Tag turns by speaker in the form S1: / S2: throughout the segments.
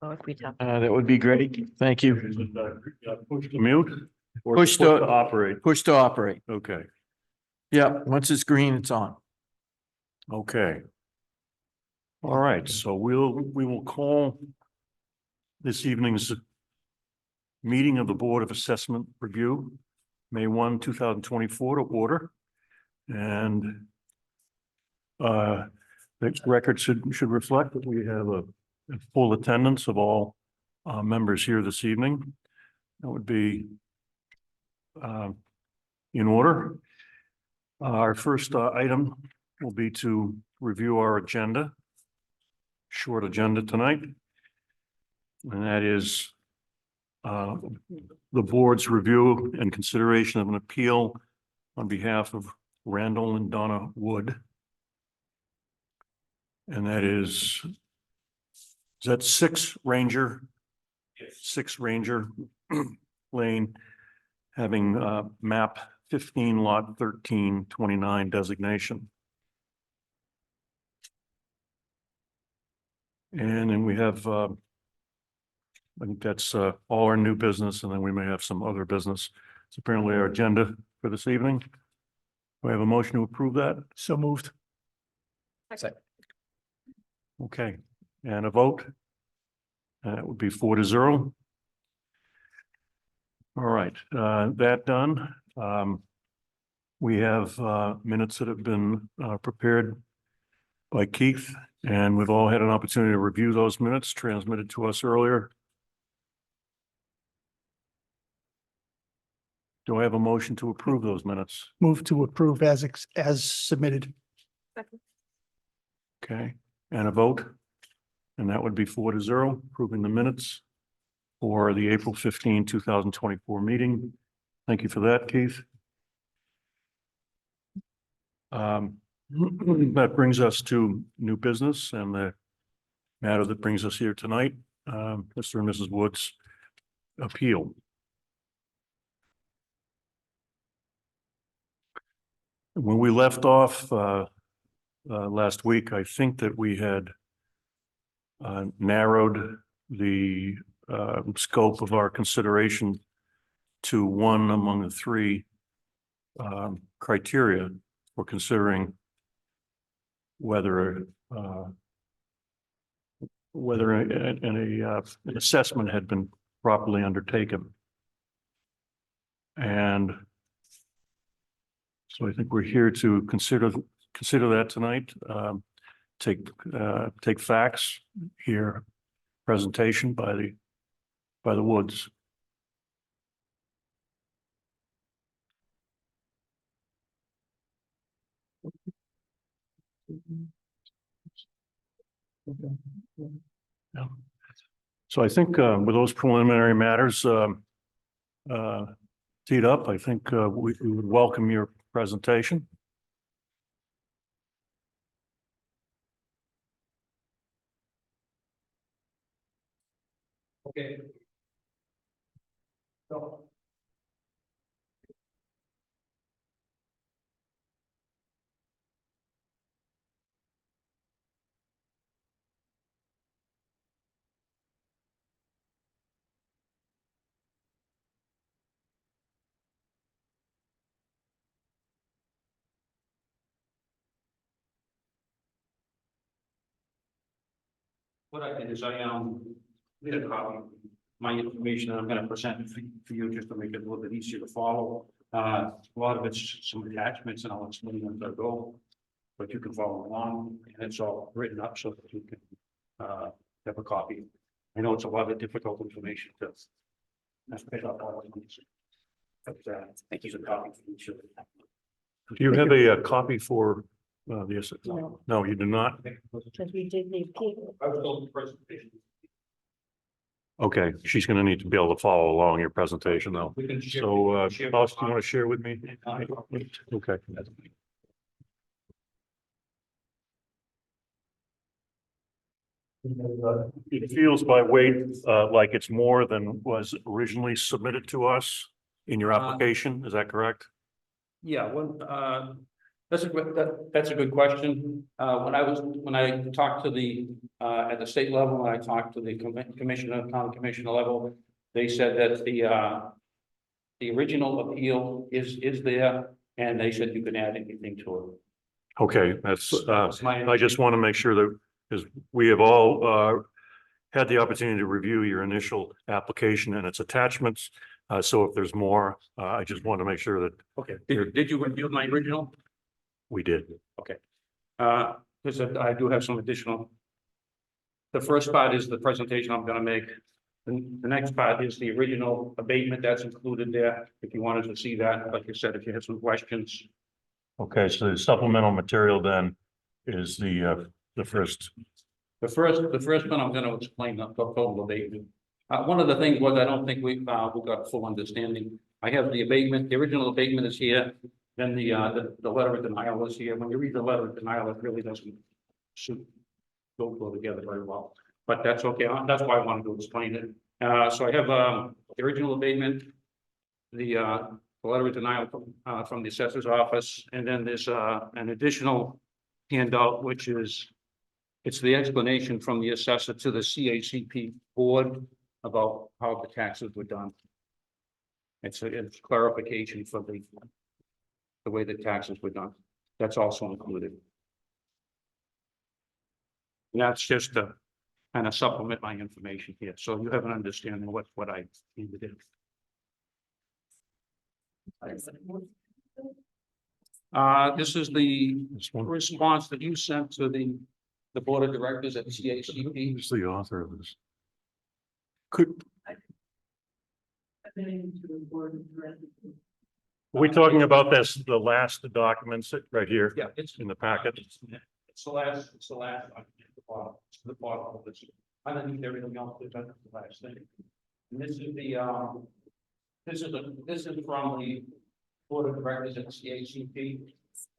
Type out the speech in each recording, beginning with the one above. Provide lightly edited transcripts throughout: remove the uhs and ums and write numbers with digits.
S1: Oh, if we tell.
S2: That would be great. Thank you.
S3: Push to mute? Or
S2: Push
S3: push
S2: to-
S3: to operate?
S2: Push to operate.
S3: Okay,
S2: Yeah, once it's green, it's on.
S3: okay. All right, so we will call this evening's meeting of the Board of Assessment Review, May 1, 2024 to order. And the record should reflect that we have a full attendance of all members here this evening. That would be in order. Our first item will be to review our agenda. Short agenda tonight. And that is the board's review and consideration of an appeal on behalf of Randall and Donna Wood. And that is that 6 Ranger? Yes. 6 Ranger Lane, having map 15 lot 1329 designation. And then we have, I think that's all our new business, and then we may have some other business. It's apparently our agenda for this evening. We have a motion to approve that. So moved. Okay, and a vote. That would be 4-0. All right, that done. We have minutes that have been prepared by Keith, and we've all had an opportunity to review those minutes transmitted to us earlier. Do I have a motion to approve those minutes?
S4: Move to approve as submitted.
S3: Okay, and a vote? And that would be 4-0, approving the minutes for the April 15, 2024 meeting. Thank you for that, Keith. That brings us to new business and the matter that brings us here tonight, Mr. and Mrs. Wood's appeal. When we left off last week, I think that we had narrowed the scope of our consideration to one among the 3 criteria for considering whether an assessment had been properly undertaken. And so I think we're here to consider that tonight. Take facts here, presentation by the Woods. Yeah. So I think with those preliminary matters teed up, I think we would welcome your presentation.
S5: Okay. So. What I did is I did a copy of my information and I'm going to present it for you just to make it a little bit easier to follow. A lot of it's some attachments and I'll explain them as I go, but you can follow along and it's all written up so that you can have a copy. I know it's a lot of difficult information to pick up all of these. But thank you for the copy for each of them.
S3: Do you have a copy for the assessment?
S1: No.
S3: No, you do not?
S1: Because we did the appeal.
S5: I was told the presentation.
S3: Okay, she's gonna need to be able to follow along your presentation though.
S5: We can share.
S3: So,
S5: share
S3: Alice, do you want to share with me?
S5: Uh,
S3: Okay. It feels by weight, like it's more than was originally submitted to us in your application, is that correct?
S5: Yeah, That's a good, that's a good question. When I talked to the, at the state level, when I talked to the commissioner, county commissioner level, they said that the original appeal is there, and they said you can add anything to it.
S3: Okay, that's,
S5: That's my
S3: I just want to make sure that, because we have all, had the opportunity to review your initial application and its attachments. So if there's more, I just want to make sure that
S5: Okay, did you review my original?
S3: we did.
S5: Because I do have some additional. The first part is the presentation I'm gonna make. The next part is the original abatement that's included there, if you wanted to see that, like you said, if you have some questions.
S3: Okay, so the supplemental material then is the first.
S5: The first one I'm gonna explain the total abatement. One of the things was, I don't think we got full understanding. I have the abatement, the original abatement is here, then the letter of denial is here. When you read the letter of denial, it really doesn't go together very well, but that's okay. That's why I wanted to explain it. So I have, the original abatement, the letter of denial from the assessor's office, and then there's, an additional handout, which is, it's the explanation from the assessor to the CACP board about how the taxes were done. It's clarification for the way the taxes were done. That's also included. And that's just to kind of supplement my information here, so you have an understanding of what I needed to do. This is the
S3: This one.
S5: response that you sent to the board of directors at CACP.
S3: Who's the author of this?
S2: Could,
S3: Are we talking about this, the last documents right here?
S5: Yeah, it's
S3: In the packet?
S5: It's the last, the bottom of this. Underneath everything else, that's the last thing. And this is the, this is from the board of directors at CACP.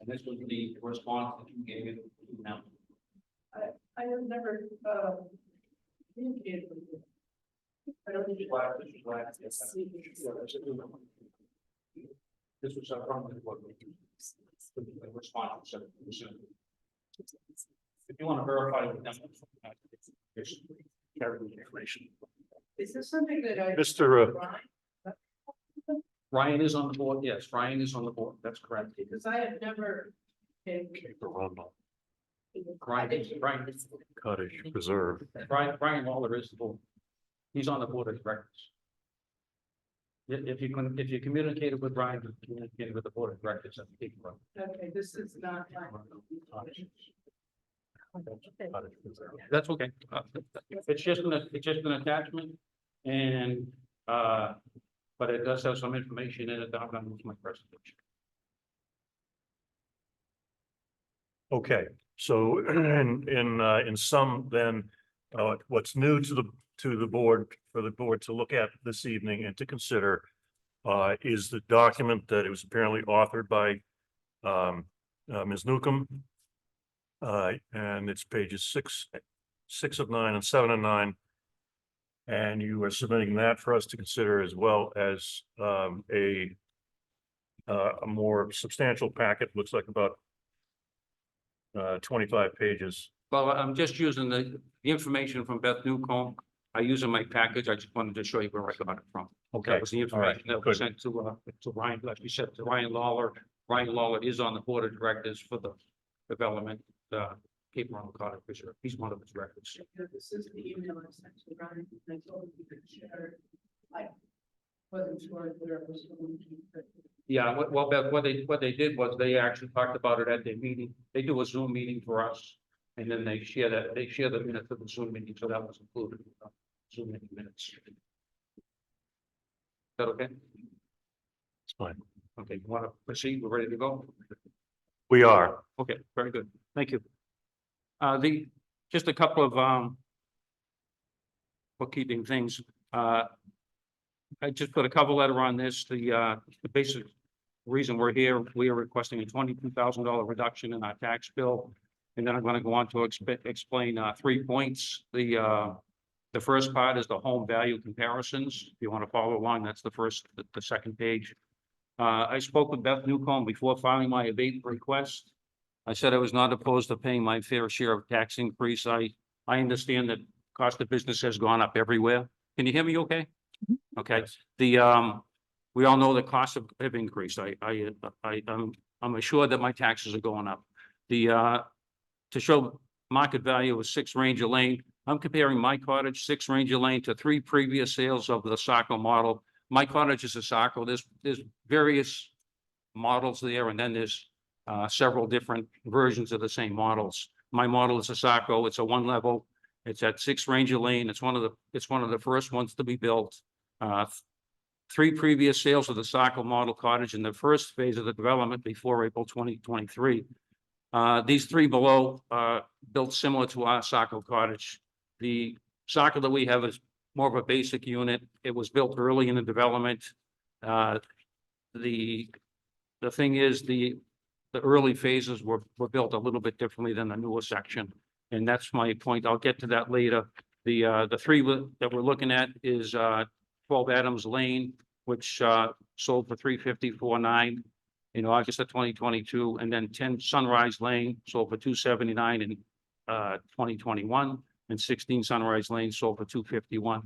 S5: And this was the response that you gave it now.
S1: I have never, communicated with you. I don't think.
S5: This was from the board. The response. If you want to verify with them. Carry the information.
S1: Is this something that I?
S3: Mr.
S5: Ryan is on the board, yes, Ryan is on the board, that's correct.
S1: Because I have never.
S3: Cottage Preserve.
S5: Brian Lawler is the board. He's on the board of directors. If you communicated with Brian, you communicated with the board of directors.
S1: Okay, this is not.
S5: That's okay. It's just an attachment, and but it does have some information in it that I'm gonna use my presentation.
S3: Okay, so in sum, then, what's new to the board, for the board to look at this evening and to consider is the document that it was apparently authored by Ms. Newcomb. And it's pages 6 of 9 and 7 of 9. And you are submitting that for us to consider, as well as a more substantial packet, looks like about 25 pages.
S5: Well, I'm just using the information from Beth Newcomb. I use in my package. I just wanted to show you where I got it from.
S3: Okay,
S5: That was the
S3: all right,
S5: information that
S3: good.
S5: was sent to Ryan, like we said, to Ryan Lawler. Ryan Lawler is on the board of directors for the development, Cape Ron Cottage Preserve. He's one of the directors.
S1: This is the email I sent to Ryan, and I told him you could share. I wasn't sure if there was.
S5: Yeah, well, Beth, what they did was they actually talked about it at their meeting. They do a Zoom meeting for us. And then they share the minutes of the Zoom meeting, so that was included. In the Zoom meeting minutes. Is that okay?
S3: It's fine.
S5: Okay, you want to proceed? We're ready to go?
S3: We are.
S5: Okay, very good. Thank you. Just a couple of bookkeeping things. I just put a cover letter on this. The basic reason we're here, we are requesting a $22,000 reduction in our tax bill. And then I'm going to go on to explain 3 points. The first part is the home value comparisons. If you want to follow along, that's the second page. I spoke with Beth Newcomb before filing my abatement request. I said I was not opposed to paying my fair share of tax increase. I understand that cost of business has gone up everywhere. Can you hear me okay? Okay, we all know the costs have increased. I'm assured that my taxes are going up. To show market value of 6 Ranger Lane, I'm comparing my cottage, 6 Ranger Lane, to 3 previous sales of the Saco model. My cottage is a Saco. There's various models there, and then there's several different versions of the same models. My model is a Saco. It's a 1 level. It's at 6 Ranger Lane. It's one of the first ones to be built. 3 previous sales of the Saco model cottage in the first phase of the development before April 2023. These 3 below built similar to our Saco cottage. The Saco that we have is more of a basic unit. It was built early in the development. The thing is, the early phases were built a little bit differently than the newer section, and that's my point. I'll get to that later. The 3 that we're looking at is 12 Adams Lane, which sold for $354,900 in August of 2022, and then 10 Sunrise Lane sold for $279,000 in 2021, and 16 Sunrise Lane sold for $251,000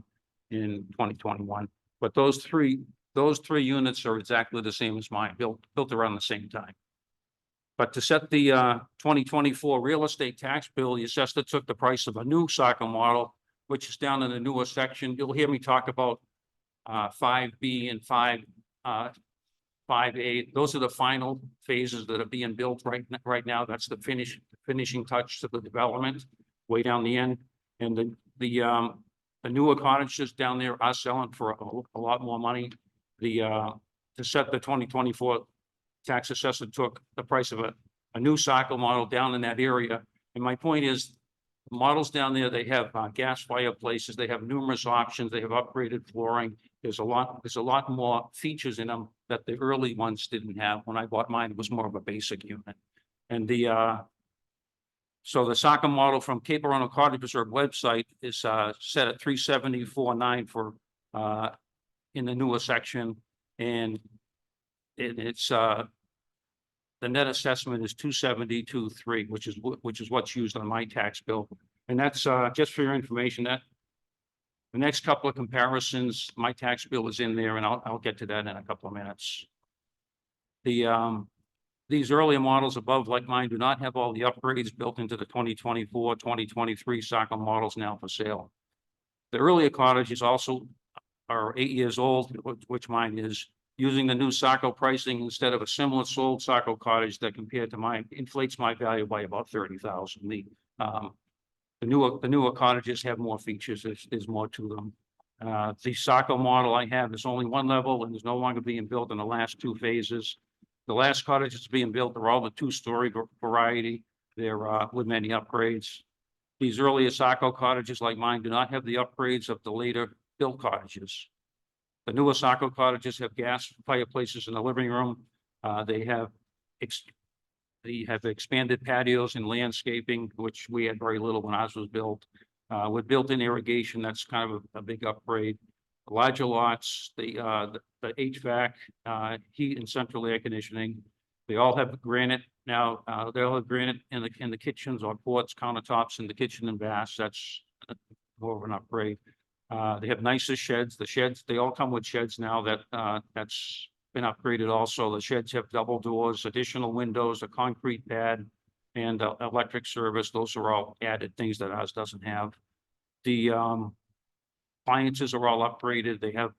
S5: in 2021. But those three units are exactly the same as mine, built around the same time. But to set the 2024 real estate tax bill, the assessor took the price of a new Saco model, which is down in the newer section. You'll hear me talk about 5B and 5A. Those are the final phases that are being built right now. That's the finishing touch to the development way down the end. And the newer cottages down there are selling for a lot more money. To set the 2024 tax assessor took the price of a new Saco model down in that area. And my point is, models down there, they have gas fireplaces, they have numerous options, they have upgraded flooring. There's a lot more features in them that the early ones didn't have. When I bought mine, it was more of a basic unit. And so the Saco model from Cape Arundel Cottage Reserve website is set at $374,900 for in the newer section, and it's the net assessment is $272,300, which is what's used on my tax bill. And that's just for your information. That the next couple of comparisons, my tax bill is in there, and I'll get to that in a couple of minutes. These earlier models above, like mine, do not have all the upgrades built into the 2024, 2023 Saco models now for sale. The earlier cottages also are 8 years old, which mine is, using the new Saco pricing instead of a similar sold Saco cottage that compared to mine inflates my value by about $30,000. The newer cottages have more features. There's more to them. The Saco model I have is only 1 level and is no longer being built in the last 2 phases. The last cottages being built are all the 2-story variety. They're with many upgrades. These earlier Saco cottages like mine do not have the upgrades of the later built cottages. The newer Saco cottages have gas fireplaces in the living room. They have expanded patios and landscaping, which we had very little when ours was built. With built-in irrigation, that's kind of a big upgrade. Larger lots, the HVAC, heat and central air conditioning. They all have granite now. They all have granite in the kitchens or ports, countertops in the kitchen and baths. That's more of an upgrade. They have nicer sheds. The sheds, they all come with sheds now that's been upgraded also. The sheds have double doors, additional windows, a concrete pad, and electric service. Those are all added things that ours doesn't have. The appliances are all upgraded. They have,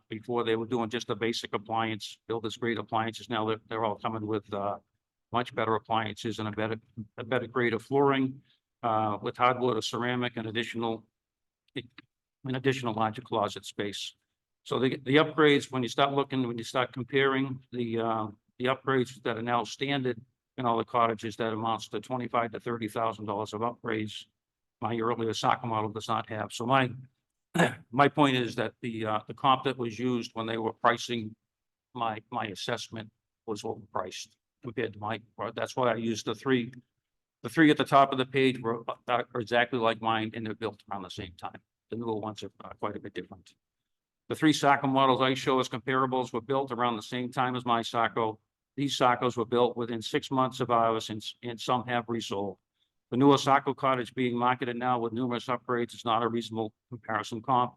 S5: before they were doing just a basic appliance, builders grade appliances. Now they're all coming with much better appliances and a better grade of flooring with hardwood or ceramic and additional larger closet space. So the upgrades, when you start comparing the upgrades that are now standard in all the cottages, that amounts to $25,000 to $30,000 of upgrades. My earlier Saco model does not have. So my point is that the comp that was used when they were pricing my assessment was overpriced compared to that's why I used the three at the top of the page are exactly like mine, and they're built around the same time. The newer ones are quite a bit different. The three Sacco models I show as comparables were built around the same time as my Sacco. These Saccos were built within 6 months of ours and some have resold. The newer Sacco cottage being marketed now with numerous upgrades is not a reasonable comparison comp.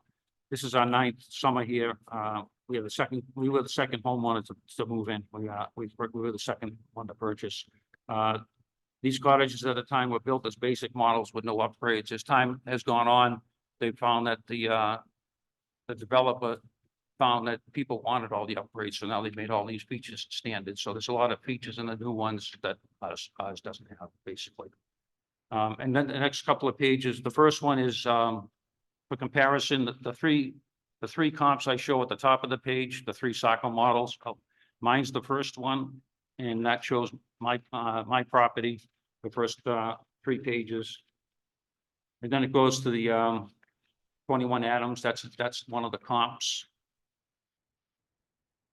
S5: This is our 9th summer here. We were the second homeowner to move in. We were the second one to purchase. These cottages at the time were built as basic models with no upgrades. As time has gone on, they found that the developer found that people wanted all the upgrades, so now they've made all these features standard. So there's a lot of features in the new ones that ours doesn't have, basically. And then the next couple of pages, the first one is for comparison, the three comps I show at the top of the page, the three Sacco models. Mine's the first one, and that shows my property, the first 3 pages. And then it goes to the 21 Adams. That's one of the comps.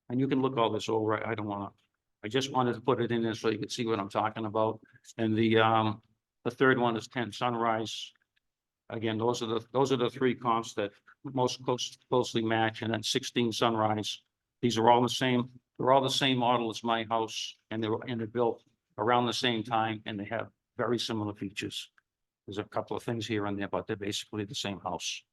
S5: And you can look all this over. I don't want to. I just wanted to put it in there so you could see what I'm talking about. And the third one is 10 Sunrise. Again, those are the 3 comps that most closely match. And then 16 Sunrise. These are all the same. They're all the same model as my house, and they're built around the same time, and they have very similar features. There's a couple of things here and there, but they're basically the same house.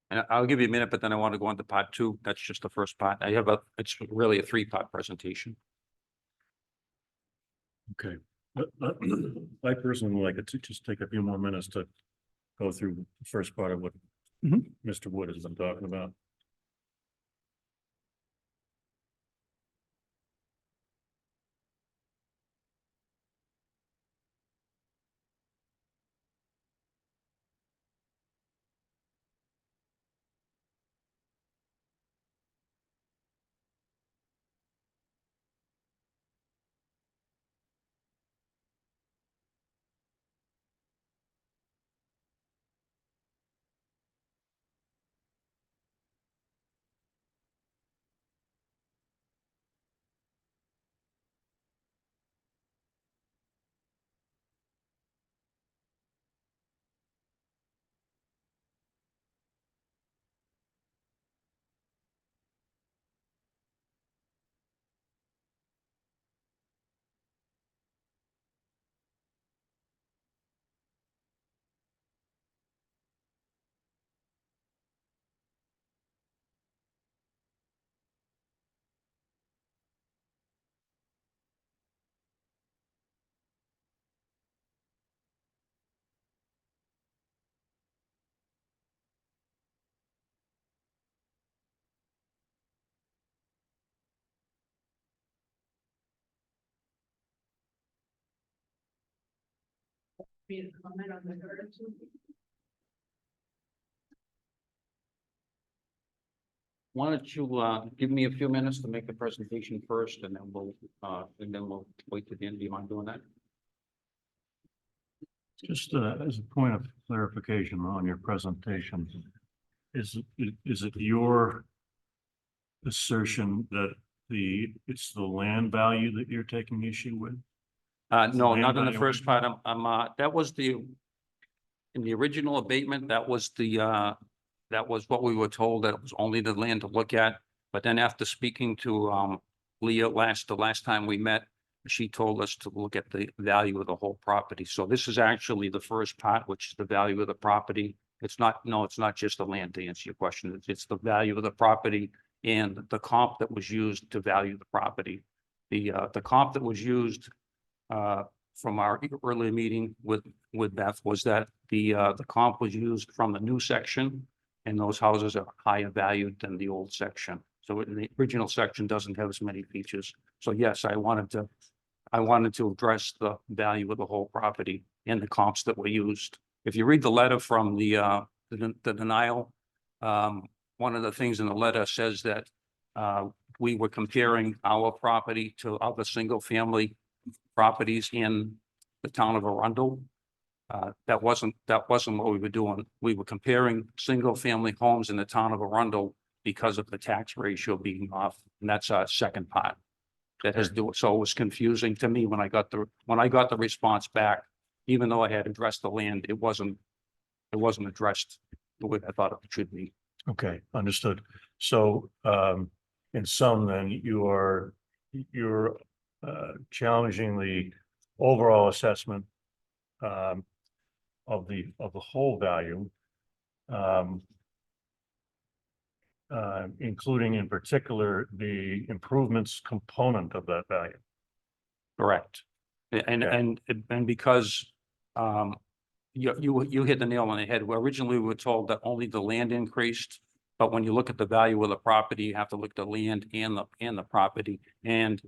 S5: And I'll give you a minute, but then I want to go on to part 2. That's just the first part. It's really a 3-part presentation.
S3: Okay. I personally would like it to just take a few more minutes to go through the first part of what
S4: Mhm.
S3: Mr. Wood has been talking about.
S1: Be a comment on the third.
S5: Why don't you give me a few minutes to make the presentation first, and then we'll wait to the end. Do you mind doing that?
S3: Just as a point of clarification on your presentation, is it your assertion that it's the land value that you're taking issue with?
S5: No,
S3: Land
S5: not in the
S3: valuation?
S5: first part. That was in the original abatement, that was that was what we were told, that it was only the land to look at. But then after speaking to, Leah the last time we met, she told us to look at the value of the whole property. So this is actually the first part, which is the value of the property. It's not just the land, to answer your question. It's the value of the property and the comp that was used to value the property. The comp that was used, from our earlier meeting with Beth was that the comp was used from the new section, and those houses are higher valued than the old section. So the original section doesn't have as many features. So yes, I wanted to address the value of the whole property and the comps that were used. If you read the letter from the denial, one of the things in the letter says that we were comparing our property to other single-family properties in the town of Arundel. That wasn't what we were doing. We were comparing single-family homes in the town of Arundel because of the tax ratio being off, and that's our second part. That has to do, so it was confusing to me when I got the response back, even though I had addressed the land, it wasn't addressed the way I thought it should be.
S3: Okay, understood. So, in sum, then you're challenging the overall assessment of the whole value, including in particular the improvements component of that value.
S5: Correct. And because you hit the nail on the head. Well, originally we were told that only the land increased, but when you look at the value of the property, you have to look at the land and the property. And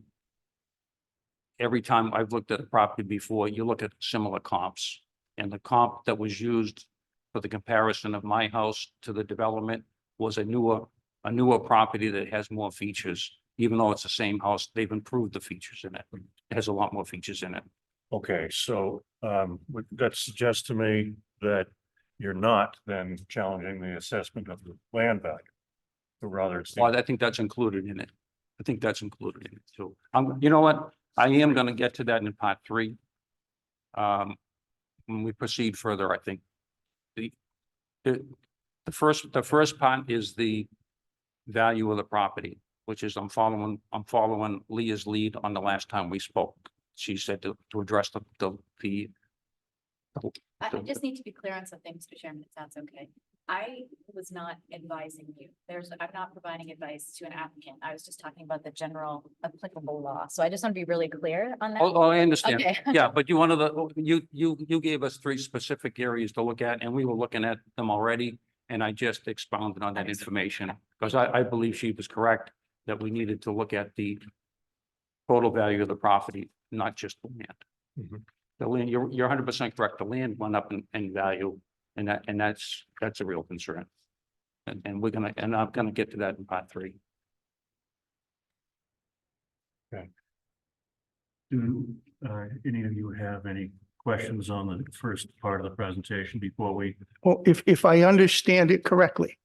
S5: every time I've looked at a property before, you look at similar comps, and the comp that was used for the comparison of my house to the development was a newer property that has more features. Even though it's the same house, they've improved the features in it. It has a lot more features in it.
S3: Okay, so that suggests to me that you're not then challenging the assessment of the land value. Or rather, it's
S5: Well, I think that's included in it. I think that's included in it too. You know what? I am gonna get to that in part 3. When we proceed further, I think the first part is the value of the property, which is I'm following Leah's lead on the last time we spoke. She said to address
S6: I just need to be clear on something, Mr. Chairman, it sounds okay. I was not advising you. I'm not providing advice to an applicant. I was just talking about the general applicable law. So I just want to be really clear on that.
S5: Oh, I understand.
S6: Okay.
S5: Yeah, but you gave us 3 specific areas to look at, and we were looking at them already. And I just expounded on that
S6: Understood.
S5: information because I believe she was correct that we needed to look at the total value of the property, not just the land.
S3: Mhm.
S5: The land, you're 100% correct. The land went up in value, and that's a real concern. And I'm gonna get to that in part 3.
S3: Do any of you have any questions on the first part of the presentation before we?
S4: Well, if I understand it correctly,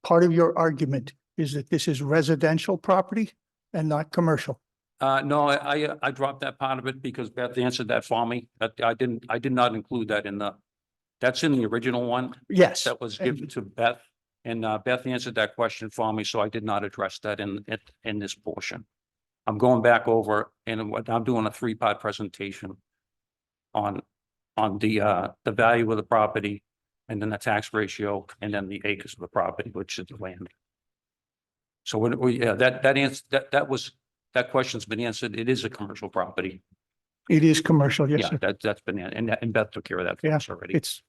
S4: part of your argument is that this is residential property and not commercial.
S5: No, I dropped that part of it because Beth answered that for me. I did not include that that's in the original one
S4: Yes.
S5: that was given to Beth. And Beth answered that question for me, so I did not address that in this portion. I'm going back over and I'm doing a 3-part presentation on the value of the property, and then the tax ratio, and then the acres of the property, which is the land. So that question's been answered. It is a commercial property.
S4: It is commercial, yes,
S5: Yeah,
S4: sir.
S5: that's been, and Beth took care of that for
S4: Yeah,
S5: us already.
S4: It's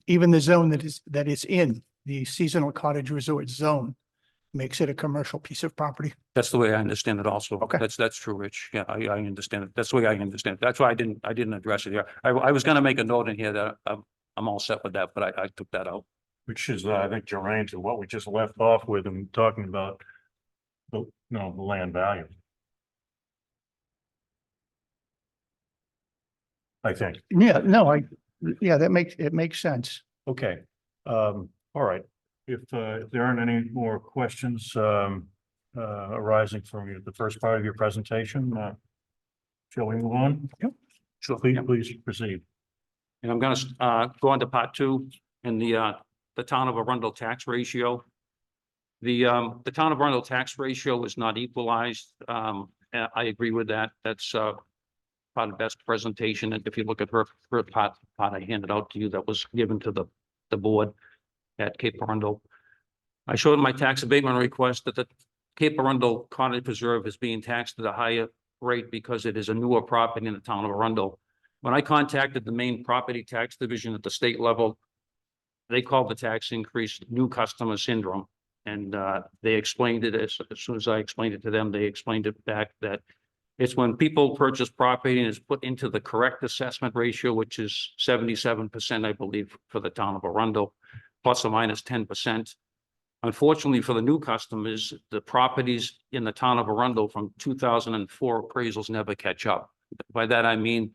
S4: even the zone that is in the seasonal cottage resort zone makes it a commercial piece of property.
S5: That's the way I understand it also.
S4: Okay.
S5: That's true, Rich. Yeah, I understand it. That's the way I understand it. That's why I didn't address it here. I was gonna make a note in here that I'm all set with that, but I took that out.
S3: Which is, I think, germane to what we just left off with and talking about the land value. I think.
S4: Yeah, no, it makes sense.
S3: Okay, all right. If there aren't any more questions arising from the first part of your presentation, Shall we move on?
S4: Yep.
S3: So please proceed.
S5: And I'm gonna go on to part two in the town of Arundel tax ratio. The town of Arundel tax ratio is not equalized. I agree with that. That's part of best presentation. And if you look at her part I handed out to you that was given to the board at Cape Arundel. I showed in my tax abatement request that the Cape Arundel Cottage Preserve is being taxed at a higher rate because it is a newer property in the town of Arundel. When I contacted the Maine Property Tax Division at the state level, they called the tax increase new customer syndrome. And they explained it as soon as I explained it to them, they explained it back that it's when people purchase property and it's put into the correct assessment ratio, which is 77%, I believe, for the town of Arundel, plus or minus 10%. Unfortunately, for the new customers, the properties in the town of Arundel from 2004 appraisals never catch up. By that, I mean,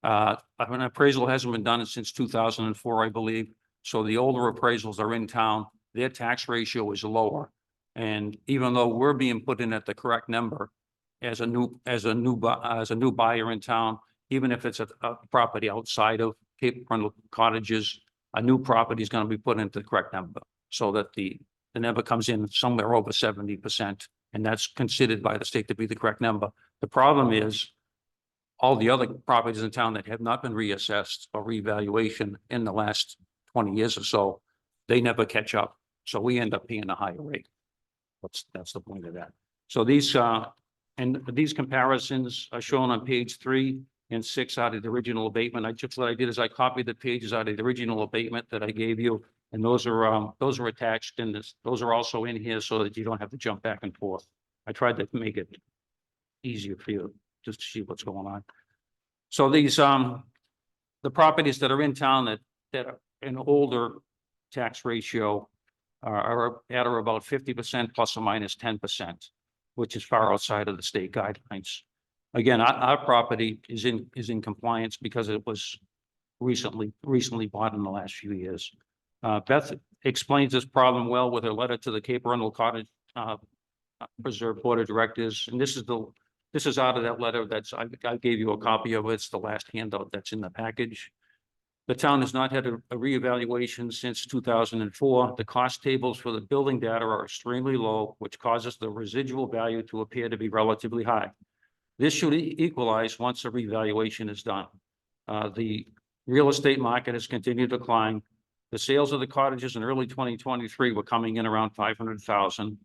S5: an appraisal hasn't been done since 2004, I believe. So the older appraisals are in town, their tax ratio is lower. And even though we're being put in at the correct number as a new buyer in town, even if it's a property outside of Cape Arundel Cottages, a new property is going to be put into the correct number so that the number comes in somewhere over 70%. And that's considered by the state to be the correct number. The problem is all the other properties in town that have not been reassessed or revaluation in the last 20 years or so, they never catch up. So we end up paying a higher rate. That's the point of that. So these comparisons are shown on page 3 and 6 out of the original abatement. What I did is I copied the pages out of the original abatement that I gave you, and those are attached in this. Those are also in here so that you don't have to jump back and forth. I tried to make it easier for you just to see what's going on. So these the properties that are in town that are an older tax ratio are at or about 50% plus or minus 10%, which is far outside of the state guidelines. Again, our property is in compliance because it was recently bought in the last few years. Beth explains this problem well with her letter to the Cape Arundel Cottage Preserve Board of Directors, and this is out of that letter. I gave you a copy of it. It's the last handout that's in the package. The town has not had a reevaluation since 2004. The cost tables for the building data are extremely low, which causes the residual value to appear to be relatively high. This should equalize once a revaluation is done. The real estate market has continued to decline. The sales of the cottages in early 2023 were coming in around 500,000.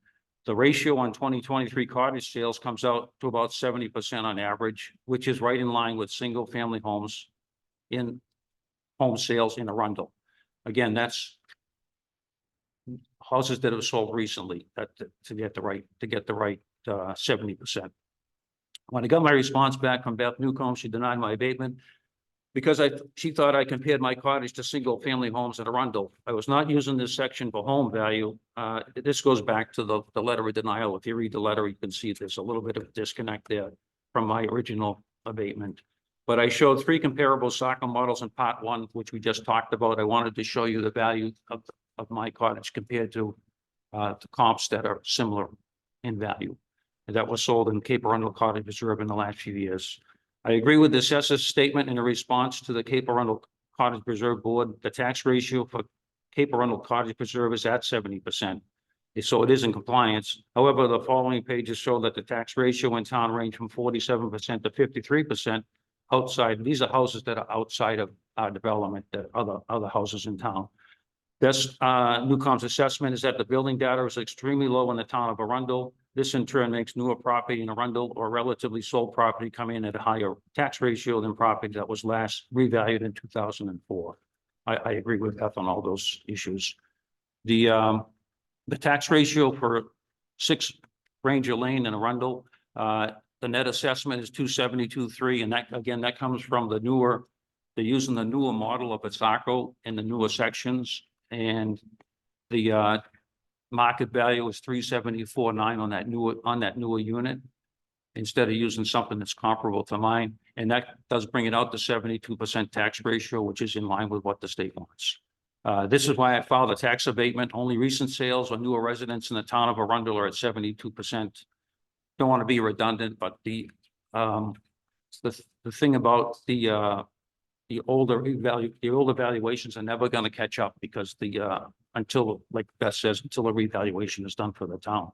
S5: The ratio on 2023 cottage sales comes out to about 70% on average, which is right in line with single family homes in home sales in Arundel. Again, that's houses that have sold recently to get the right 70%. When I got my response back from Beth Newcomb, she denied my abatement because she thought I compared my cottage to single family homes in Arundel. I was not using this section for home value. This goes back to the letter of denial. If you read the letter, you can see there's a little bit of a disconnect there from my original abatement. But I showed 3 comparable soccer models in part 1, which we just talked about. I wanted to show you the value of my cottage compared to the comps that are similar in value. And that was sold in Cape Arundel Cottage Preserve in the last few years. I agree with the assessor's statement in a response to the Cape Arundel Cottage Preserve Board. The tax ratio for Cape Arundel Cottage Preserve is at 70%. So it is in compliance. However, the following pages show that the tax ratio in town range from 47% to 53%. Outside, these are houses that are outside of our development, that other houses in town. This Newcomb's assessment is that the building data is extremely low in the town of Arundel. This in turn makes newer property in Arundel or relatively sold property come in at a higher tax ratio than property that was last revalued in 2004. I agree with Beth on all those issues. The tax ratio for 6 Ranger Lane in Arundel, the net assessment is 272.3, and that comes from they're using the newer model of Itzaco in the newer sections, and the market value is 374.9 on that newer unit, instead of using something that's comparable to mine, and that does bring it out to 72% tax ratio, which is in line with what the state wants. This is why I filed a tax abatement. Only recent sales or newer residents in the town of Arundel are at 72%. Don't want to be redundant, but the the thing about the older valuations are never gonna catch up because until, like Beth says, until a revaluation is done for the town.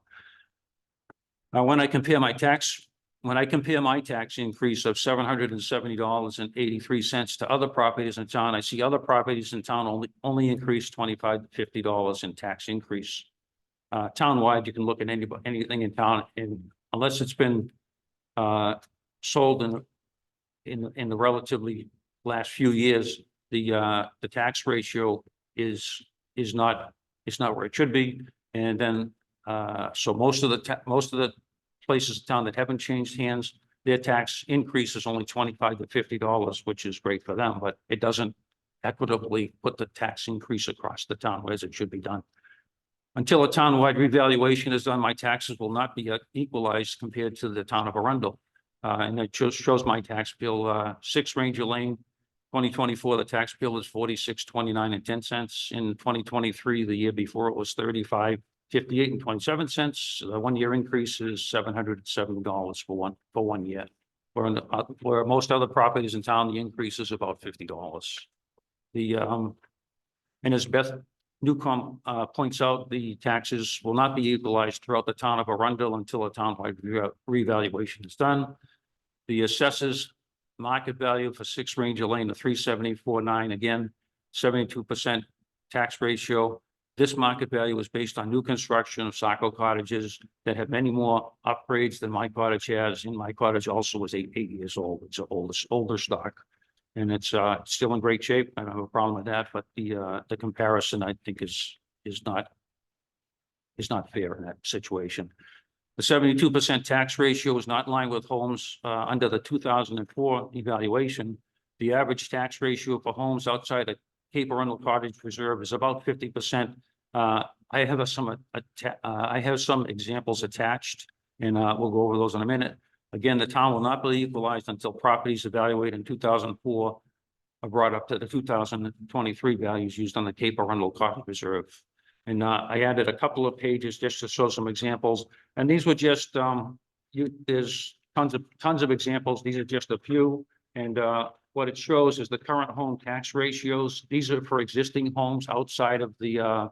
S5: When I compare my tax increase of $770.83 to other properties in town, I see other properties in town only increase $25 to $50 in tax increase. Townwide, you can look at anything in town, and unless it's been sold in the relatively last few years, the tax ratio is not where it should be. And then so most of the places in town that haven't changed hands, their tax increase is only $25 to $50, which is great for them, but it doesn't equitably put the tax increase across the town as it should be done. Until a townwide revaluation is done, my taxes will not be equalized compared to the town of Arundel. And it just shows my tax bill, 6 Ranger Lane, 2024, the tax bill is $46.29 In 2023, the year before, it was $35.58 The 1 year increase is $770 for one year. Where most other properties in town, the increase is about $50. And as Beth Newcomb points out, the taxes will not be equalized throughout the town of Arundel until a townwide revaluation is done. The assessors market value for 6 Ranger Lane, the 374.9, again, 72% tax ratio. This market value is based on new construction of Saco cottages that have many more upgrades than my cottage has. And my cottage also is 8 years old. It's an older stock. And it's still in great shape. I don't have a problem with that, but the comparison, I think, is not fair in that situation. The 72% tax ratio is not in line with homes under the 2004 evaluation. The average tax ratio for homes outside the Cape Arundel Cottage Reserve is about 50%. I have some examples attached, and we'll go over those in a minute. Again, the town will not be equalized until properties evaluated in 2004 are brought up to the 2023 values used on the Cape Arundel Cottage Reserve. And I added a couple of pages just to show some examples. And these were just, there's tons of examples. These are just a few. And what it shows is the current home tax ratios. These are for existing homes outside of the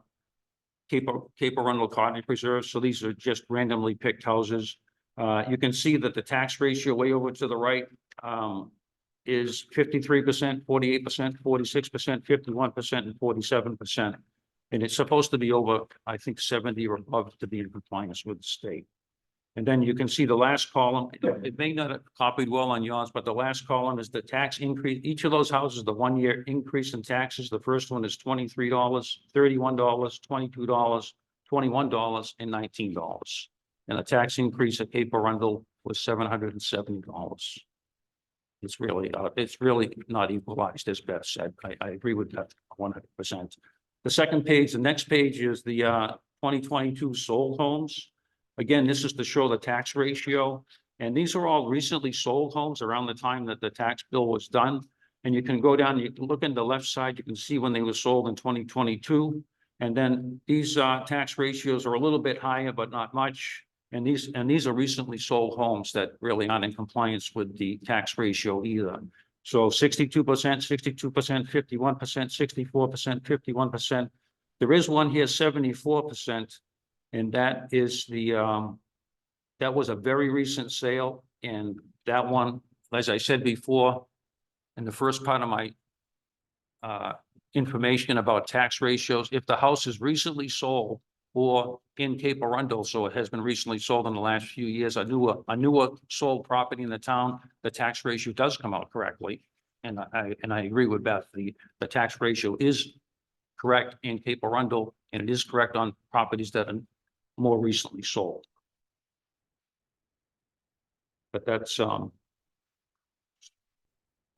S5: Cape Arundel Cottage Reserve. So these are just randomly picked houses. You can see that the tax ratio way over to the right is 53%, 48%, 46%, 51%, and 47%. And it's supposed to be over, I think, 70 or above to be in compliance with the state. And then you can see the last column. It may not have copied well on yours, but the last column is the tax increase. Each of those houses, the 1 year increase in taxes. The first one is $23, $31, $22, $21, and $19. And the tax increase at Cape Arundel was $770. It's really not equalized, as Beth said. I agree with that 100%. The second page, the next page is the 2022 sold homes. Again, this is to show the tax ratio. And these are all recently sold homes around the time that the tax bill was done. And you can go down, you can look in the left side, you can see when they were sold in 2022. And then these tax ratios are a little bit higher, but not much. And these are recently sold homes that really aren't in compliance with the tax ratio either. So 62%, 62%, 51%, 64%, 51%. There is one here, 74%, and that is that was a very recent sale. And that one, as I said before, in the first part of my information about tax ratios, if the house is recently sold or in Cape Arundel, so it has been recently sold in the last few years, a newer sold property in the town, the tax ratio does come out correctly. And I agree with Beth, the tax ratio is correct in Cape Arundel, and it is correct on properties that are more recently sold. But that's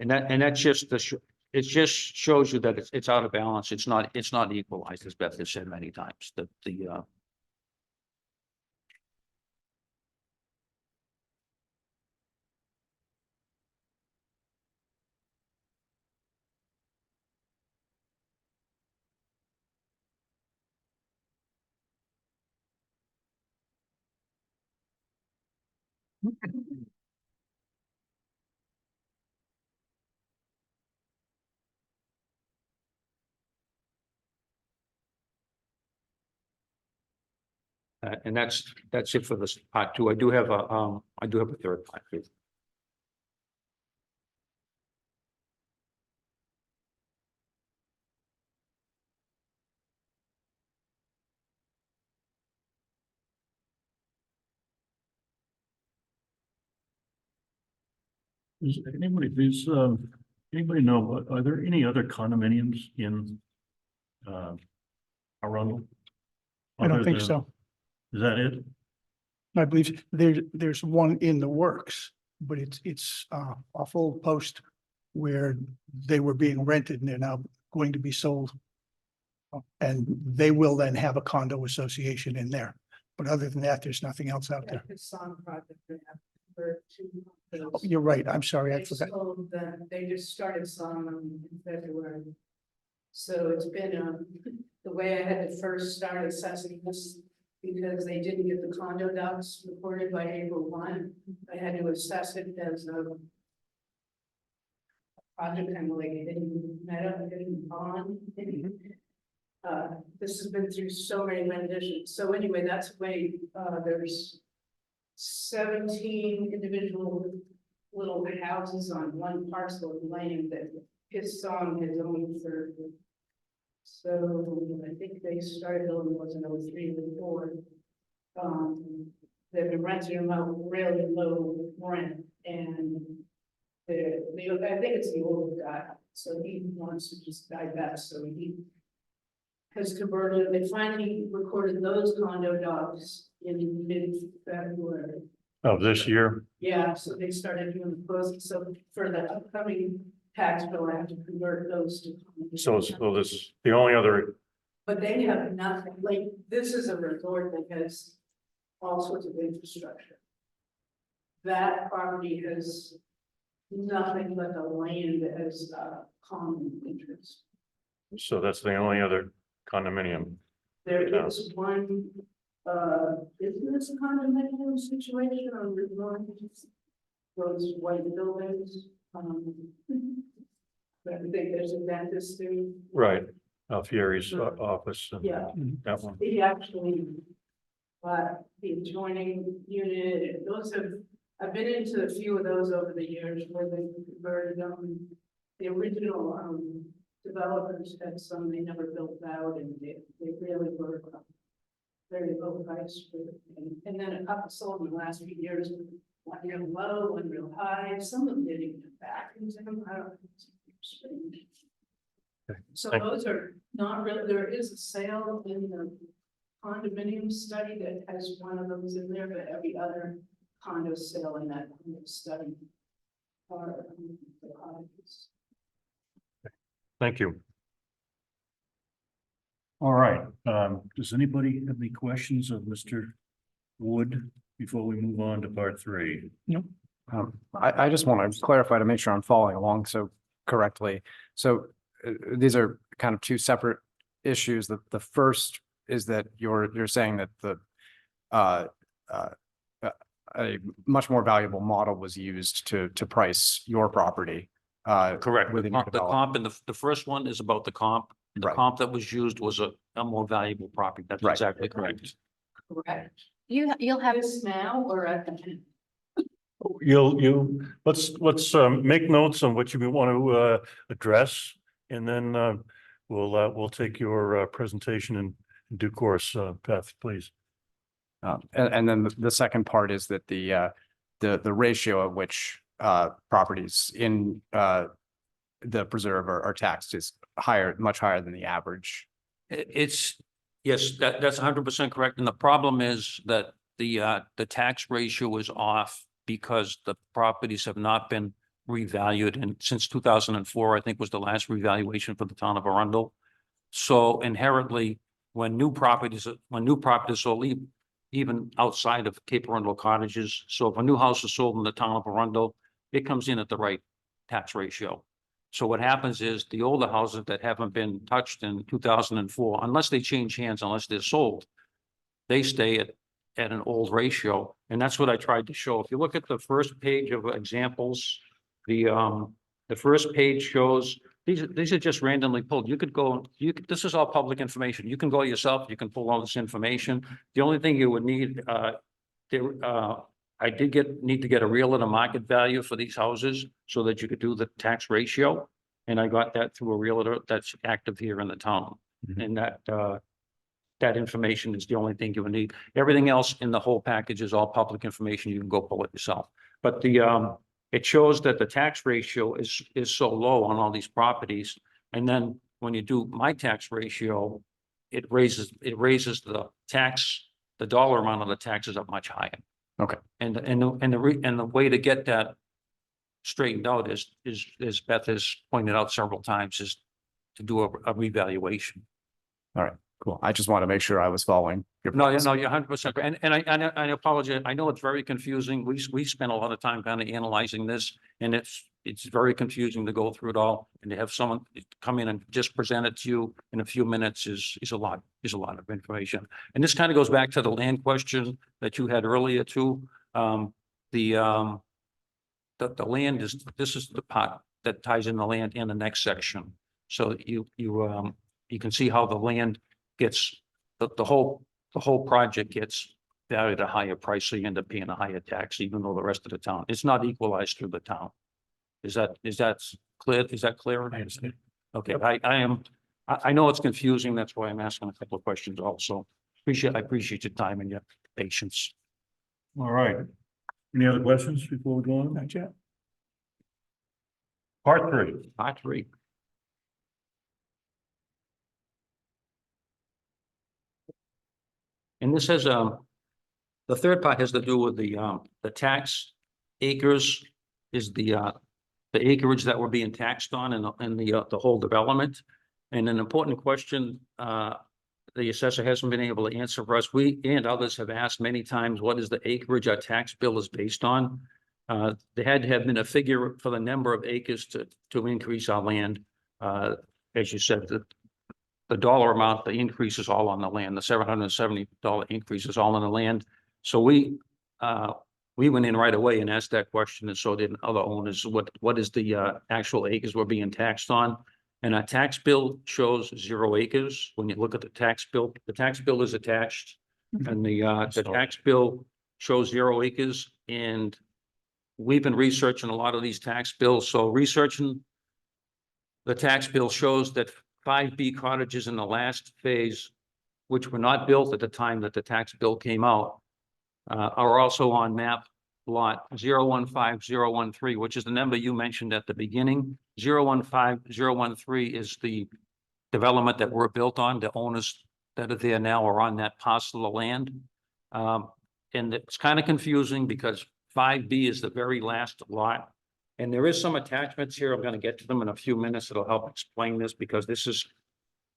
S5: and that's just it just shows you that it's out of balance. It's not equalized, as Beth has said many times. And that's it for this part two. I do have a third part too.
S3: Anybody know, are there any other condominiums in Arundel?
S4: I don't
S3: Other
S4: think
S3: than-
S4: so.
S3: Is that it?
S4: I believe there's one in the works, but it's off Old Post where they were being rented and they're now going to be sold. And they will then have a condo association in there. But other than that, there's nothing else out there.
S1: The song project they have for two.
S4: Oh, you're right. I'm sorry. I
S1: They
S4: forgot.
S1: sold them, they just started selling them in February. So it's been, the way I had to first start assessing this, because they didn't get the condo docs reported by April 1, I had to assess it as a project kind of like a hidden meta, hidden pond. This has been through so many renditions. So anyway, that's the way, there's 17 individual little houses on one parcel of land that his song has owned for. So I think they started building was in 03 or 04. They've been renting them out really low rent and I think it's the older guy, so he wants to just divest, so he has converted, they finally recorded those condo docs in mid-February.
S3: Of this year?
S1: Yeah, so they started doing the closing, so for the upcoming tax bill, I have to convert those to.
S3: So this, the only other,
S1: But they have nothing, like, this is a resort that has all sorts of infrastructure. That property has nothing but the land as common interest.
S3: so that's the only other condominium.
S1: There is one, isn't this a condominium situation on Route 1? Those white buildings, I think there's a dentist there.
S3: Right. Alfieri's office and
S1: Yeah,
S3: that one.
S1: he actually, the adjoining unit, those have, I've been into a few of those over the years where they converted them. The original, developers had some they never built out and they really were very low price for it. And then a couple sold in the last few years, one real low, one real high, some of them didn't even get back into them. I don't know. It's strange. So
S3: Thank you.
S1: those are not real, there is a sale in the condominium study that has one of those in there, but every other condo sale in that study are the condos.
S3: Thank you. All right, does anybody have any questions of Mr. Wood before we move on to part 3?
S2: I just want to clarify to make sure I'm following along so correctly. So these are kind of two separate issues. The first is that you're saying that a much more valuable model was used to price your property.
S5: Correct.
S2: Within
S5: The
S2: your
S5: comp and the first one is about the comp. The
S2: Right.
S5: comp that was used was a more valuable property. That's
S2: Right.
S5: exactly correct.
S1: Correct.
S6: You'll have
S1: This now or at the end?
S3: Let's make notes on what you want to address, and then we'll take your presentation in due course. Beth, please.
S2: And then the second part is that the ratio at which properties in the preserve are taxed is much higher than the average.
S5: Yes, that's 100% correct. And the problem is that the tax ratio is off because the properties have not been revalued. And since 2004, I think was the last revaluation for the town of Arundel. So inherently, when new properties are sold, even outside of Cape Arundel cottages. So if a new house is sold in the town of Arundel, it comes in at the right tax ratio. So what happens is the older houses that haven't been touched in 2004, unless they change hands, unless they're sold, they stay at an old ratio. And that's what I tried to show. If you look at the first page of examples, the first page shows these are just randomly pulled. You could go, this is all public information. You can go yourself, you can pull all this information. The only thing you would need, I did need to get a realtor market value for these houses so that you could do the tax ratio. And I got that through a realtor that's active here in the town.
S2: Mhm.
S5: And that information is the only thing you would need. Everything else in the whole package is all public information. You can go pull it yourself. But it shows that the tax ratio is so low on all these properties. And then when you do my tax ratio, it raises the dollar amount of the taxes up much higher.
S2: Okay.
S5: And the way to get that straightened out is as Beth has pointed out several times, is to do a revaluation.
S2: Cool. I just want to make sure I was following your.
S5: No,
S2: process.
S5: you're 100%. And I apologize. I know it's very confusing. We spent a lot of time kind of analyzing this, and it's very confusing to go through it all. And to have someone come in and just present it to you in a few minutes is a lot of information. And this kind of goes back to the land question that you had earlier too. The land this is the part that ties in the land in the next section. So you can see how the land gets, the whole project gets valued at a higher price, so you end up paying a higher tax, even though the rest of the town, it's not equalized through the town. Is that clear? Is that clear?
S3: I understand.
S5: Okay, I know it's confusing. That's why I'm asking a couple of questions also. I appreciate your time and your patience.
S3: All right. Any other questions before we go on?
S4: Not yet.
S3: Part 3.
S5: Part 3. And this has, the third part has to do with the tax acres is the acreage that we're being taxed on and the whole development. And an important question, the assessor hasn't been able to answer for us. We and others have asked many times, what is the acreage our tax bill is based on? There had to have been a figure for the number of acres to increase our land. As you said, the dollar amount, the increase is all on the land. The $770 increase is all on the land. So we went in right away and asked that question, and so did other owners. What is the actual acres we're being taxed on? And our tax bill shows 0 acres. When you look at the tax bill is attached, and the tax bill shows 0 acres. And we've been researching a lot of these tax bills. So researching the tax bill shows that 5B cottages in the last phase, which were not built at the time that the tax bill came out, are also on map lot 015013, which is the number you mentioned at the beginning. 015013 is the development that we're built on. The owners that are there now are on that parcel of land. And it's kind of confusing because 5B is the very last lot. And there is some attachments here. I'm going to get to them in a few minutes. It'll help explain this because this is,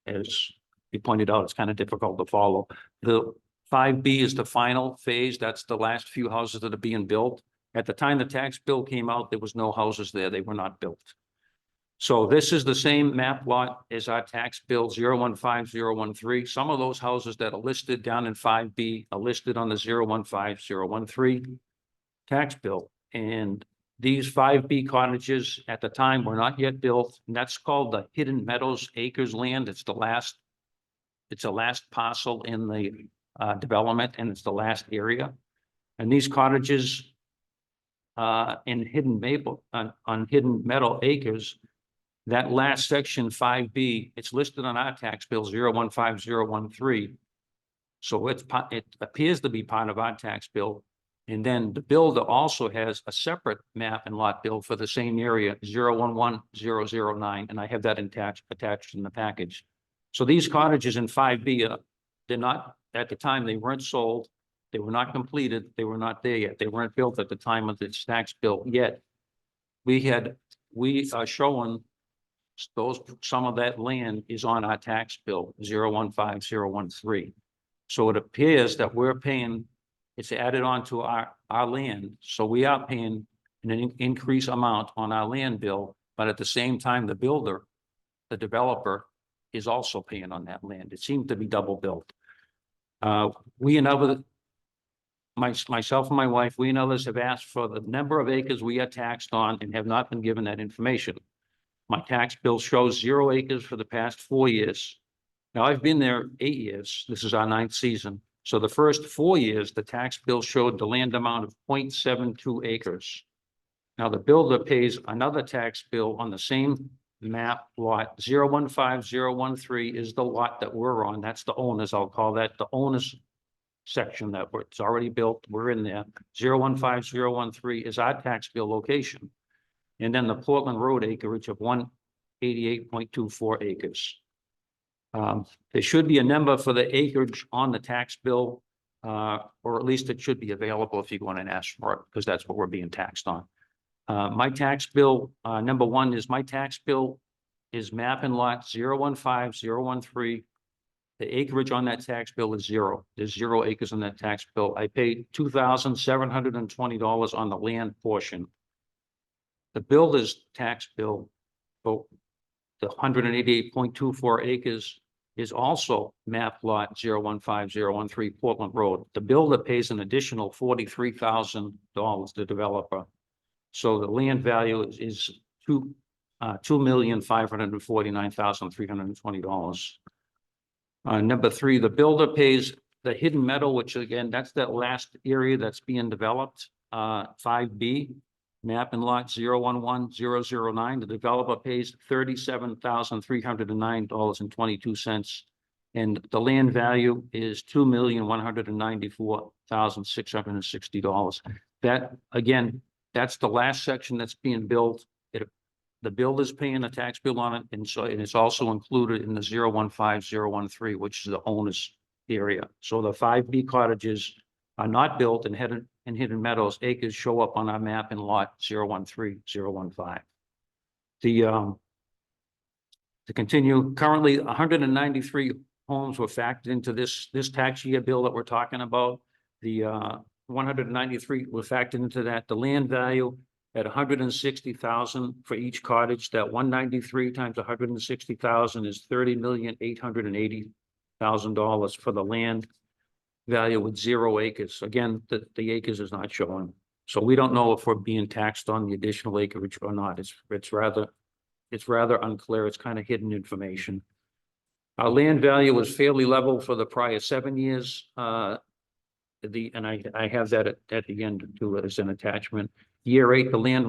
S5: as you pointed out, it's kind of difficult to follow. The 5B is the final phase. That's the last few houses that are being built. At the time the tax bill came out, there was no houses there. They were not built. So this is the same map lot as our tax bill 015013. Some of those houses that are listed down in 5B are listed on the 015013 tax bill. And these 5B cottages at the time were not yet built, and that's called the Hidden Meadows Acres land. It's the last parcel in the development, and it's the last area. And these cottages in Hidden on Hidden Meadow Acres, that last section 5B, it's listed on our tax bill 015013. So it appears to be part of our tax bill. And then the builder also has a separate map and lot bill for the same area, 011009, and I have that attached in the package. So these cottages in 5B, they're not, at the time, they weren't sold, they were not completed, they were not there yet, they weren't built at the time of this tax bill yet. We are showing some of that land is on our tax bill, 015013. So it appears that we're paying, it's added on to our land. So we are paying an increased amount on our land bill, but at the same time, the builder, the developer is also paying on that land. It seemed to be double built. We and other, myself and my wife, we and others have asked for the number of acres we are taxed on and have not been given that information. My tax bill shows 0 acres for the past 4 years. Now, I've been there 8 years. This is our 9th season. So the first 4 years, the tax bill showed the land amount of 0.72 acres. Now, the builder pays another tax bill on the same map lot. 015013 is the lot that we're on. That's the owners. I'll call that the owners section that it's already built. We're in there. 015013 is our tax bill location. And then the Portland Road acreage of 188.24 acres. There should be a number for the acreage on the tax bill, or at least it should be available if you go in and ask for it, because that's what we're being taxed on. My tax bill, number one is my tax bill is map and lot 015013. The acreage on that tax bill is 0. There's 0 acres on that tax bill. I paid $2,720 on the land portion. The builder's tax bill, the 188.24 acres is also map lot 015013 Portland Road. The builder pays an additional $43,000, the developer. So the land value is $2,549,320. Number 3, the builder pays the Hidden Meadow, which again, that's that last area that's being developed, 5B, map and lot 011009. The developer pays $37,309.22. And the land value is $2,194,660. That, again, that's the last section that's being built. The builder's paying a tax bill on it, and so it's also included in the 015013, which is the owner's area. So the 5B cottages are not built in Hidden Meadows. Acres show up on our map in lot 013015. To continue, currently 193 homes were factored into this tax year bill that we're talking about. The 193 were factored into that. The land value at 160,000 for each cottage. That 193 times 160,000 is $30,880,000 for the land value with 0 acres. Again, the acres is not showing. So we don't know if we're being taxed on the additional acreage or not. It's rather unclear. It's kind of hidden information. Our land value was fairly level for the prior 7 years. And I have that at the end too as an attachment. Year 8, the land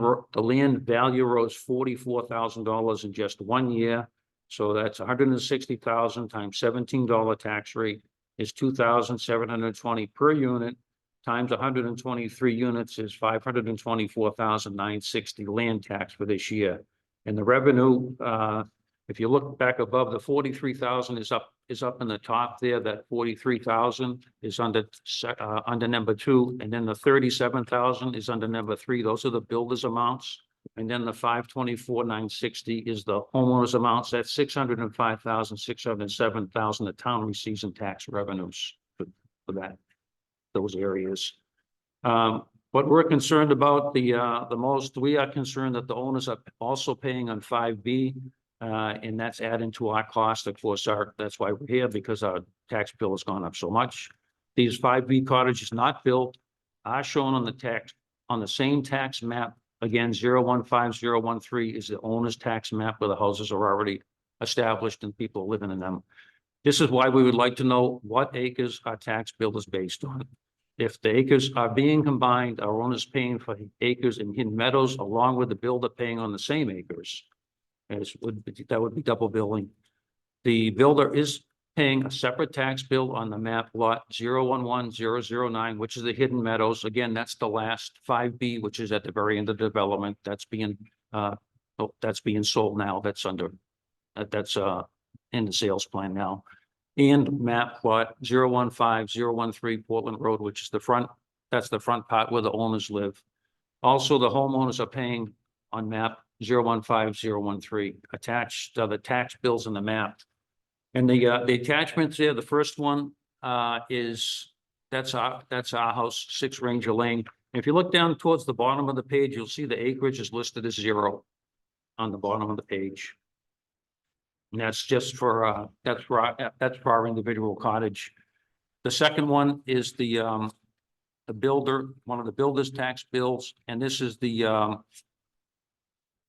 S5: value rose $44,000 in just 1 year. So that's 160,000 times $17 tax rate is 2,720 per unit times 123 units is 524,960 land tax for this year. And the revenue, if you look back above, the 43,000 is up in the top there. That 43,000 is under number 2, and then the 37,000 is under number 3. Those are the builder's amounts, and then the 524,960 is the homeowner's amounts. That's 605,000, 607,000 the town receives in tax revenues for those areas. What we're concerned about the most, we are concerned that the owners are also paying on 5B. And that's adding to our cost. Of course, that's why we're here, because our tax bill has gone up so much. These 5B cottages not built are shown on the same tax map. Again, 015013 is the owner's tax map where the houses are already established and people are living in them. This is why we would like to know what acres our tax bill is based on. If the acres are being combined, our owner's paying for acres in Hidden Meadows along with the builder paying on the same acres. That would be double billing. The builder is paying a separate tax bill on the map lot 011009, which is the Hidden Meadows. Again, that's the last 5B, which is at the very end of the development. That's being sold now. That's in the sales plan now. And map lot 015013 Portland Road, which is that's the front part where the owners live. Also, the homeowners are paying on map 015013 attached the tax bills in the map. And the attachments there, the first one that's our house, 6 Ranger Lane. If you look down towards the bottom of the page, you'll see the acreage is listed as 0 on the bottom of the page. And that's just for our individual cottage. The second one is the builder, one of the builder's tax bills, and this is the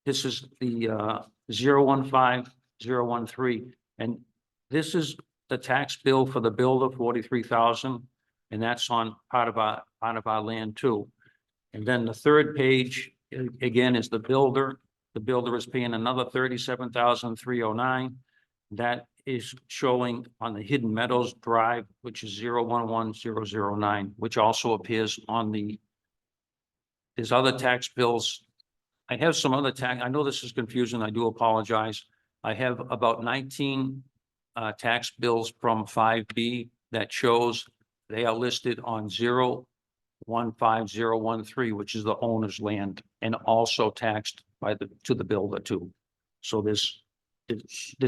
S5: this is the 015013, and this is the tax bill for the builder, 43,000, and that's on part of our land too. And then the third page, again, is the builder. The builder is paying another 37,309. That is showing on the Hidden Meadows Drive, which is 011009, which also appears on there's other tax bills. I have some other I know this is confusing. I do apologize. I have about 19 tax bills from 5B that shows they are listed on 015013, which is the owner's land, and also taxed to the builder too. So there's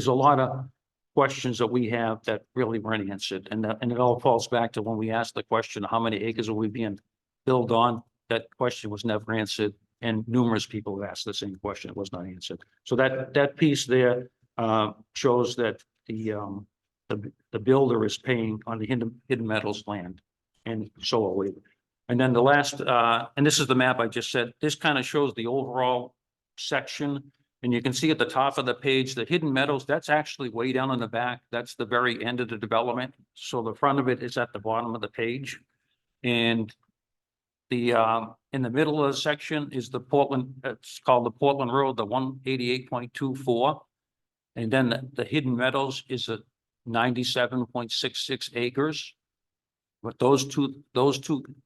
S5: a lot of questions that we have that really weren't answered, and it all falls back to when we asked the question, how many acres are we being built on? That question was never answered, and numerous people have asked the same question. It was not answered. So that piece there shows that the builder is paying on the Hidden Metals land, and so are we. And then the last, and this is the map I just said, this kind of shows the overall section. And you can see at the top of the page, the Hidden Metals, that's actually way down in the back. That's the very end of the development. So the front of it is at the bottom of the page. And in the middle of the section is the Portland, it's called the Portland Road, the 188.24. And then the Hidden Metals is at 97.66 acres. But those two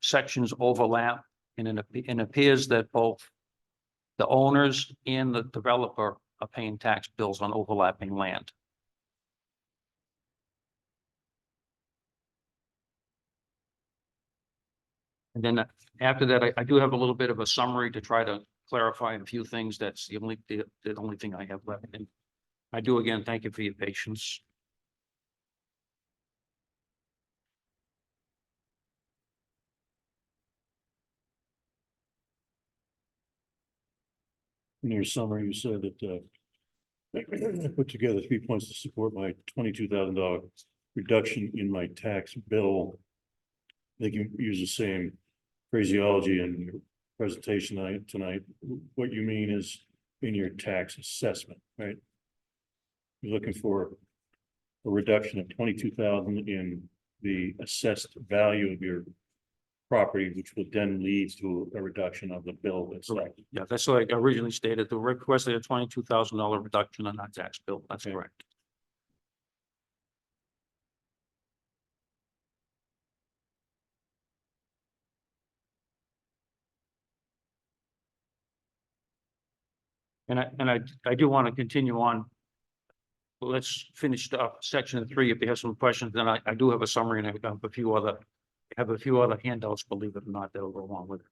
S5: sections overlap, and it appears that both the owners and the developer are paying tax bills on overlapping land. And then after that, I do have a little bit of a summary to try to clarify a few things. That's the only thing I have left. And I do again, thank you for your patience.
S3: In your summary, you said that I put together 3 points to support my $22,000 reduction in my tax bill. I think you use the same phraseology in your presentation tonight. What you mean is in your tax assessment, right? You're looking for a reduction of 22,000 in the assessed value of your property, which would then lead to a reduction of the bill itself.
S5: Yeah, that's like I originally stated. The requested a $22,000 reduction on that tax bill. That's correct. And I do want to continue on. Let's finish up section 3. If you have some questions, then I do have a summary, and I have a few other handouts, believe it or not, that'll go along with it.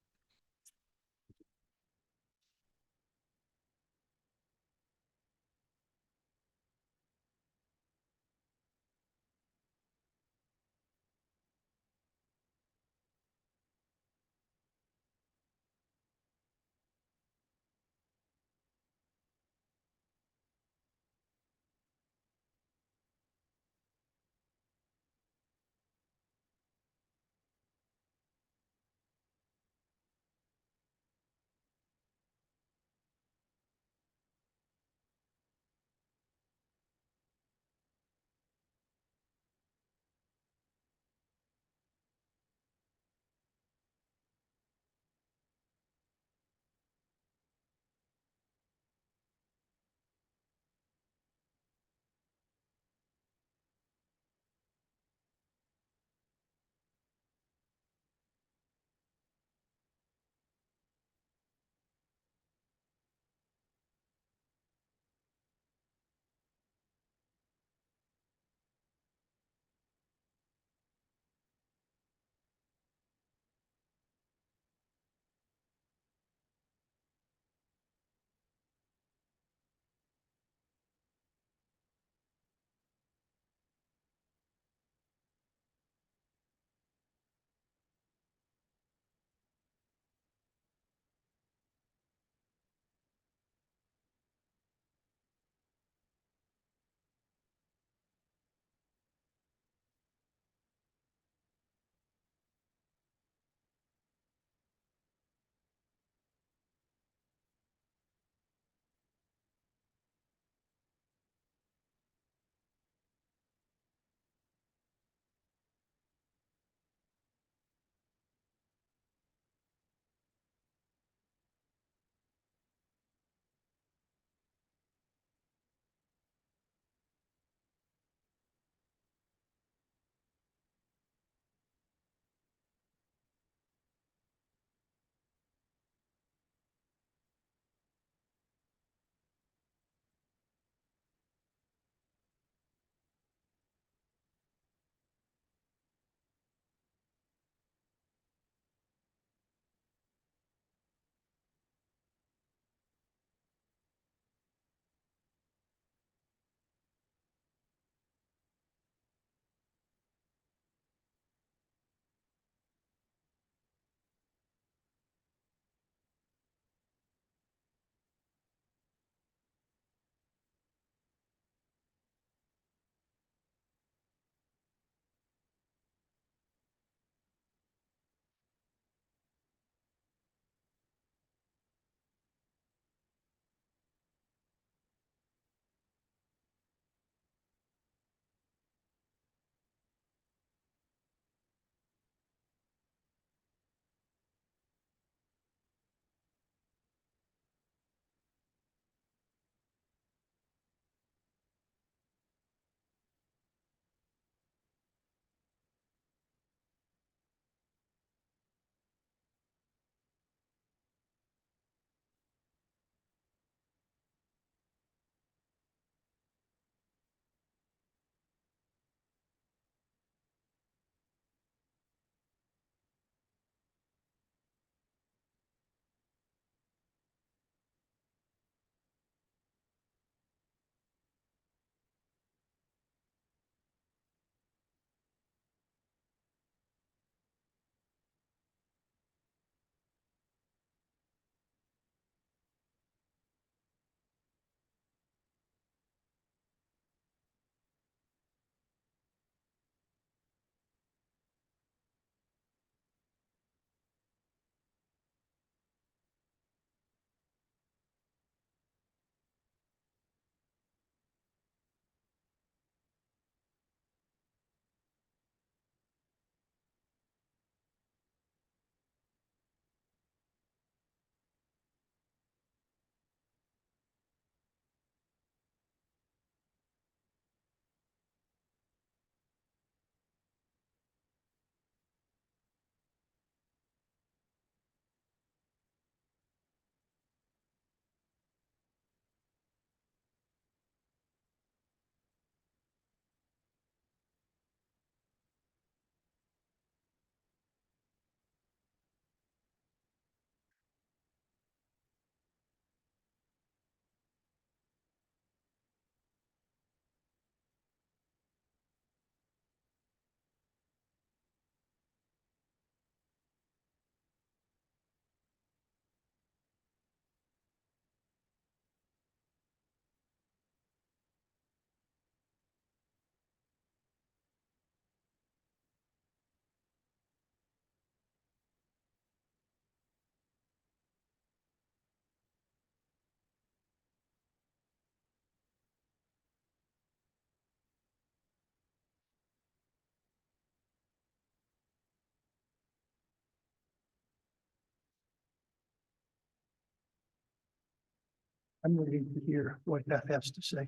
S4: I'm waiting to hear what Beth has to say.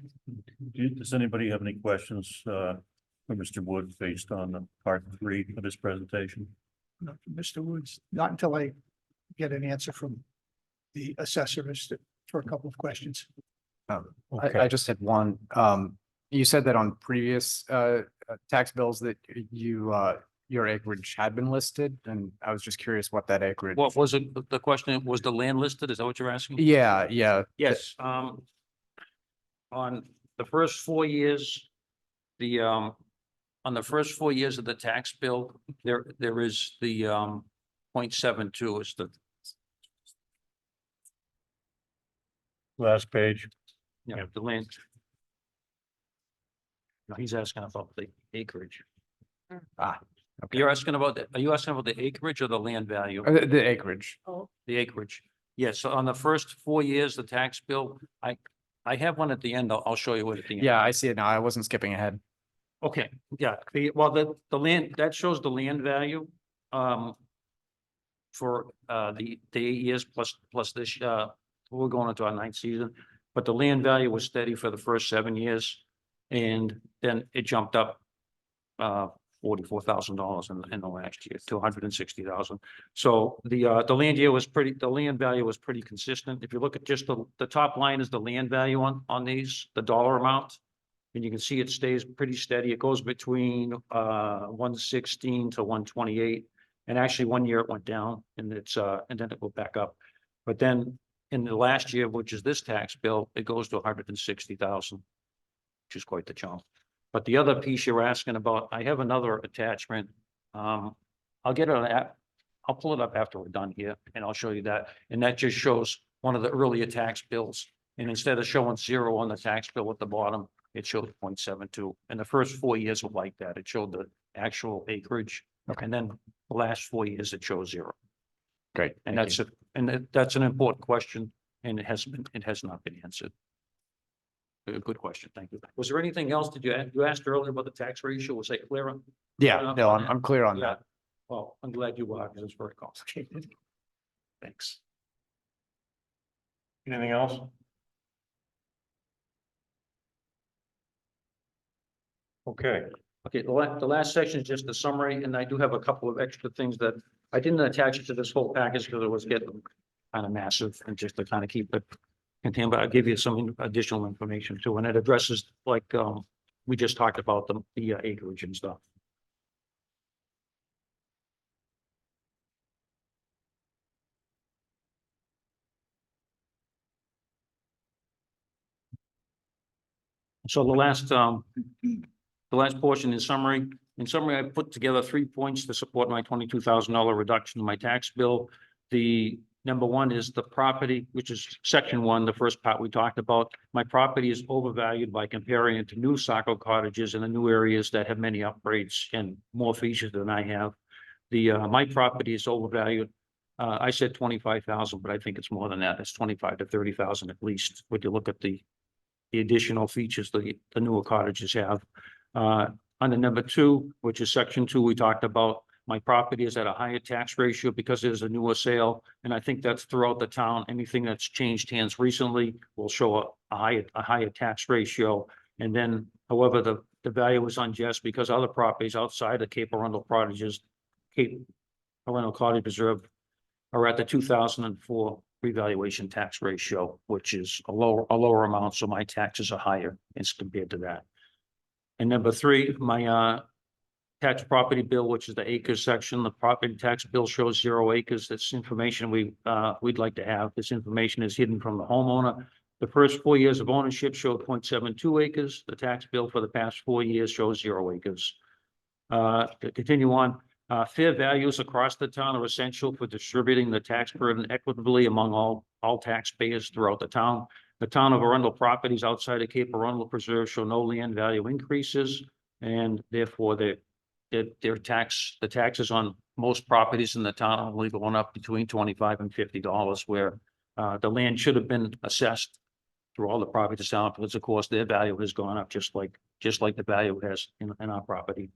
S3: Does anybody have any questions, for Mr. Wood based on the part 3 of his presentation?
S4: No, Mr. Woods, not until I get an answer from the assessor as to, for a couple of questions.
S2: I just had one. You said that on previous tax bills that you your acreage had been listed, and I was just curious what that acreage.
S5: What was it? The question was the land listed? Is that what you're asking?
S2: Yeah, yeah.
S5: Yes, on the first 4 years, on the first 4 years of the tax bill, there is the 0.72 is the,
S3: Last page.
S5: the land. No, he's asking about the acreage.
S2: Okay.
S5: You're asking about the, are you asking about the acreage or the land value?
S2: The acreage.
S5: The acreage. Yes, so on the first 4 years, the tax bill, I have one at the end. I'll show you what at the end.
S2: Yeah, I see it now. I wasn't skipping ahead.
S5: Okay, yeah, well, the land, that shows the land value. For the 8 years plus this, we're going into our 9th season. But the land value was steady for the first 7 years. And then it jumped up $44,000 in the last year to 160,000. So the land value was pretty consistent. If you look at just the top line is the land value on these, the dollar amount. And you can see it stays pretty steady. It goes between 116 to 128. And actually 1 year it went down and and then it will back up. But then in the last year, which is this tax bill, it goes to 160,000, which is quite the jump. But the other piece you're asking about, I have another attachment. I'll get it. I'll pull it up after we're done here and I'll show you that. And that just shows one of the earlier tax bills. And instead of showing 0 on the tax bill at the bottom, it showed 0.72. And the first 4 years were like that. It showed the actual acreage.
S2: Okay.
S5: And then the last 4 years, it shows 0.
S2: Great.
S5: And
S2: thank you.
S5: that's an important question and it has not been answered. A good question. Thank you. Was there anything else? You asked earlier about the tax ratio? Was that clear?
S2: Yeah, no, I'm clear on
S5: Yeah.
S2: that.
S5: Well, I'm glad you are, because it's very complicated. Thanks.
S3: Anything else? Okay,
S5: Okay, the last section is just a summary, and I do have a couple of extra things that I didn't attach it to this whole package because it was getting kind of massive and just to kind of keep it contained, but I'll give you some additional information too, and it addresses like, we just talked about the acreage and stuff. So the last portion is summary. In summary, I put together 3 points to support my $22,000 reduction in my tax bill. The number one is the property, which is section 1, the first part we talked about. My property is overvalued by comparing it to new Saco cottages in the new areas that have many upgrades and more features than I have. My property is overvalued. I said 25,000, but I think it's more than that. It's 25 to 30,000 at least. When you look at the additional features the newer cottages have. Under number 2, which is section 2, we talked about my property is at a higher tax ratio because there's a newer sale. And I think that's throughout the town. Anything that's changed hands recently will show a higher tax ratio. And then, however, the value is unjust because other properties outside of Cape Arundel Cottages, Cape Arundel Cottage Preserve are at the 2004 revaluation tax ratio, which is a lower amount. So my taxes are higher as compared to that. And number 3, my tax property bill, which is the acres section, the property tax bill shows 0 acres. That's information we'd like to have. This information is hidden from the homeowner. The first 4 years of ownership showed 0.72 acres. The tax bill for the past 4 years shows 0 acres. To continue on, fair values across the town are essential for distributing the tax burden equitably among all taxpayers throughout the town. The town of Arundel properties outside of Cape Arundel Preserve show no land value increases, and therefore the taxes on most properties in the town are only going up between $25 and $50, where the land should have been assessed through all the properties down, because of course their value has gone up just like the value it has in our property.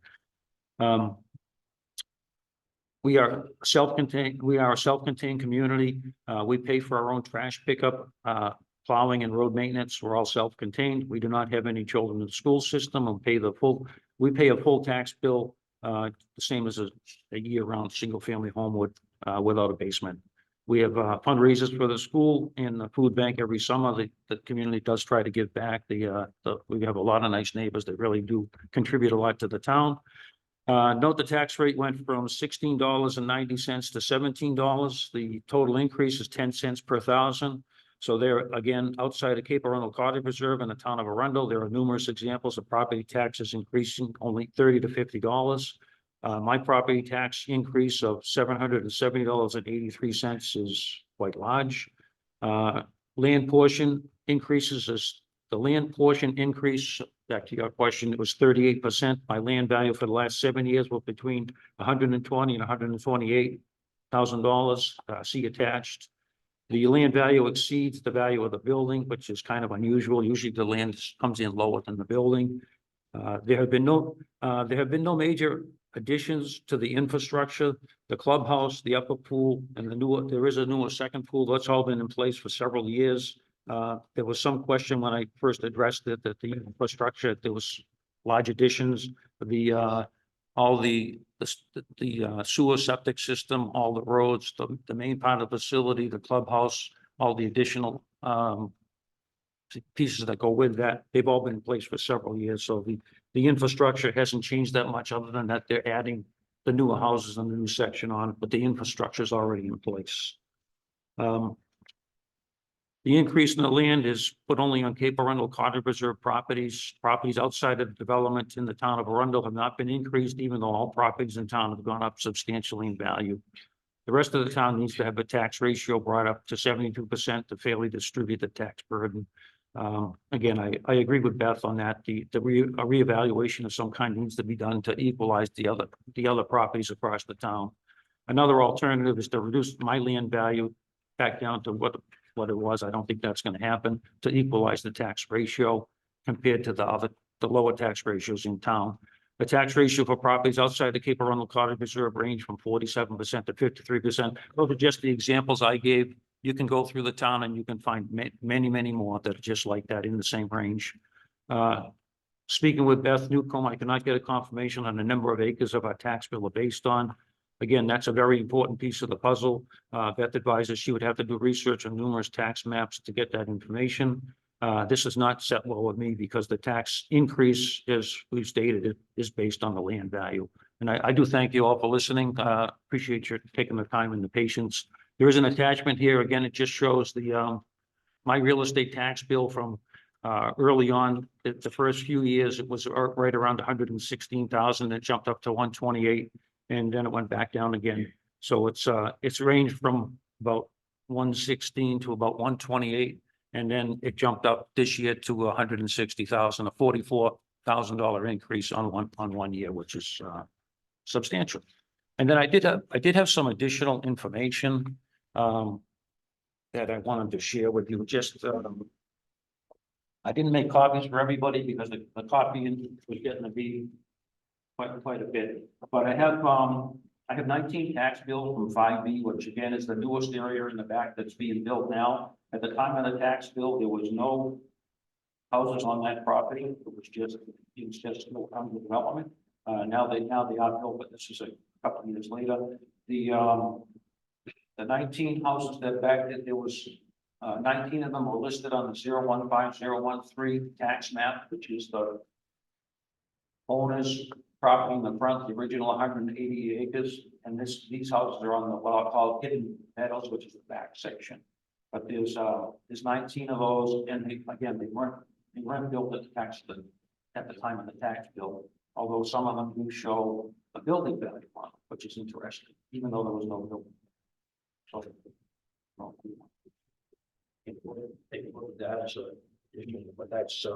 S5: We are a self-contained community. We pay for our own trash pickup. plowing and road maintenance, we're all self-contained. We do not have any children in the school system and we pay a full tax bill, the same as a year-round single-family home would, without a basement. We have fundraisers for the school and the food bank every summer. The community does try to give back. We have a lot of nice neighbors that really do contribute a lot to the town. Note the tax rate went from $16.90 to $17. The total increase is 10 cents per thousand. So there, again, outside of Cape Arundel Cottage Reserve in the town of Arundel, there are numerous examples of property taxes increasing only $30 to $50. My property tax increase of $770.83 is quite large. Land portion increases as the land portion increase, back to your question, it was 38%. My land value for the last 7 years was between $120,000 and $128,000. See attached. The land value exceeds the value of the building, which is kind of unusual. Usually the land comes in lower than the building. There have been no major additions to the infrastructure, the clubhouse, the upper pool, and there is a newer second pool. That's all been in place for several years. There was some question when I first addressed it that the infrastructure, there was large additions, all the sewer septic system, all the roads, the main part of the facility, the clubhouse, all the additional pieces that go with that, they've all been in place for several years. So the infrastructure hasn't changed that much, other than that they're adding the newer houses and the new section on, but the infrastructure is already in place. The increase in the land is put only on Cape Arundel Cottage Reserve properties. Properties outside of the development in the town of Arundel have not been increased, even though all properties in town have gone up substantially in value. The rest of the town needs to have a tax ratio brought up to 72% to fairly distribute the tax burden. Again, I agree with Beth on that. A reevaluation of some kind needs to be done to equalize the other properties across the town. Another alternative is to reduce my land value back down to what it was. I don't think that's going to happen, to equalize the tax ratio compared to the lower tax ratios in town. The tax ratio for properties outside the Cape Arundel Cottage Reserve range from 47% to 53%. Those are just the examples I gave. You can go through the town and you can find many, many more that are just like that in the same range. Speaking with Beth Newcomb, I cannot get a confirmation on the number of acres of our tax bill are based on. Again, that's a very important piece of the puzzle. Beth advises she would have to do research on numerous tax maps to get that information. This is not set well with me because the tax increase, as we've stated, is based on the land value. And I do thank you all for listening. Appreciate your taking the time and the patience. There is an attachment here. Again, it just shows my real estate tax bill from early on. The first few years, it was right around 116,000. It jumped up to 128. And then it went back down again. So it's ranged from about 116 to about 128. And then it jumped up this year to 160,000, a $44,000 increase on one year, which is substantial. And then I did have some additional information that I wanted to share with you. Just I didn't make copies for everybody because the copy was getting to be quite a bit, but I have 19 tax bills from 5B, which again is the newest area in the back that's being built now. At the time of the tax bill, there was no houses on that property. It was just no under development. Now they are built, but this is a couple of years later. The 19 houses that back then, there was 19 of them were listed on the 015013 tax map, which is the owner's property in the front, the original 180 acres, and these houses are on the what I'll call hidden meadows, which is the back section. But there's 19 of those, and they weren't built at the time of the tax bill. Although some of them do show a building value on it, which is interesting, even though there was no building. So, take a look at that as but that's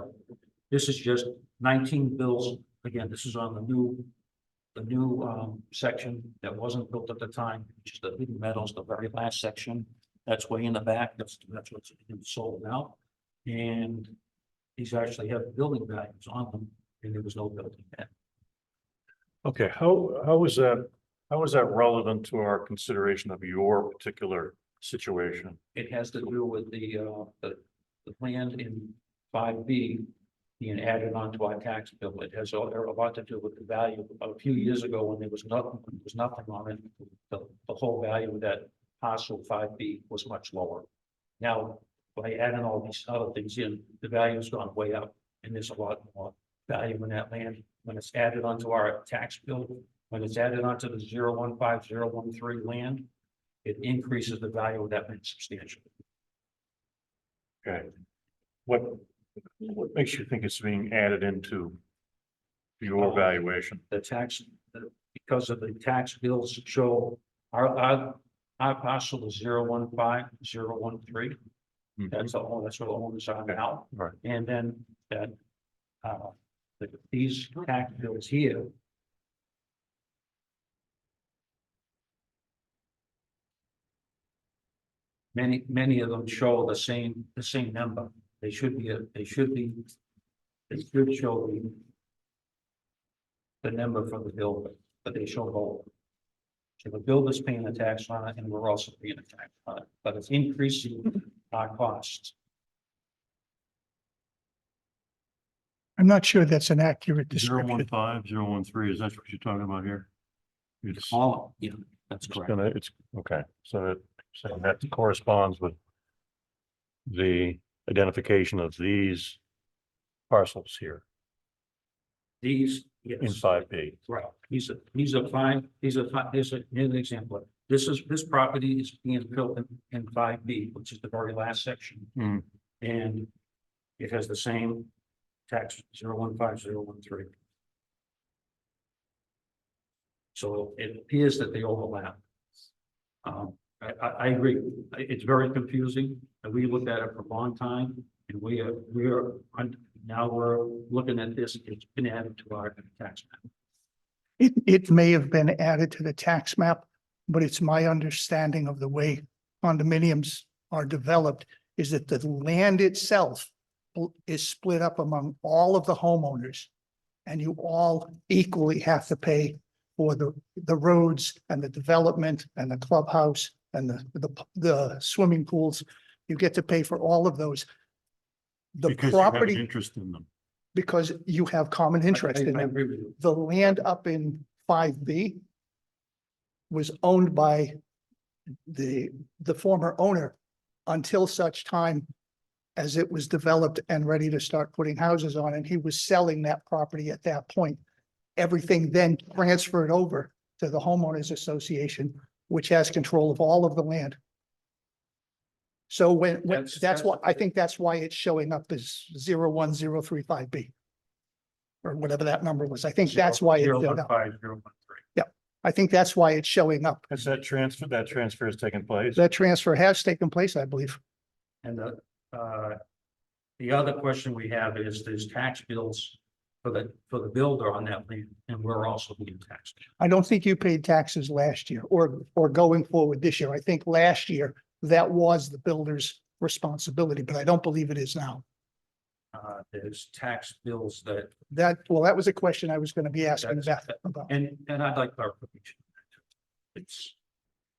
S5: this is just 19 bills. Again, this is on the new section that wasn't built at the time, which is the hidden meadows, the very last section. That's way in the back. That's what's being sold now. And these actually have building values on them, and there was no building there.
S3: Okay, how is that relevant to our consideration of your particular situation?
S5: It has to do with the the land in 5B being added onto our tax bill. It has a lot to do with the value. A few years ago, when there was nothing on it, the whole value of that parcel 5B was much lower. Now, by adding all these other things in, the value's gone way up, and there's a lot more value in that land. When it's added onto our tax bill, when it's added onto the 015, 013 land, it increases the value of that land substantially.
S3: Okay. What makes you think it's being added into your valuation?
S5: The tax, because of the tax bills show our parcel is 015, 013. That's all, that's what the owners are now.
S3: Right.
S5: And then that, these tax bills here. Many of them show the same number. They should show the number for the builder, but they show both. So the builder's paying the tax on it, and we're also paying the tax on it, but it's increasing our costs.
S4: I'm not sure that's an accurate
S3: 015,
S4: description.
S3: 013, is that what you're talking about here? It's
S5: All, yeah, that's
S3: it's
S5: correct.
S3: gonna, it's, okay, so that corresponds with the identification of these parcels here
S5: These, yes.
S3: in 5B.
S5: Right, here's an example. This property is being built in 5B, which is the very last section.
S3: Hmm.
S5: And it has the same tax 015, 013. So it appears that they overlap. I agree. It's very confusing, and we looked at it for a long time, and now we're looking at this, it's been added to our tax map.
S4: It may have been added to the tax map, but it's my understanding of the way condominiums are developed is that the land itself is split up among all of the homeowners. And you all equally have to pay for the roads and the development and the clubhouse and the swimming pools. You get to pay for all of those. The
S3: Because you have an
S4: property,
S3: interest in them.
S4: because you have common interest in
S5: I
S4: them.
S5: agree with you.
S4: The land up in 5B was owned by the former owner until such time as it was developed and ready to start putting houses on, and he was selling that property at that point. Everything then transferred over to the homeowners association, which has control of all of the land. So that's why, I think that's why it's showing up as 01035B. Or whatever that number was. I think that's why it showed up.
S5: 015, 013.
S4: I think that's why it's showing up.
S3: Has that transfer has taken place?
S4: That transfer has taken place, I believe.
S5: And the other question we have is there's tax bills for the builder on that land, and we're also being taxed.
S4: I don't think you paid taxes last year or going forward this year. I think last year that was the builder's responsibility, but I don't believe it is now.
S5: There's tax bills that,
S4: That was a question I was going to be asking Beth about.
S5: and I'd like clarification.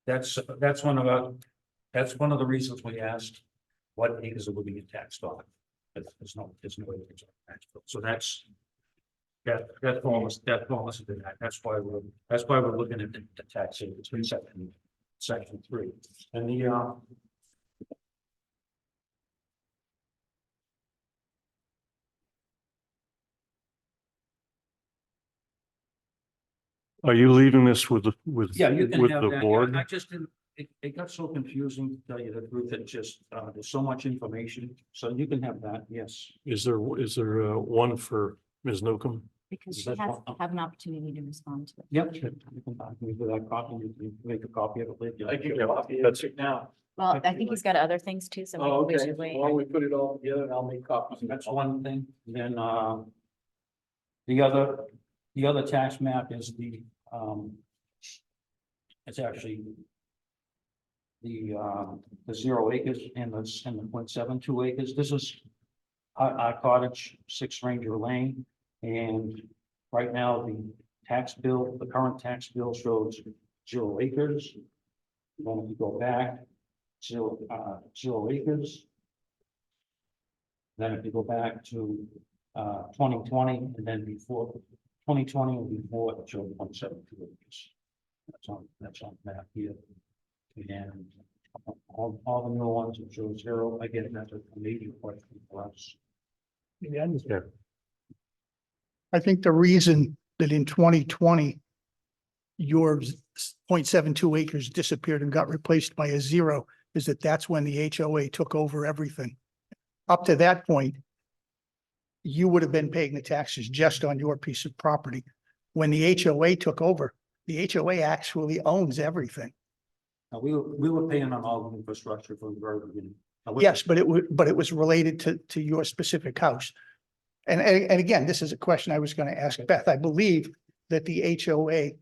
S5: That's one of the reasons we asked what acres it would be taxed on. There's no acres on tax bill. So that's almost that. That's why we're looking at the taxing between section 3 and the
S3: Are you leaving this with the
S5: yeah, you can have
S3: the
S5: that.
S3: board?
S5: I just didn't, it got so confusing, to tell you the truth, it just, there's so much information, so you can have that, yes.
S3: Is there one for Ms. Newcomb?
S6: Because
S5: Is
S6: she
S5: that
S6: has
S5: what-
S6: to have an opportunity to respond to it.
S5: Yep. You can buy me with that copy, you can make a copy of it later.
S7: I give you a copy
S3: That's-
S7: right now.
S6: Well, I think he's got other things too, so
S7: Oh,
S6: maybe we
S7: okay.
S6: should wait.
S7: Why don't we put it all together and I'll make copies.
S5: That's one thing, then, the other tax map is it's actually the 0 acres and the 0.72 acres. This is our cottage, 6 Ranger Lane, and right now the current tax bill shows 0 acres. Then if you go back, 0 acres. Then if you go back to 2020 and then before 2020 and before, it showed 0.72 acres. That's on the map here. And all the new ones that show zero, I get that's a major question for us.
S4: Yeah.
S3: Yeah.
S4: I think the reason that in 2020, your 0.72 acres disappeared and got replaced by a zero is that that's when the HOA took over everything. Up to that point, you would have been paying the taxes just on your piece of property. When the HOA took over, the HOA actually owns everything.
S5: Now, we were paying on all the infrastructure from the very beginning. Now, we-
S4: Yes, but it was related to your specific house. And again, this is a question I was going to ask Beth. I believe that the HOA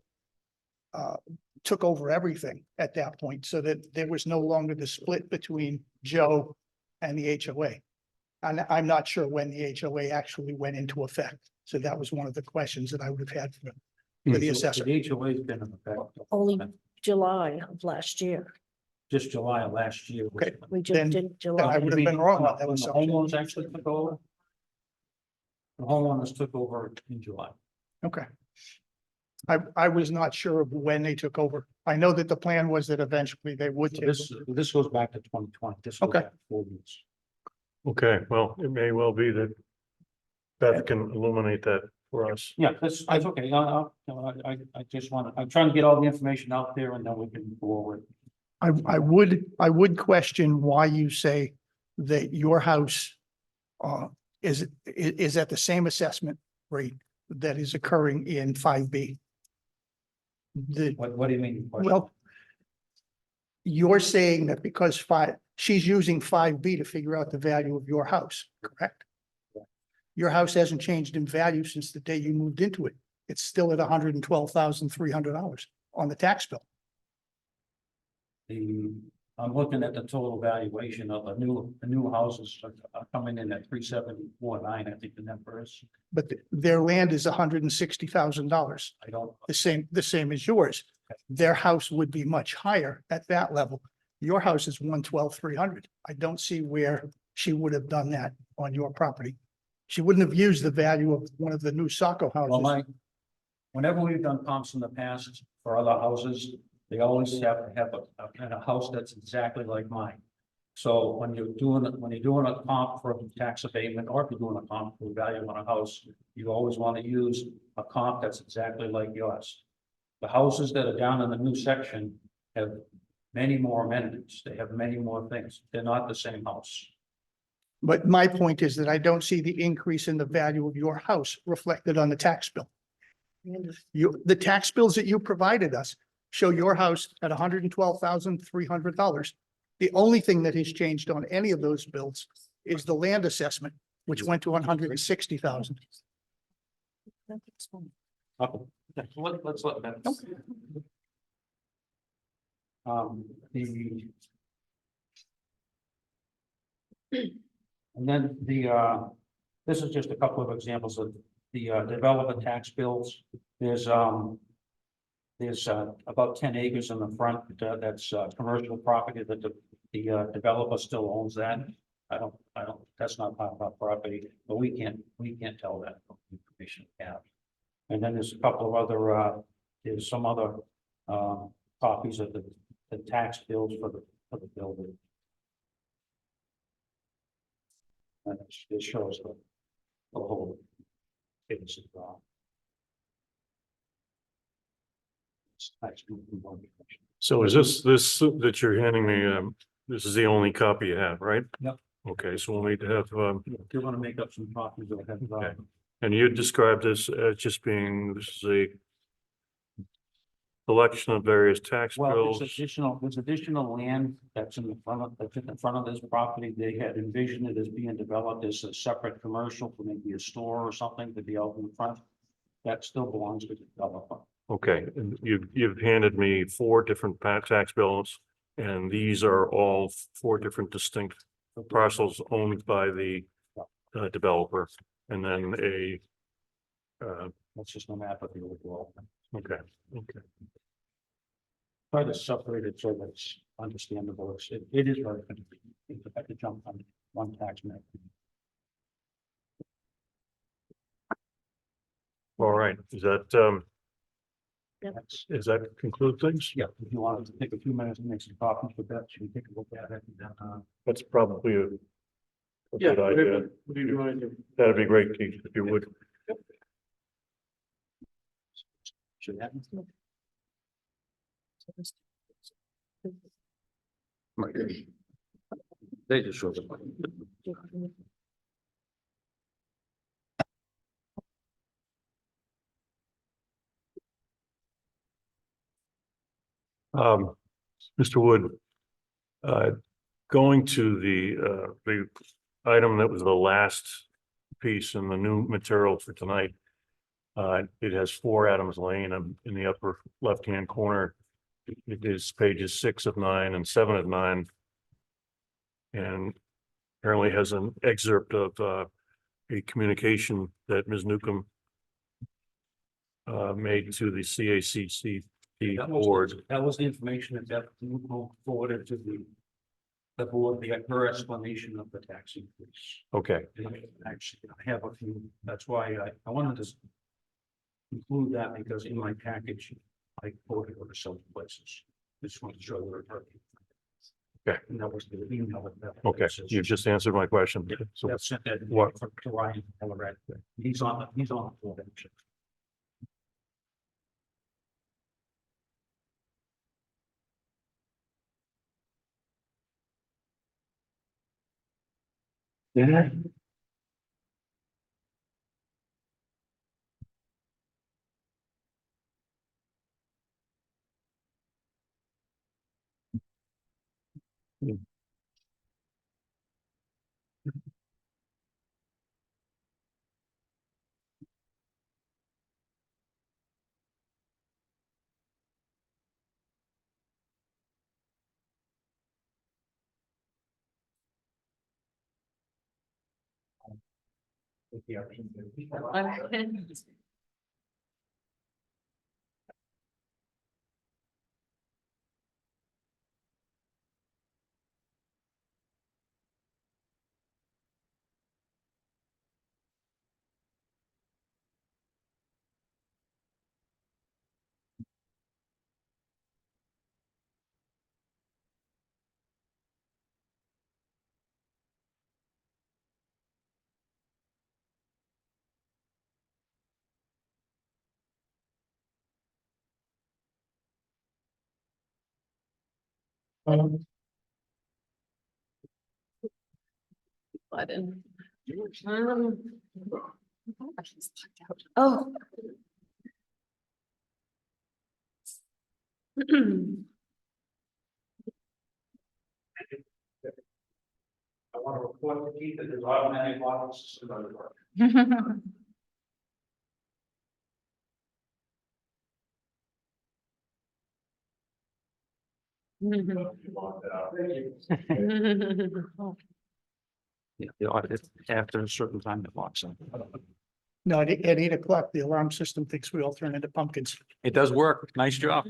S4: took over everything at that point, so that there was no longer the split between Joe and the HOA. And I'm not sure when the HOA actually went into effect. So that was one of the questions that I would have had for the
S5: So
S4: assessor.
S5: The HOA's been in effect.
S8: Only July of last year.
S5: Just July of last year.
S4: Okay.
S8: We
S4: Then-
S8: just did
S4: I
S8: July.
S4: would have been wrong on that
S5: When the
S4: assumption.
S5: homeowners actually took over. The homeowners took over in July.
S4: Okay. I was not sure of when they took over. I know that the plan was that eventually they would
S5: So
S4: take.
S5: this goes back to 2020. This goes
S4: Okay.
S5: back 4 years.
S3: Okay, well, it may well be that Beth can illuminate that for us.
S5: Yeah, that's okay. I just want to, I'm trying to get all the information out there and then we can go over it.
S4: I would question why you say that your house is at the same assessment rate that is occurring in 5B.
S5: What do you mean?
S4: Well, you're saying that because she's using 5B to figure out the value of your house, correct? Your house hasn't changed in value since the day you moved into it. It's still at $112,300 on the tax bill.
S5: I'm looking at the total valuation of the new houses are coming in at 374.9, I think the number is.
S4: But their land is $160,000,
S5: I don't,
S4: the same as yours. Their house would be much higher at that level. Your house is 112,300. I don't see where she would have done that on your property. She wouldn't have used the value of one of the new Saco
S5: well,
S4: houses.
S5: whenever we've done comps in the past for other houses, they always have to have a kind of house that's exactly like mine. So when you're doing a comp for tax abatement, or if you're doing a comp for value on a house, you always want to use a comp that's exactly like yours. The houses that are down in the new section have many more amenities. They have many more things. They're not the same house.
S4: But my point is that I don't see the increase in the value of your house reflected on the tax bill. The tax bills that you provided us show your house at $112,300. The only thing that has changed on any of those bills is the land assessment, which went to 160,000.
S5: Okay, let's let that. And then this is just a couple of examples of the developer tax bills. There's about 10 acres in the front, that's commercial property that the developer still owns that. I don't, that's not part of our property, but we can't tell that from the information we have. And then there's a couple of other, there's some other copies of the tax bills for the building. And it shows the whole. It's
S3: So is this that you're handing me, this is the only copy you have, right?
S5: Yep.
S3: Okay, so we'll need to have,
S5: If you want to make up some copies of that.
S3: Okay. and you described this as just being, this is a collection of various tax
S5: Well,
S3: bills.
S5: there's additional land that's in the front of this property. They had envisioned it as being developed as a separate commercial for maybe a store or something to be out in front. That still belongs to the developer.
S3: Okay, and you've handed me 4 different tax bills, and these are all 4 different distinct parcels owned by the developer, and then
S5: That's just a map of the overall.
S3: okay.
S5: Try to separate it so that it's understandable. It is very confusing. If I could jump on one tax map.
S3: All right, is that,
S8: Yep.
S3: is that conclude things?
S5: Yeah, if you wanted to take a few minutes and make some copies with that, you can take a look at it. And then,
S3: That's probably a
S5: yeah,
S3: good idea.
S5: what do you want to do?
S3: That'd be great, Keith, if you would.
S5: Should happen. They just showed up.
S3: Mr. Wood, uh, going to the item that was the last piece in the new material for tonight. It has 4 Adams Lane in the upper left-hand corner. It is pages 6 of 9 and 7 of 9. And apparently has an excerpt of a communication that Ms. Newcomb made to the CACC board.
S5: That was the information that forwarded to the board, her explanation of the tax increase.
S3: Okay,
S5: And actually, I have a few, that's why I wanted to include that because in my package, I quoted her some places. Just want to show her.
S3: Okay.
S5: And that was the email.
S3: okay, you just answered my question. So
S5: That sent that
S3: what-
S5: to Ryan Colorado. He's on the board. Actually. Yeah.
S8: Button. Oh.
S5: I want to report to Keith that there's automatic locking system on the work. Yeah, the audit after a certain time it locks in.
S4: No, at 8 o'clock, the alarm system thinks we all turn into pumpkins.
S5: It does work. Nice job.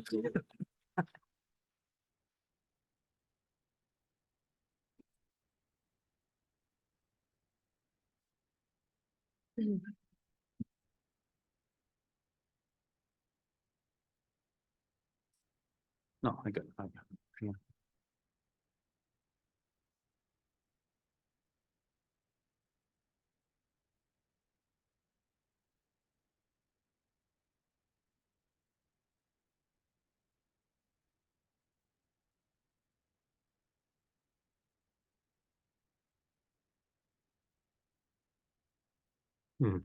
S5: No, I got it. Yeah.
S3: Hmm.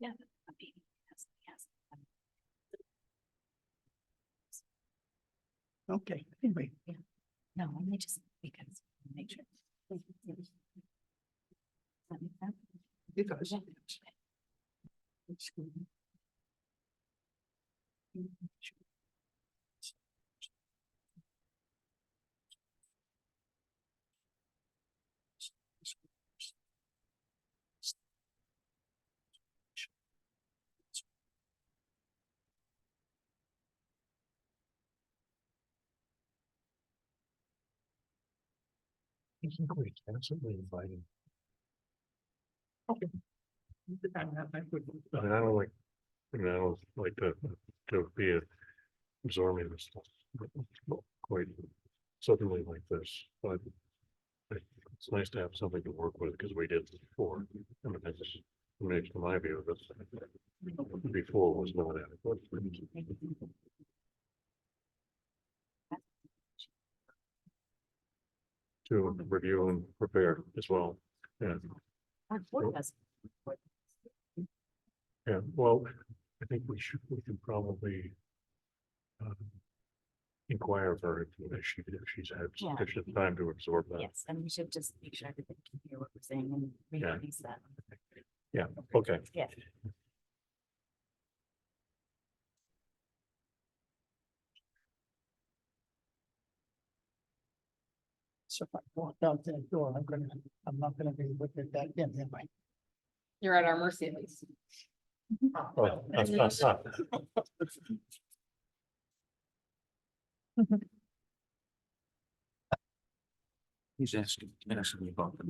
S6: Yeah. Maybe. Yes, yes.
S4: Okay, anyway,
S6: No, only just because, make sure. Does that make sense?
S4: it does.
S6: Yeah.
S3: Absolutely inviting. I mean, I don't like, I mean, I don't like to be absorbing this stuff, but quite suddenly like this, but it's nice to have something to work with because we did before. I mean, that's just, makes my view of this. Before was not adequate. To review and prepare as well. Yeah.
S6: Our board does.
S3: Yeah, well, I think we can probably inquire of her if she's had
S6: Yeah.
S3: sufficient time to absorb that.
S6: Yes, and we should just make sure everybody can hear what we're saying and
S3: Yeah.
S6: release that.
S3: Yeah, okay.
S6: Yeah.
S4: So if I walk out that door, I'm not gonna be able to get back in, am I?
S8: You're at our mercy at least.
S3: Oh,
S5: He's asking me about the.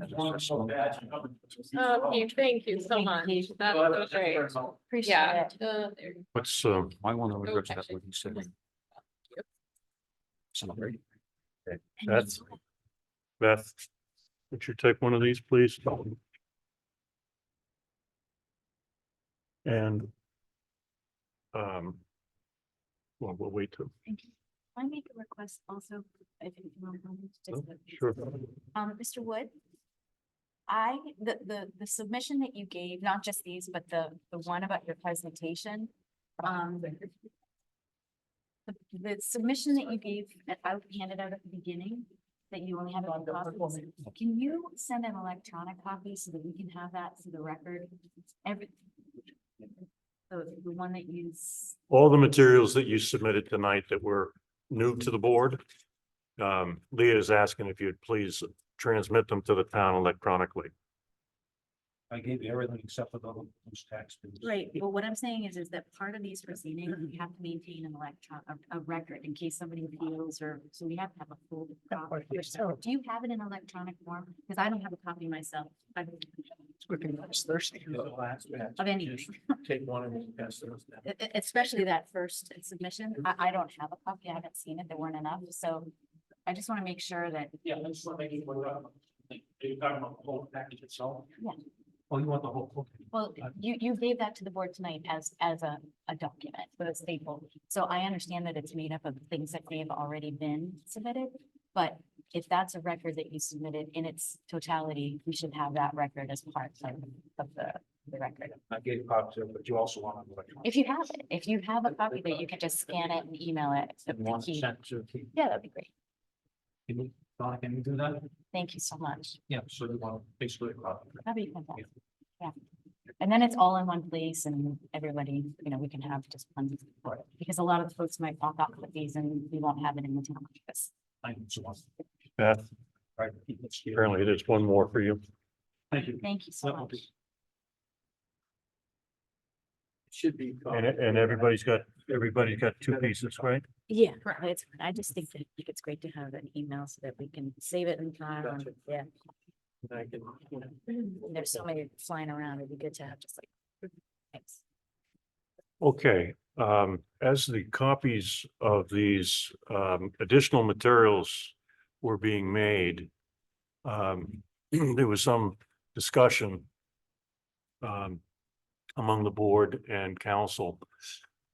S8: Thank you so
S6: Thank
S8: much.
S6: you.
S8: That's so great.
S6: Appreciate
S8: Yeah.
S6: it.
S8: There.
S3: What's,
S5: I want to
S8: Oh,
S5: reverse that
S8: actually.
S5: what he said. Celebrate.
S3: That's Beth, would you take one of these, please? And well, we'll wait to.
S6: Thank you. Can I make a request also? If you want, just
S3: Sure.
S6: Mr. Wood. The submission that you gave, not just these, but the one about your presentation. The submission that you gave, I handed out at the beginning, that you only have it on copies. Can you send an electronic copy so that we can have that for the record? The one that you.
S3: All the materials that you submitted tonight that were new to the board. Leah is asking if you'd please transmit them to the town electronically.
S5: I gave you everything except for those tax bills.
S6: Right, well, what I'm saying is that part of these proceedings, we have to maintain an a record in case somebody appeals or, so we have to have a full copy. Do you have it in electronic form? Because I don't have a copy myself.
S4: It's looking nice thirsty.
S6: Of anything,
S7: Take one and pass those down.
S6: especially that first submission. I don't have a copy. I haven't seen it. There weren't enough, so I just want to make sure that.
S5: Yeah, that's what they, you're talking about the whole package itself?
S6: Yeah.
S5: Oh, you want the whole? Okay.
S6: Well, you gave that to the board tonight as a document with a staple. So I understand that it's made up of things that they've already been submitted. But if that's a record that you submitted in its totality, we should have that record as part of the record.
S5: I gave copies of it, but you also want to.
S6: If you have a copy that you can just scan it and email it. to the
S5: Want to
S6: key.
S5: send to,
S6: Yeah, that'd be great.
S5: can you, Donna, can you do that?
S6: Thank you so much.
S5: Yeah, so you want basically a copy.
S6: That'd be fantastic. Yeah. And then it's all in one place and everybody, we can have just one. Because a lot of folks might walk off with these and we won't have it in the town office.
S5: I know, so.
S3: Beth,
S5: Right. keep it here.
S3: apparently there's one more for you.
S5: Thank you.
S6: Thank you so
S5: That will
S6: much.
S5: be-
S7: Should be.
S3: And everybody's got two pieces, right?
S6: Yeah, it's, I just think that it's great to have an email so that we can save it in time.
S7: Gotcha.
S6: Yeah,
S7: I can,
S6: there's so many flying around. It'd be good to have just like. Thanks.
S3: Okay, as the copies of these additional materials were being made, there was some discussion among the board and council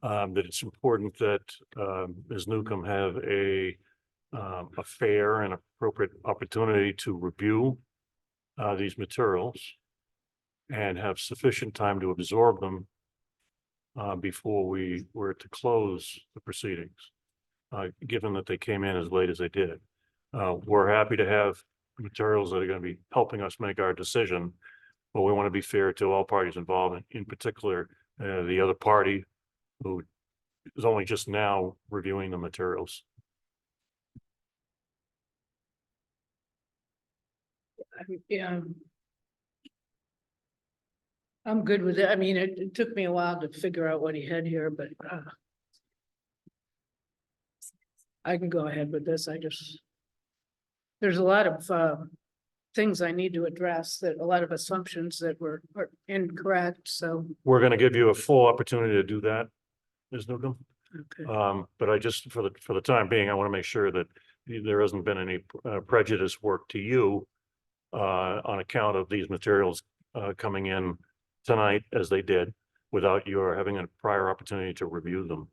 S3: that it's important that Ms. Newcomb have a fair and appropriate opportunity to review these materials. and have sufficient time to absorb them before we were to close the proceedings, given that they came in as late as they did. We're happy to have materials that are going to be helping us make our decision, but we want to be fair to all parties involved, in particular, the other party who is only just now reviewing the materials.
S1: Yeah. I'm good with it. I mean, it took me a while to figure out what he had here, but I can go ahead with this. There's a lot of things I need to address, that a lot of assumptions that are incorrect, so.
S3: We're going to give you a full opportunity to do that, Ms. Newcomb.
S1: Okay.
S3: But I just, for the time being, I want to make sure that there hasn't been any prejudice work to you on account of these materials coming in tonight as they did, without your having a prior opportunity to review them.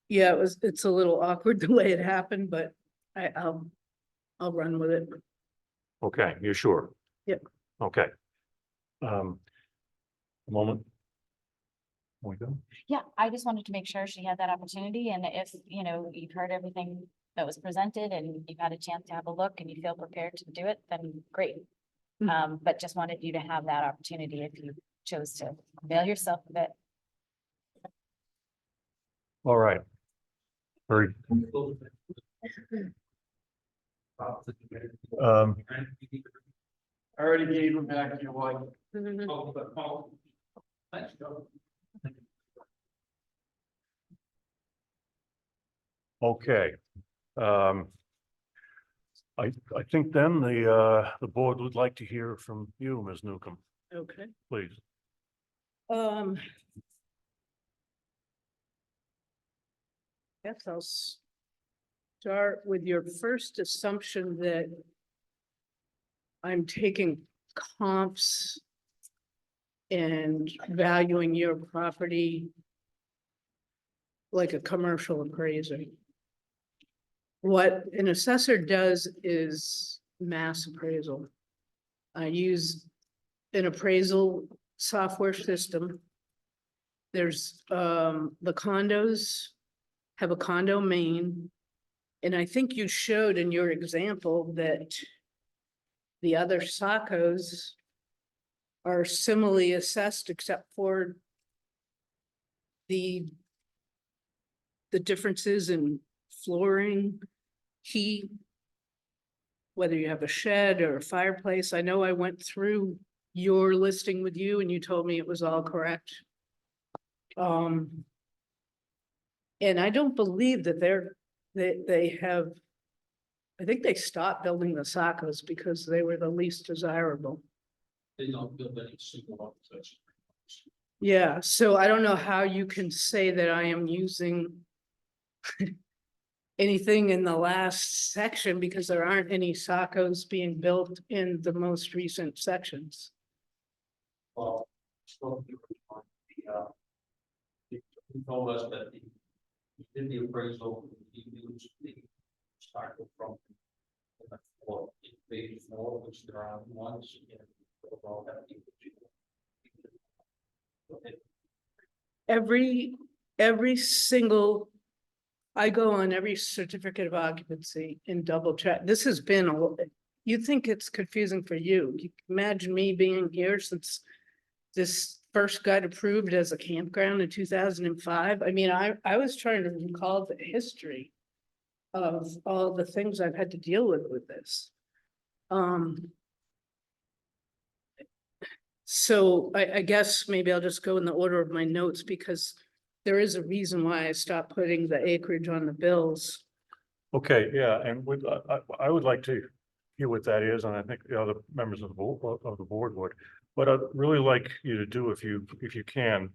S1: Yeah, it's a little awkward the way it happened, but I'll run with it.
S3: Okay, you're sure?
S1: Yep.
S3: Okay. A moment. We go.
S6: Yeah, I just wanted to make sure she had that opportunity, and if, you've heard everything that was presented and you've had a chance to have a look and you feel prepared to do it, then great. But just wanted you to have that opportunity if you chose to avail yourself of it.
S3: All right. Very,
S7: I already gave them back to your wife.
S5: Thanks, Joe.
S3: okay. I think then the board would like to hear from you, Ms. Newcomb,
S1: Okay.
S3: please.
S1: Guess I'll start with your first assumption that I'm taking comps and valuing your property like a commercial appraiser. What an assessor does is mass appraisal. I use an appraisal software system. There's the condos have a condo main. And I think you showed in your example that the other SACOs are similarly assessed except for the differences in flooring, heat, whether you have a shed or a fireplace. I know I went through your listing with you and you told me it was all correct. And I don't believe that they have, I think they stopped building the SACOs because they were the least desirable.
S5: They don't build any single office.
S1: Yeah, so I don't know how you can say that I am using anything in the last section because there aren't any SACOs being built in the most recent sections.
S5: Well, so he told us that he did the appraisal, he used the SACO from page 4, which there are ones.
S1: Every single, I go on every certificate of occupancy and double check. This has been you think it's confusing for you. You can imagine me being here since this first got approved as a campground in 2005. I mean, I was trying to recall the history of all the things I've had to deal with this. So I guess maybe I'll just go in the order of my notes because there is a reason why I stopped putting the acreage on the bills.
S3: Okay, yeah, and I would like to hear what that is, and I think the other members of the board would. What I'd really like you to do, if you can,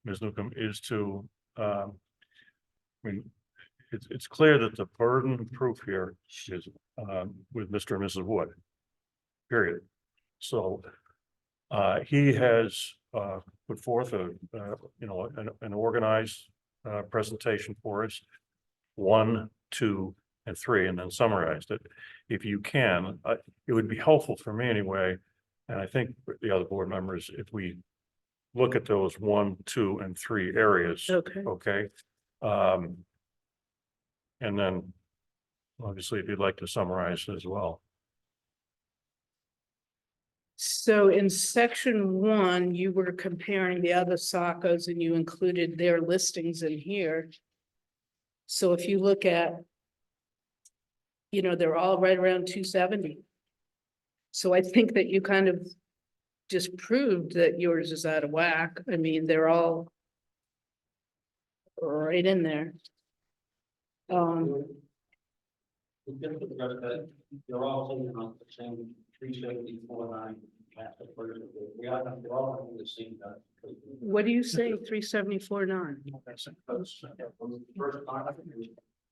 S3: Ms. Newcomb, is to, I mean, it's clear that the burden of proof here is with Mr. and Mrs. Wood. Period. So he has put forth an organized presentation for us, 1, 2, and 3, and then summarized it. If you can, it would be helpful for me anyway And I think the other board members, if we look at those 1, 2, and 3 areas,
S1: Okay.
S3: okay? And then, obviously, if you'd like to summarize as well.
S1: So in section 1, you were comparing the other SACOs and you included their listings in here. So if you look at, they're all right around 270. So I think that you kind of just proved that yours is out of whack. I mean, they're all right in there.
S5: They're all taking on the same 374.9. We are, they're all in the same.
S1: What do you say, 374.9?
S5: First part,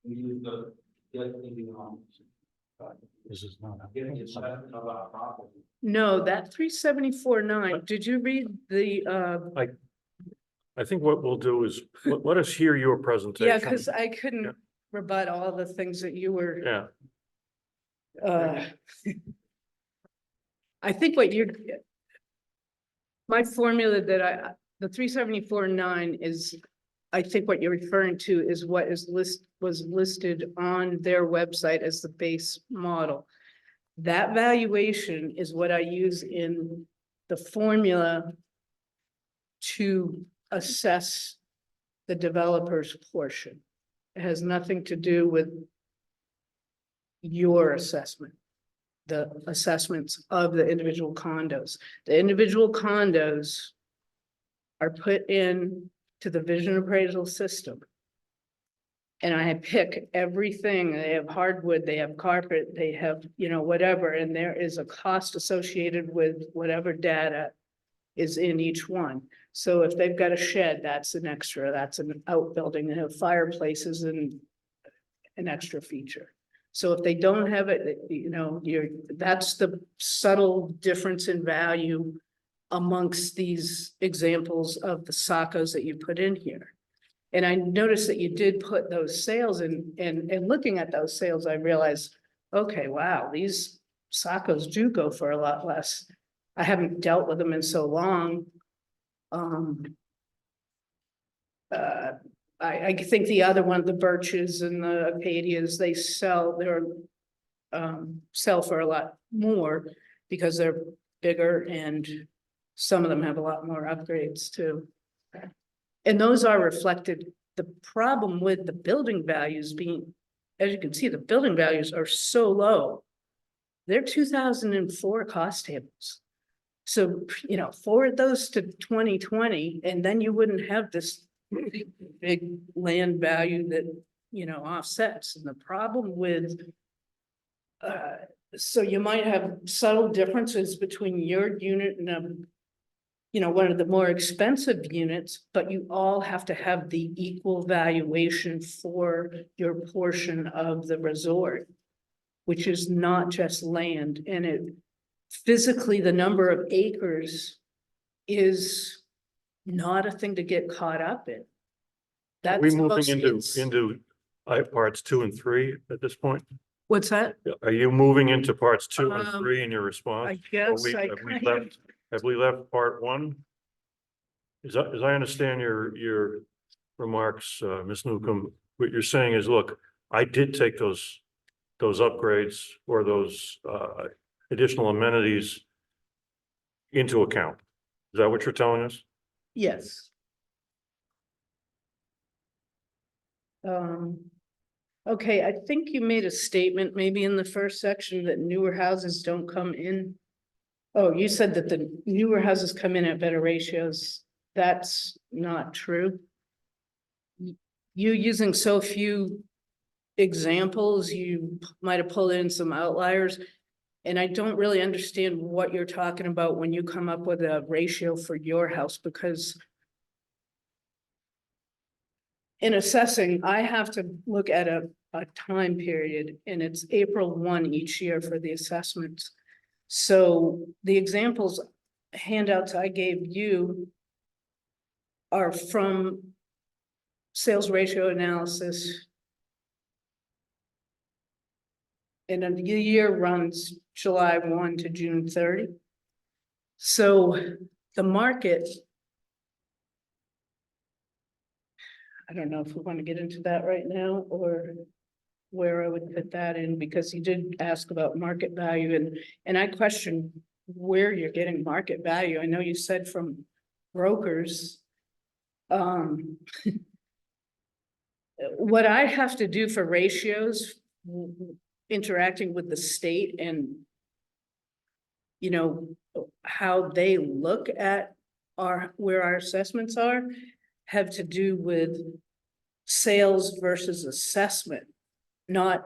S5: we use the other thing on.
S3: This is not.
S5: Getting the assessment of our property.
S1: No, that 374.9, did you read the,
S3: I think what we'll do is, let us hear your presentation.
S1: yeah, because I
S3: Yeah.
S1: couldn't rebut all the things that you were,
S3: Yeah,
S1: I think what you're, my formula that the 374.9 is, I think what you're referring to is what was listed on their website as the base model. That valuation is what I use in the formula to assess the developer's portion. It has nothing to do with your assessment, the assessments of the individual condos. The individual condos are put in to the vision appraisal system. And I pick everything, they have hardwood, they have carpet, they have, whatever, and there is a cost associated with whatever data is in each one. So if they've got a shed, that's an extra, that's an outbuilding, they have fireplaces and an extra feature. So if they don't have it, that's the subtle difference in value amongst these examples of the SACOs that you put in here. And I noticed that you did put those sales in, and looking at those sales, I realized, okay, wow, these SACOs do go for a lot less. I haven't dealt with them in so long. I think the other one, the birches and the Acadias, they sell for a lot more because they're bigger and some of them have a lot more upgrades too. And those are reflected. The problem with the building values being, as you can see, the building values are so low. They're 2004 cost tables. So, forward those to 2020, and then you wouldn't have this big land value that, offsets. And the problem with, so you might have subtle differences between your unit and one of the more expensive units, but you all have to have the equal valuation for your portion of the resort, which is not just land. And physically, the number of acres is not a thing to get caught up in.
S3: are we moving into parts 2 and 3 at this point?
S1: What's that?
S3: Are you moving into parts 2 and 3 in your
S1: I
S3: response?
S1: guess
S3: we-
S1: I
S3: have we
S1: kind
S3: left-
S1: of,
S3: Have we left part 1? As I understand your remarks, Ms. Newcomb, what you're saying is, look, I did take those upgrades or those additional amenities into account. Is that what you're telling us?
S1: yes. Okay, I think you made a statement, maybe in the first section, that newer houses don't come in. Oh, you said that the newer houses come in at better ratios. That's not true. You using so few examples, you might have pulled in some outliers. And I don't really understand what you're talking about when you come up with a ratio for your house, because in assessing, I have to look at a time period, and it's April 1 each year for the assessments. So the examples handouts I gave you are from sales ratio analysis. And the year runs July 1 to June 30. So the market. I don't know if we want to get into that right now or where I would put that in, because you did ask about market value and I question where you're getting market value. I know you said from brokers. What I have to do for ratios, interacting with the state and how they look at where our assessments are, have to do with sales versus assessment, not,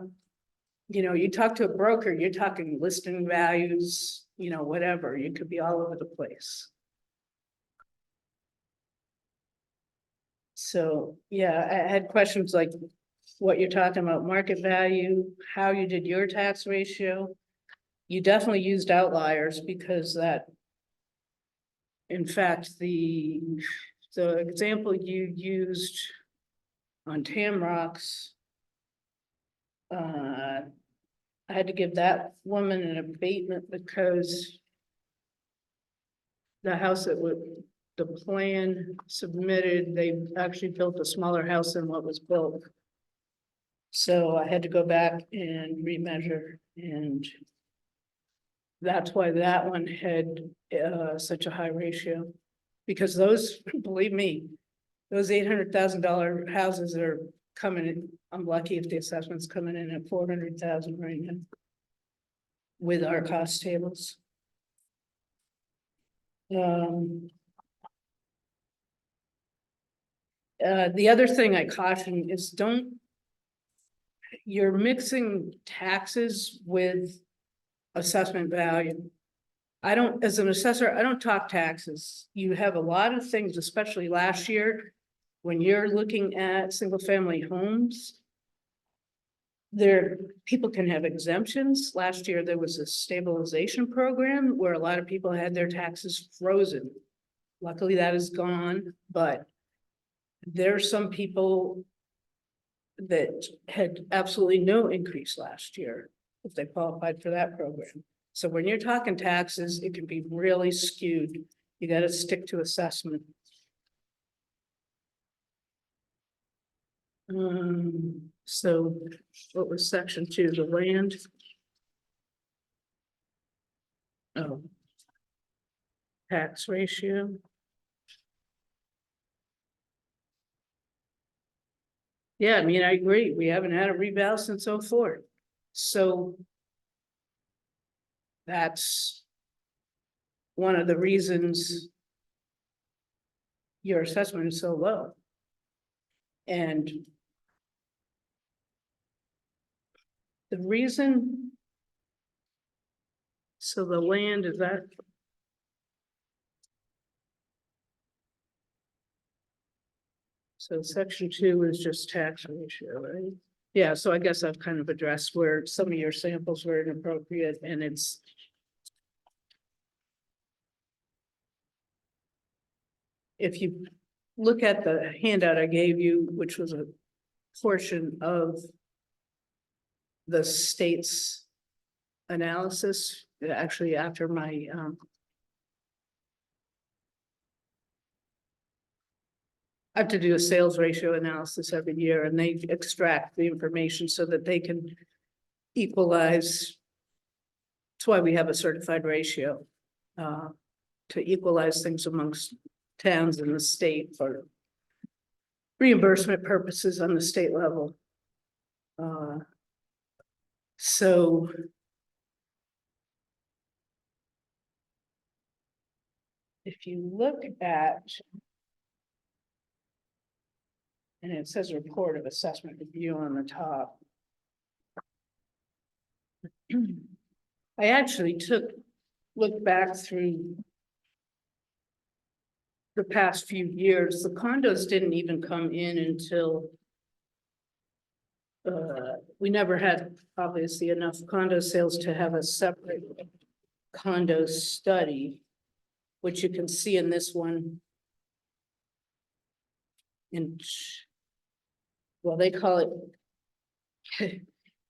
S1: you talk to a broker, you're talking listing values, whatever, you could be all over the place. So, yeah, I had questions like what you're talking about, market value, how you did your tax ratio. You definitely used outliers because that, in fact, the example you used on Tamrocks, I had to give that woman an abatement because the house that the plan submitted, they actually built a smaller house than what was built. So I had to go back and remeasure, and that's why that one had such a high ratio. Because those, believe me, those $800,000 houses are coming in. I'm lucky if the assessment's coming in at 400,000 right now with our cost tables. The other thing I caution is you're mixing taxes with assessment value. As an assessor, I don't talk taxes. You have a lot of things, especially last year, when you're looking at single family homes. People can have exemptions. Last year, there was a stabilization program where a lot of people had their taxes frozen. Luckily, that is gone, but there are some people that had absolutely no increase last year if they qualified for that program. So when you're talking taxes, it can be really skewed. You got to stick to assessment. So what was section 2, the land? Oh. Tax ratio. Yeah, I mean, I agree. We haven't had a reval since '04. So that's one of the reasons your assessment is so low. And the reason, so the land is that. So section 2 is just tax ratio, right? Yeah, so I guess I've kind of addressed where some of your samples were inappropriate, and it's. If you look at the handout I gave you, which was a portion of the state's analysis, actually after my I have to do a sales ratio analysis every year, and they extract the information so that they can equalize. That's why we have a certified ratio to equalize things amongst towns in the state for reimbursement purposes on the state level. So if you look at, and it says report of assessment review on the top. I actually looked back through the past few years. The condos didn't even come in until we never had obviously enough condo sales to have a separate condo study, which you can see in this one. And well, they call it,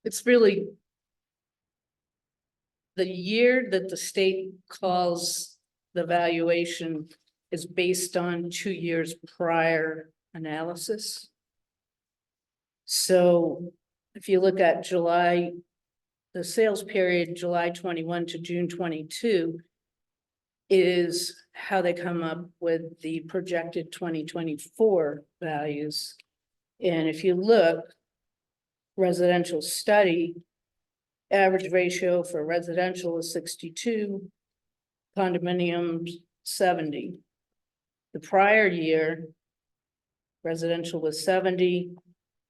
S1: it's really the year that the state calls the valuation is based on 2 years prior analysis. So if you look at July, the sales period, July 21 to June 22, is how they come up with the projected 2024 values. And if you look, residential study, average ratio for residential is 62, condominiums 70. The prior year, residential was 70,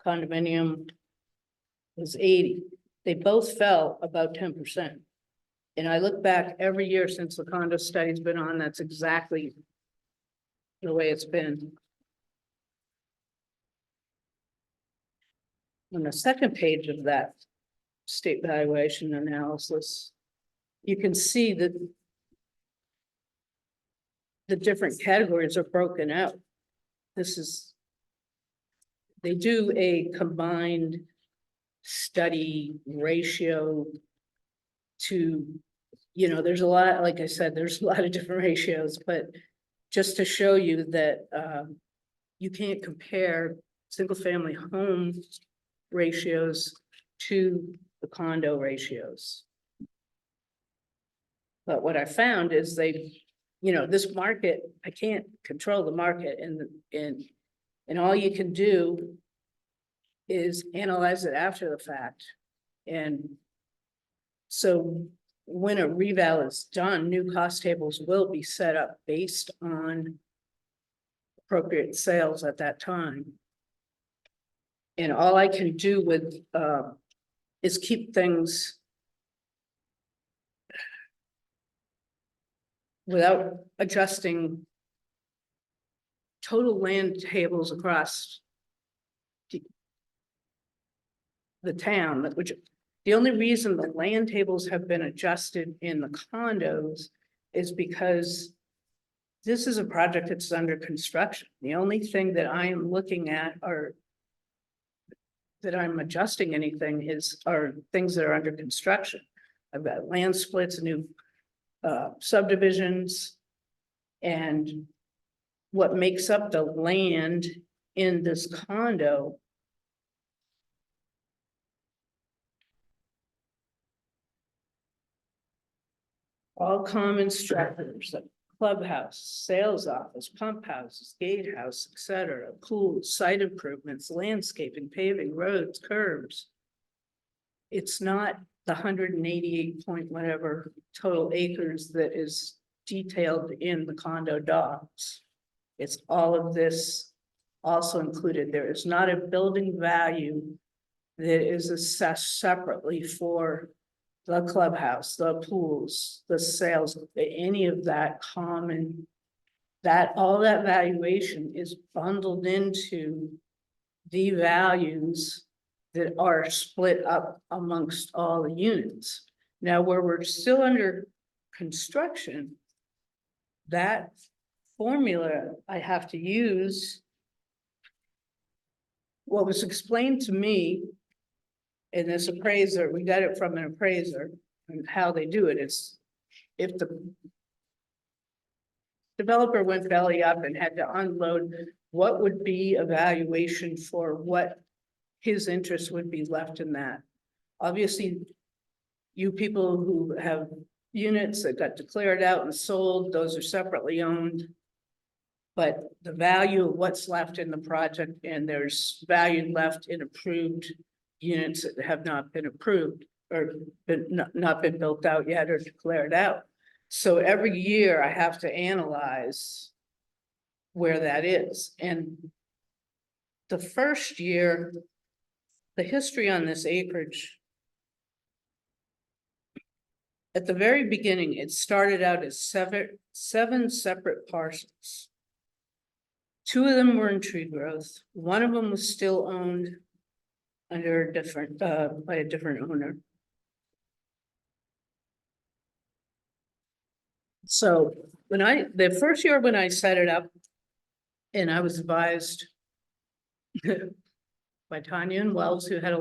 S1: condominium was 80. They both fell about 10%. And I look back every year since the condo study's been on, that's exactly the way it's been. On the second page of that state valuation analysis, you can see that the different categories are broken out. This is, they do a combined study ratio to, you know, there's a lot, like I said, there's a lot of different ratios, but just to show you that you can't compare single-family home ratios to the condo ratios. But what I found is they, you know, this market, I can't control the market, and all you can do is analyze it after the fact. And so when a reval is done, new cost tables will be set up based on appropriate sales at that time. And all I can do with is keep things without adjusting total land tables across the town, which the only reason the land tables have been adjusted in the condos is because this is a project that's under construction. The only thing that I am looking at are that I'm adjusting anything are things that are under construction. I've got land splits, new subdivisions, and what makes up the land in this condo all common structures, like clubhouse, sales office, pump houses, gatehouse, etc., pools, site improvements, landscaping, paving, roads, curbs. It's not the 188 point whatever total acres that is detailed in the condo docs. It's all of this also included. There is not a building value that is assessed separately for the clubhouse, the pools, the sales, any of that common, that all that valuation is bundled into the values that are split up amongst all the units. Now, where we're still under construction, that formula I have to use what was explained to me in this appraiser. We got it from an appraiser, and how they do it is if the developer went belly up and had to unload, what would be a valuation for what his interest would be left in that. Obviously, you people who have units that got declared out and sold, those are separately owned. But the value of what's left in the project, and there's value left in approved units that have not been approved or not been built out yet or declared out. So every year I have to analyze where that is. And the first year, the history on this acreage, at the very beginning, it started out as seven separate parcels. 2 of them were in tree growth. 1 of them was still owned under a different, by a different owner. So the first year when I set it up, and I was advised by Tanya and Wells, who had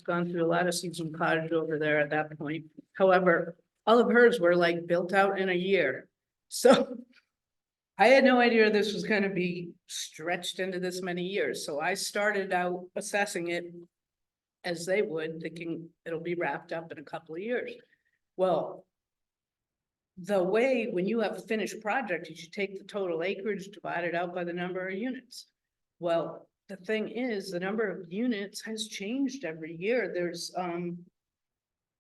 S1: gone through a lot of seasonal cottage over there at that point. However, all of hers were like built out in a year. So I had no idea this was gonna be stretched into this many years, so I started out assessing it as they would, thinking it'll be wrapped up in a couple of years. Well, the way, when you have a finished project, is you take the total acreage, divide it out by the number of units. Well, the thing is, the number of units has changed every year. There's,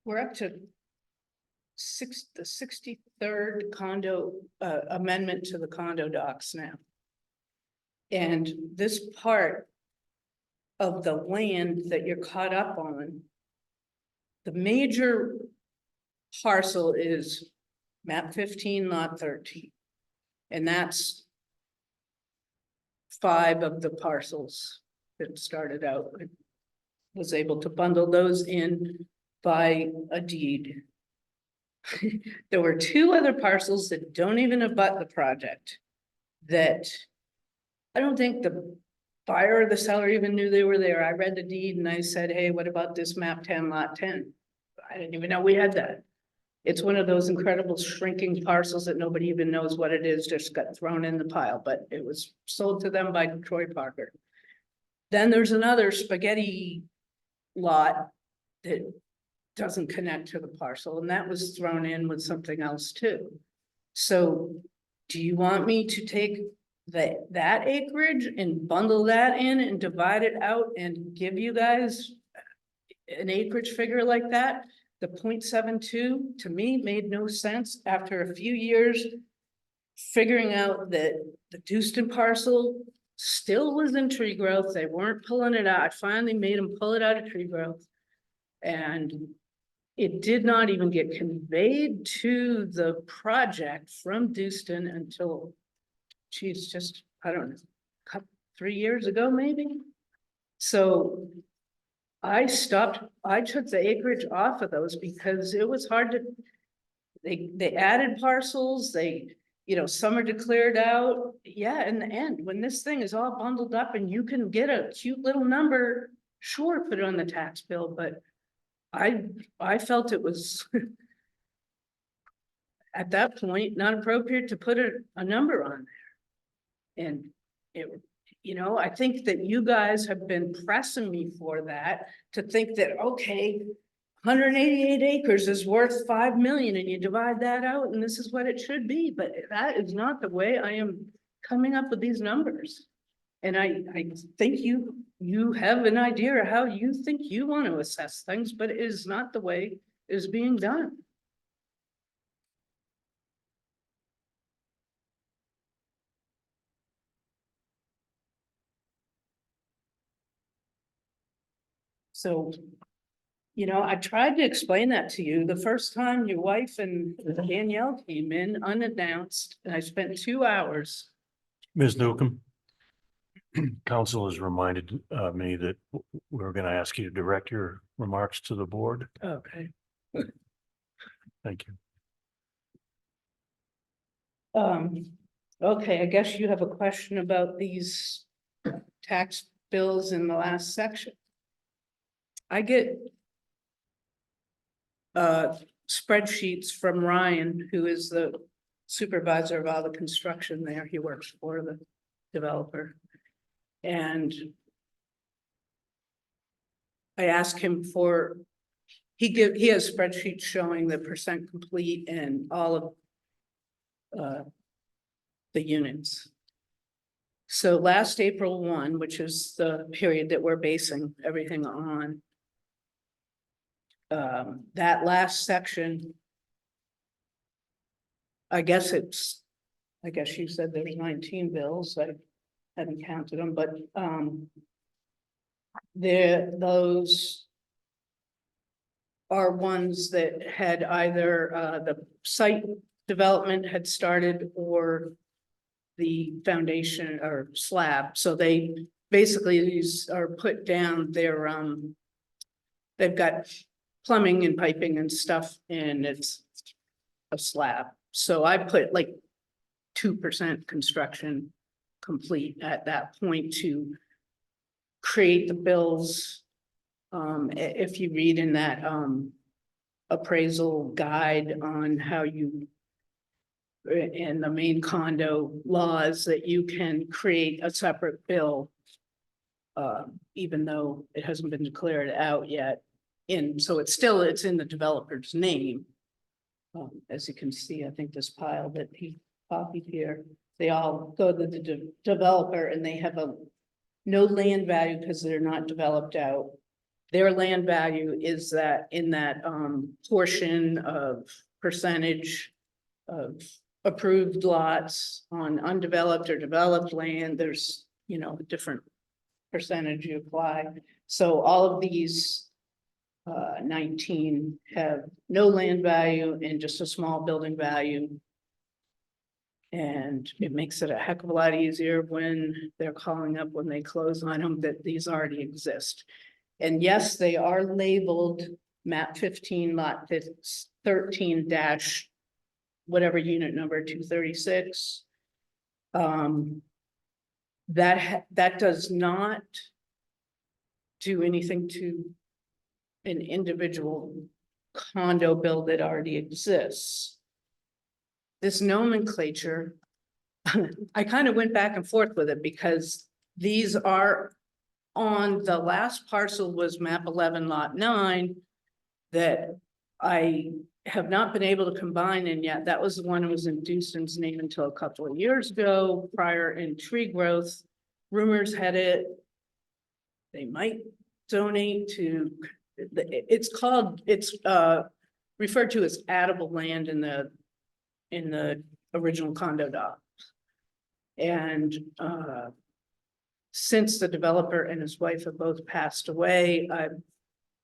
S1: we're up to the 63rd condo, amendment to the condo docs now. And this part of the land that you're caught up on, the major parcel is map 15, lot 13. And that's 5 of the parcels that started out. I was able to bundle those in by a deed. There were 2 other parcels that don't even abut the project that I don't think the buyer or the seller even knew they were there. I read the deed and I said, hey, what about this map 10, lot 10? I didn't even know we had that. It's one of those incredible shrinking parcels that nobody even knows what it is, just got thrown in the pile, but it was sold to them by Troy Parker. Then there's another spaghetti lot that doesn't connect to the parcel, and that was thrown in with something else too. So do you want me to take that acreage and bundle that in and divide it out and give you guys an acreage figure like that? The 0.72 to me made no sense after a few years figuring out that the Dewston parcel still was in tree growth. They weren't pulling it out. I finally made them pull it out of tree growth. And it did not even get conveyed to the project from Dewston until, geez, just, I don't know, 3 years ago, maybe. So I took the acreage off of those because it was hard to, they added parcels, some are declared out. Yeah, in the end, when this thing is all bundled up and you can get a cute little number, sure, put it on the tax bill, but I felt it was at that point, not appropriate to put a number on there. And I think that you guys have been pressing me for that, to think that, okay, 188 acres is worth 5 million and you divide that out and this is what it should be, but that is not the way I am coming up with these numbers. And I think you have an idea of how you think you want to assess things, but it is not the way it is being done. So, I tried to explain that to you the first time your wife and Danielle came in unannounced, and I spent 2 hours.
S3: Ms. Newcomb, council has reminded me that we're going to ask you to direct your remarks to the board.
S1: Okay.
S3: Thank you.
S1: Okay, I guess you have a question about these tax bills in the last section. I get spreadsheets from Ryan, who is the supervisor of all the construction there. He works for the developer. And I asked him for, he has spreadsheets showing the percent complete and all of the units. So last April 1, which is the period that we're basing everything on, that last section, I guess you said there's 19 bills. I hadn't counted them, but those are ones that had either the site development had started or the foundation or slab. So they basically, these are put down, they've got plumbing and piping and stuff, and it's a slab. So I put like 2% construction complete at that point to create the bills. If you read in that appraisal guide on how you in the main condo laws that you can create a separate bill. Even though it hasn't been declared out yet. So it's in the developer's name. As you can see, I think this pile that he copied here, they all go to the developer and they have no land value because they're not developed out. Their land value is that in that portion of percentage of approved lots on undeveloped or developed land, there's, a different percentage you apply. So all of these 19 have no land value and just a small building value. And it makes it a heck of a lot easier when they're calling up when they close on them that these already exist. And yes, they are labeled map 15 lot 13 dash whatever unit number 236. That does not do anything to an individual condo bill that already exists. This nomenclature, I kind of went back and forth with it because these are on the last parcel was map 11 lot 9 that I have not been able to combine in yet. That was the one that was in Dewson's name until a couple of years ago, prior in tree growth. Rumors had it. They might donate to, it's referred to as addable land in the original condo doc. And since the developer and his wife have both passed away, I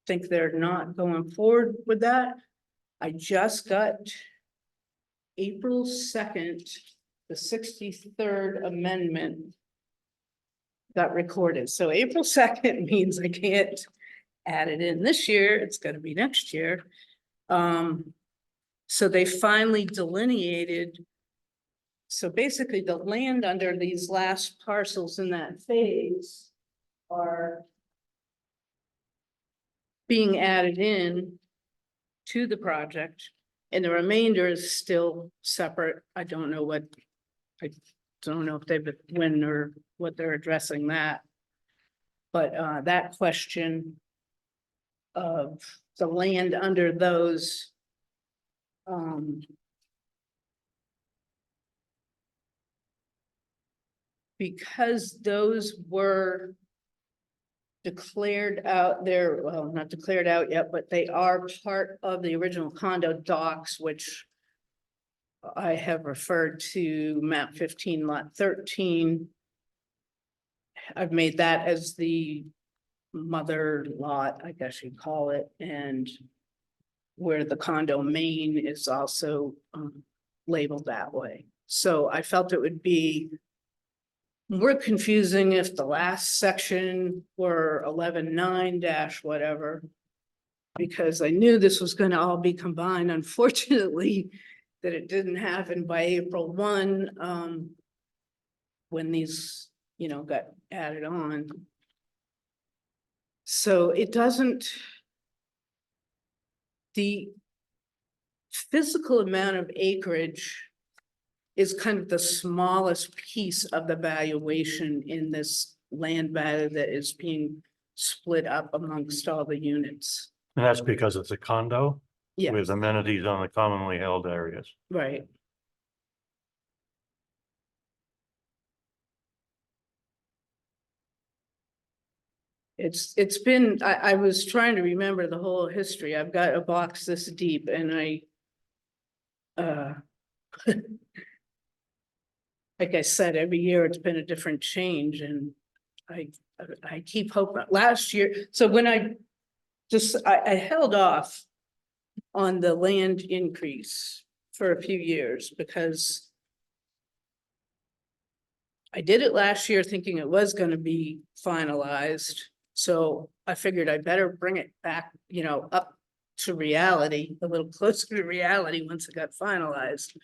S1: think they're not going forward with that. I just got April 2nd, the 63rd amendment got recorded. So April 2nd means I can't add it in this year. It's going to be next year. So they finally delineated. So basically the land under these last parcels in that phase are being added in to the project, and the remainder is still separate. I don't know if they've when or what they're addressing that. But that question of the land under those because those were declared out there, well, not declared out yet, but they are part of the original condo docs, which I have referred to map 15 lot 13. I've made that as the mother lot, I guess you'd call it, and where the condo main is also labeled that way. So I felt it would be more confusing if the last section were 11.9 dash whatever, because I knew this was going to all be combined. Unfortunately, that it didn't happen by April 1, when these, got added on. So it doesn't, the physical amount of acreage is kind of the smallest piece of the valuation in this land value that is being split up amongst all the units.
S3: And that's because it's a condo
S1: Yeah,
S3: with amenities on the commonly held areas.
S1: right. It's been, I was trying to remember the whole history. I've got a box this deep and like I said, every year it's been a different change and I keep hoping. Last year, so when I held off on the land increase for a few years because I did it last year thinking it was going to be finalized. So I figured I'd better bring it back, up to reality, a little closer to reality once it got finalized.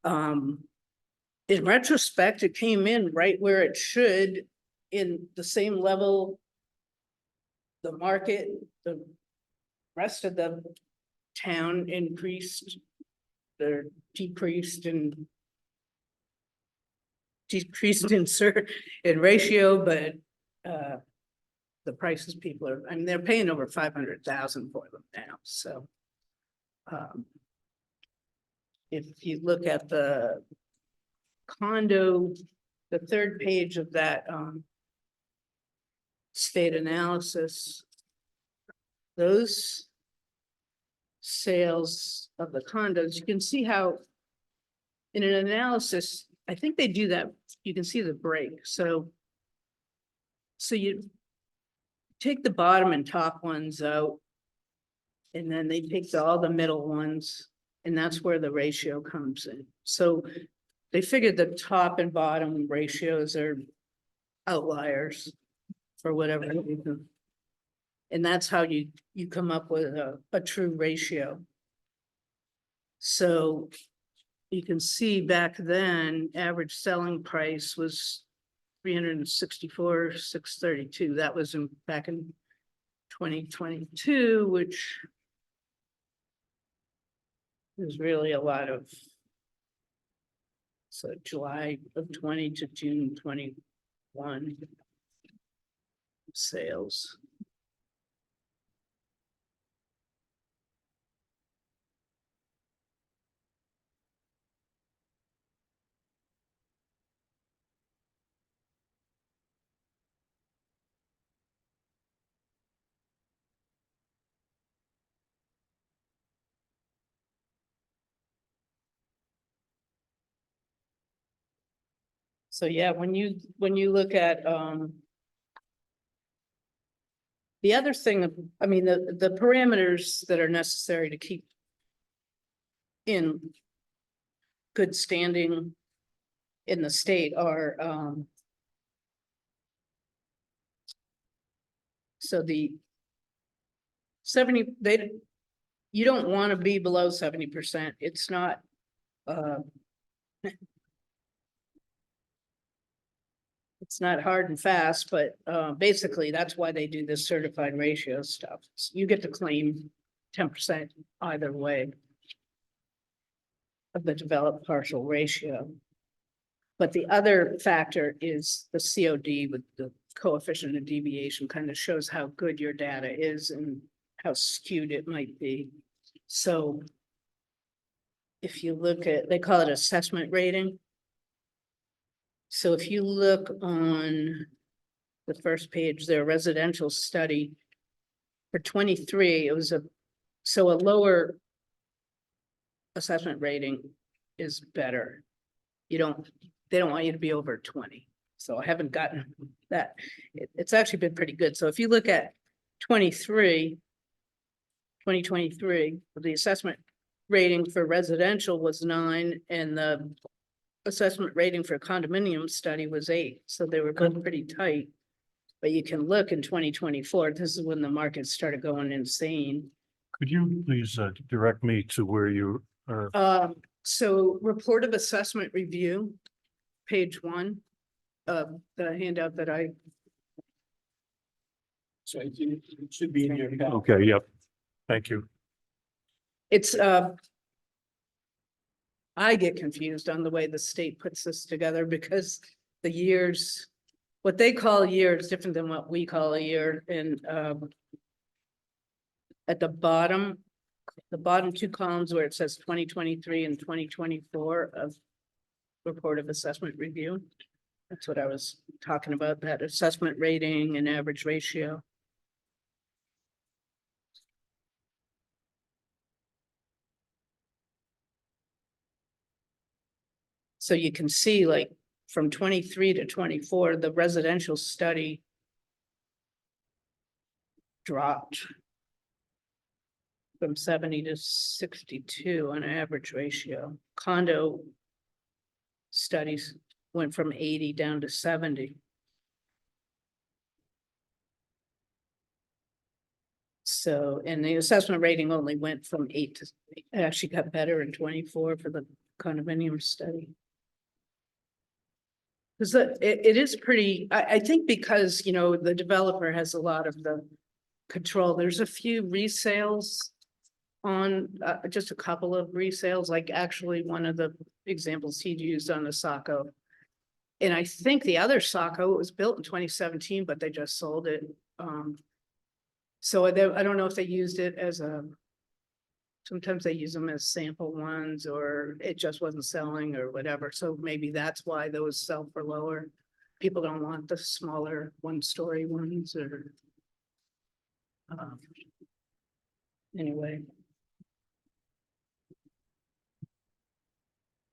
S1: In retrospect, it came in right where it should, in the same level. The market, the rest of the town increased they're decreased in ratio, but the prices people are, I mean, they're paying over 500,000 for them now, so. If you look at the condo, the third page of that state analysis, those sales of the condos, you can see how in an analysis, I think they do that, you can see the break, so you take the bottom and top ones out, and then they take all the middle ones, and that's where the ratio comes in. So they figured the top and bottom ratios are outliers for whatever reason. And that's how you come up with a true ratio. So you can see back then, average selling price was 364,632. That was back in 2022, which is really a lot of, so July of 20 to June 21 sales. So yeah, when you look at the other thing, I mean, the parameters that are necessary to keep in good standing in the state are so the 70, you don't want to be below 70%. It's not it's not hard and fast, but basically that's why they do this certified ratio stuff. So you get to claim 10% either way of the developed partial ratio. But the other factor is the COD with the coefficient of deviation kind of shows how good your data is and how skewed it might be. So if you look at, they call it assessment rating. So if you look on the first page, their residential study for 23, it was a lower assessment rating is better. They don't want you to be over 20. So I haven't gotten that. It's actually been pretty good. So if you look at 2023, the assessment rating for residential was 9 and the assessment rating for condominium study was 8. So they were both pretty tight. But you can look in 2024, this is when the market started going insane.
S3: Could you please direct me to where you are?
S1: So report of assessment review, page 1 of the handout that I.
S7: So it should be in your.
S3: Okay, yep. Thank you.
S1: It's I get confused on the way the state puts this together because the years, what they call a year is different than what we call a year. And at the bottom 2 columns where it says 2023 and 2024 of report of assessment review. That's what I was talking about, that assessment rating and average ratio. So you can see like from 23 to 24, the residential study dropped from 70 to 62 on average ratio. Condo studies went from 80 down to 70. So, and the assessment rating only went from 8 to, it actually got better in 24 for the condominium study. Because it is pretty, I think because, you know, the developer has a lot of the control. There's a few resales on just a couple of resales, like actually one of the examples he'd used on the Saco. And I think the other Saco was built in 2017, but they just sold it. So I don't know if they used it as a. Sometimes they use them as sample ones, or it just wasn't selling or whatever, so maybe that's why those sell for lower. People don't want the smaller one-story ones or. Anyway.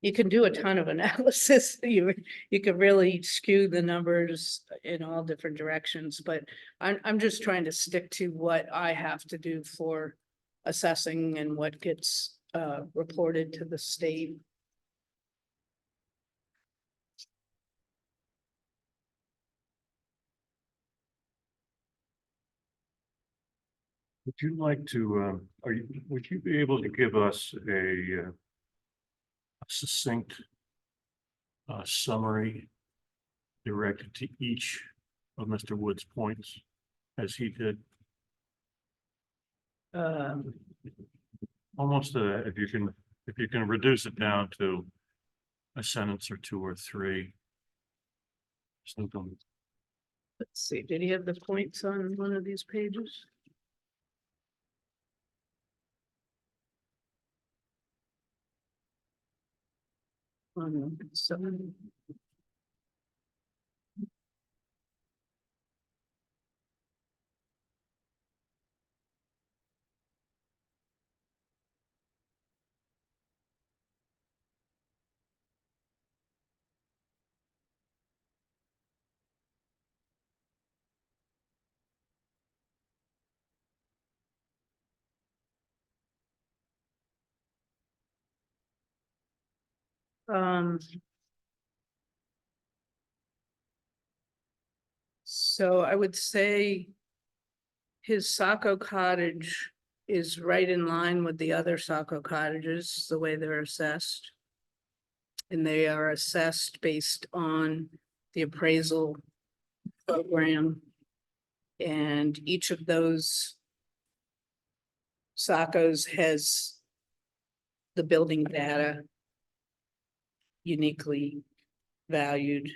S1: You can do a ton of analysis, you could really skew the numbers in all different directions, but I'm just trying to stick to what I have to do for assessing and what gets reported to the state.
S3: Would you like to, would you be able to give us a succinct summary directed to each of Mr. Wood's points as he did? Almost if you can reduce it down to a sentence or two or three. Something.
S1: Let's see, did he have the points on one of these pages? So. So I would say his Saco cottage is right in line with the other Saco cottages, the way they're assessed. And they are assessed based on the appraisal program. And each of those Sacos has the building data uniquely valued.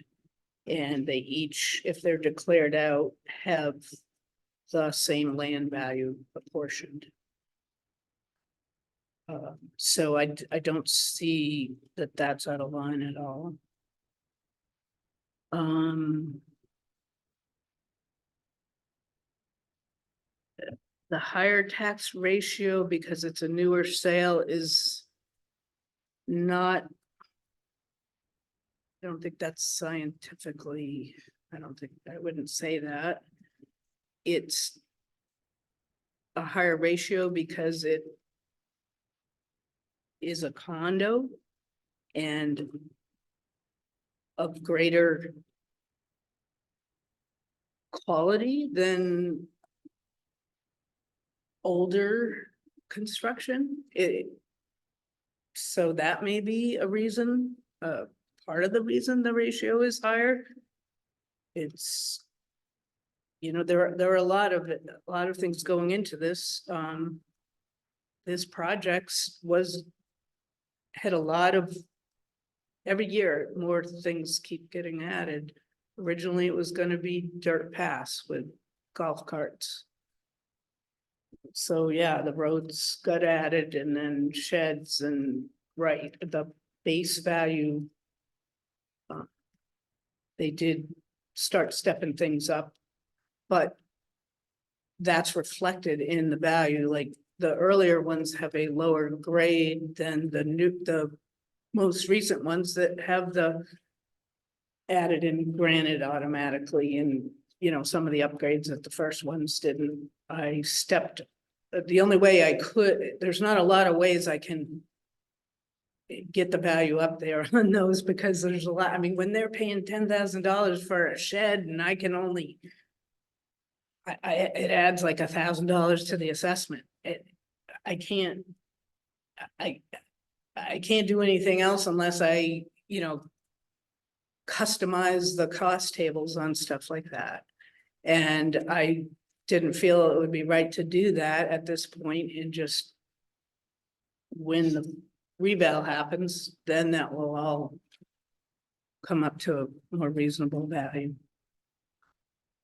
S1: And they each, if they're declared out, have the same land value apportioned. So I don't see that that's out of line at all. The higher tax ratio, because it's a newer sale, is not. I don't think that's scientifically, I wouldn't say that. It's a higher ratio because it is a condo and of greater quality than older construction. So that may be a reason, part of the reason the ratio is higher. It's, there are a lot of things going into this. This projects had a lot of, every year, more things keep getting added. Originally, it was gonna be dirt paths with golf carts. So yeah, the roads got added and then sheds and, right, the base value. They did start stepping things up, but that's reflected in the value. Like the earlier ones have a lower grade than the most recent ones that have the added in granite automatically. And, some of the upgrades that the first ones didn't. I stepped, the only way I could, there's not a lot of ways I can get the value up there on those, because there's a lot. I mean, when they're paying $10,000 for a shed and I can only, it adds like $1,000 to the assessment. I can't do anything else unless I, customize the cost tables on stuff like that. And I didn't feel it would be right to do that at this point and just when the reval happens, then that will all come up to a more reasonable value.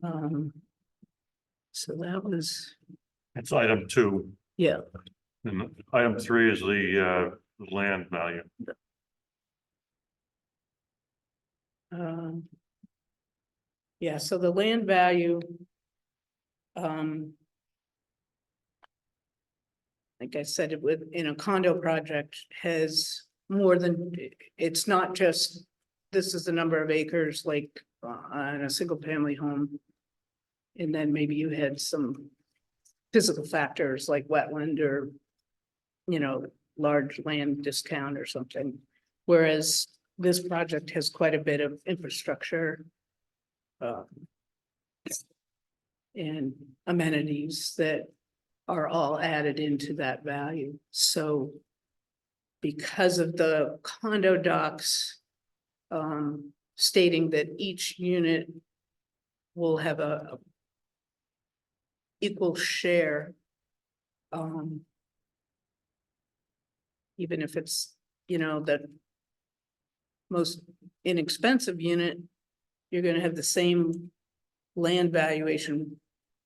S1: So that was,
S3: It's item 2,
S1: yeah,
S3: and item 3 is the land value.
S1: yeah, so the land value. Like I said, it with, in a condo project has more than, it's not just, this is the number of acres like on a single family home. And then maybe you had some physical factors like wetland or, you know, large land discount or something. Whereas this project has quite a bit of infrastructure. And amenities that are all added into that value. So because of the condo docs stating that each unit will have a equal share, even if it's, you know, the most inexpensive unit, you're gonna have the same land valuation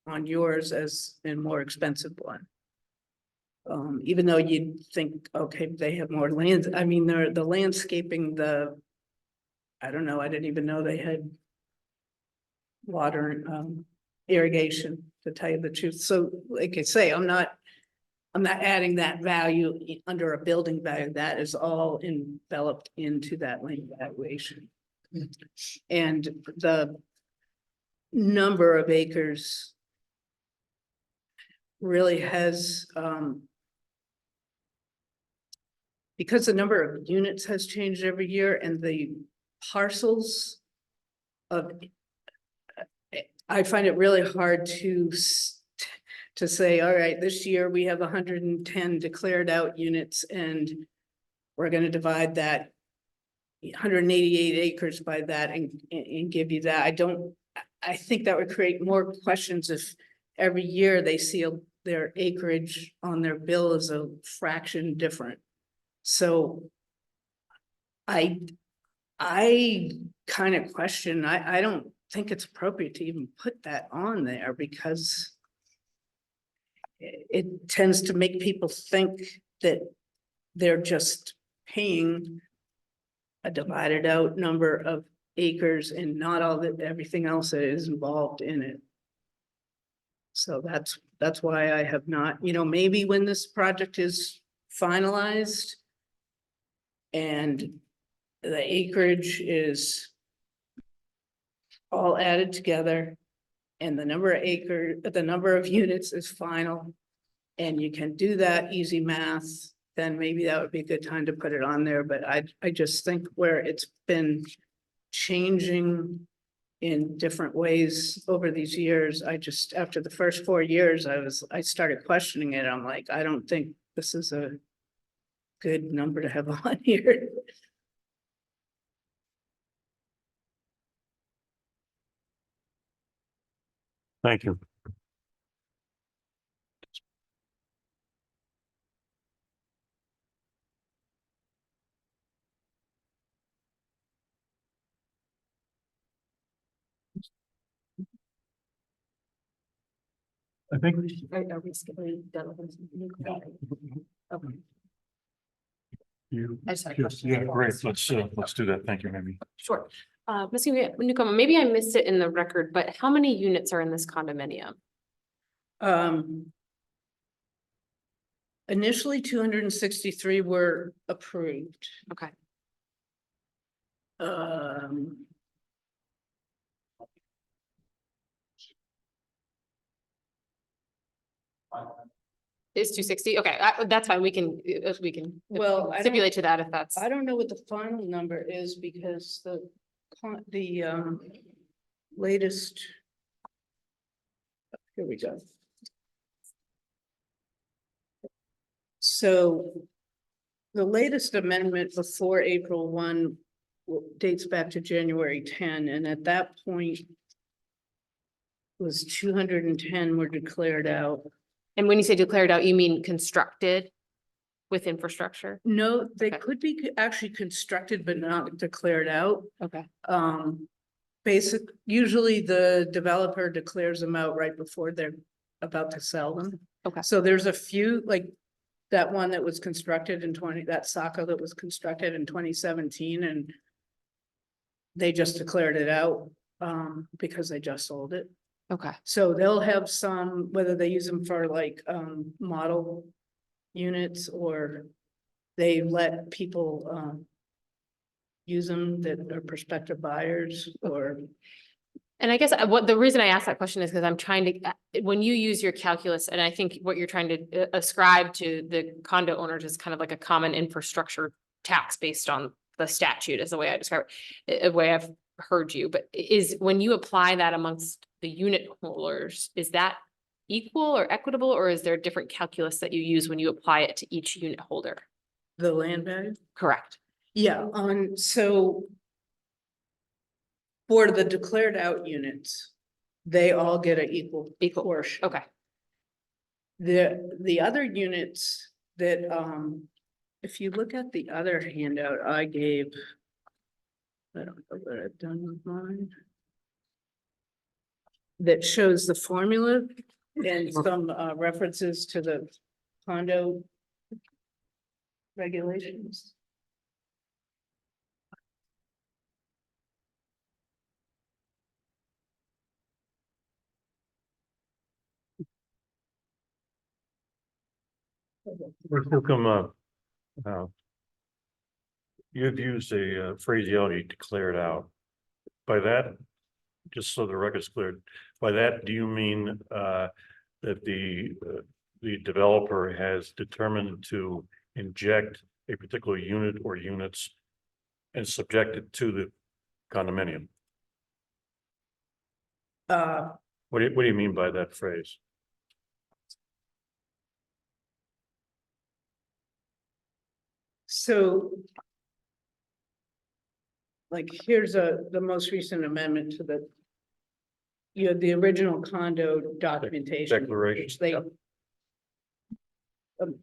S1: on yours as in more expensive one. Even though you'd think, okay, they have more land, I mean, the landscaping, I don't know, I didn't even know they had water, irrigation, to tell you the truth. So like I say, I'm not adding that value under a building value. That is all enveloped into that land valuation. And the number of acres really has, because the number of units has changed every year and the parcels of, I find it really hard to say, all right, this year we have 110 declared out units and we're going to divide that 188 acres by that and give you that. I think that would create more questions if every year they see their acreage on their bill is a fraction different. So I kind of question, I don't think it's appropriate to even put that on there because it tends to make people think that they're just paying a divided out number of acres and not all that, everything else that is involved in it. So that's why I have not, you know, maybe when this project is finalized and the acreage is all added together and the number of units is final and you can do that easy math, then maybe that would be a good time to put it on there. But I just think where it's been changing in different ways over these years, after the first 4 years, I started questioning it. I'm like, I don't think this is a good number to have on here.
S3: Thank you. I think.
S6: Are we skipping done with this? Okay.
S3: You,
S6: I just had a
S3: yes,
S6: question.
S3: yeah, great. Let's do that. Thank you, Amy.
S8: Sure. Ms. Newcomer, maybe I missed it in the record, but how many units are in this condominium?
S1: Initially, 263 were approved.
S8: Okay. It's 260. Okay, that's fine. We can
S1: Well, I don't-
S8: stipulate to that if that's.
S1: I don't know what the final number is because the latest. Here we go. So the latest amendment before April 1 dates back to January 10, and at that point was 210 were declared out.
S8: And when you say declared out, you mean constructed? with infrastructure?
S1: No, they
S8: Okay.
S1: could be actually constructed but not declared out.
S8: Okay.
S1: Usually the developer declares them out right before they're about to sell them.
S8: Okay.
S1: So there's a few, like that one that was constructed in that Saco that was constructed in 2017, and they just declared it out, because they just sold it.
S8: Okay.
S1: So they'll have some, whether they use them for like, model units or they let people, use them that are prospective buyers or.
S8: And I guess what the reason I asked that question is because I'm trying to, when you use your calculus, and I think what you're trying to ascribe to the condo owners is kind of like a common infrastructure tax based on the statute is the way I describe it, the way I've heard you, but is when you apply that amongst the unit holders, is that equal or equitable, or is there a different calculus that you use when you apply it to each unit holder?
S1: The land value?
S8: Correct.
S1: Yeah, so. For the declared out units, they all get an equal portion.
S8: Okay.
S1: The other units that, if you look at the other handout I gave. I don't know what I've done with mine. That shows the formula and some references to the condo regulations.
S3: You've used a phraseology declared out. By that, just so the record's cleared, by that, do you mean that the developer has determined to inject a particular unit or units and subject it to the condominium? What do you mean by that phrase?
S1: So. Like, here's the most recent amendment to the. You had the original condo documentation.
S3: Declaration,
S1: which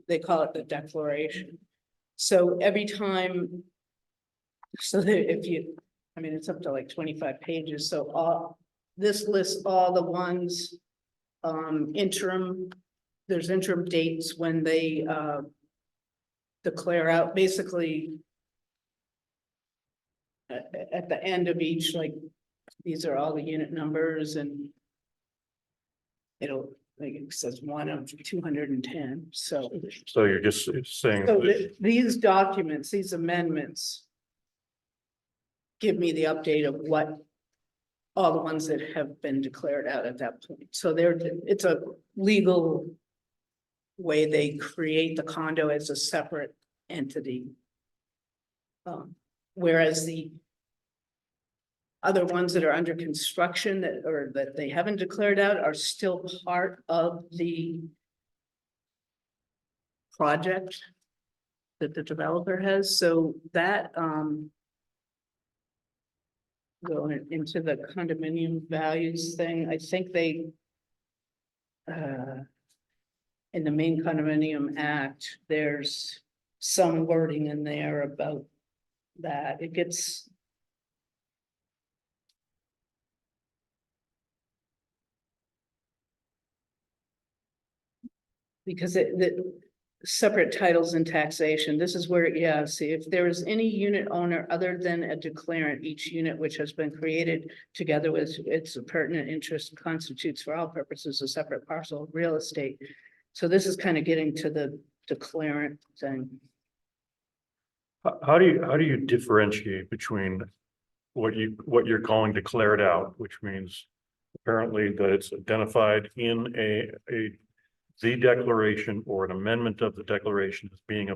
S1: they call it the declaration. So every time. So that if you, I mean, it's up to like 25 pages, so this lists all the ones. There's interim dates when they declare out, basically. At the end of each, like, these are all the unit numbers and. It'll, like, it says 1 of 210, so.
S3: So you're just saying.
S1: So these documents, these amendments. Give me the update of what. All the ones that have been declared out at that point, so it's a legal. Way they create the condo as a separate entity. Whereas the. Other ones that are under construction that they haven't declared out are still part of the. Project. That the developer has, so that, going into the condominium values thing, I think they. In the main condominium act, there's some wording in there about that. It gets. Because the separate titles and taxation, this is where, yeah, see, if there is any unit owner other than a declarant, each unit which has been created together with its pertinent interest constitutes for all purposes a separate parcel of real estate. So this is kind of getting to the declarant thing.
S3: How do you differentiate between what you're calling declared out, which means apparently that it's identified in the declaration or an amendment of the declaration as being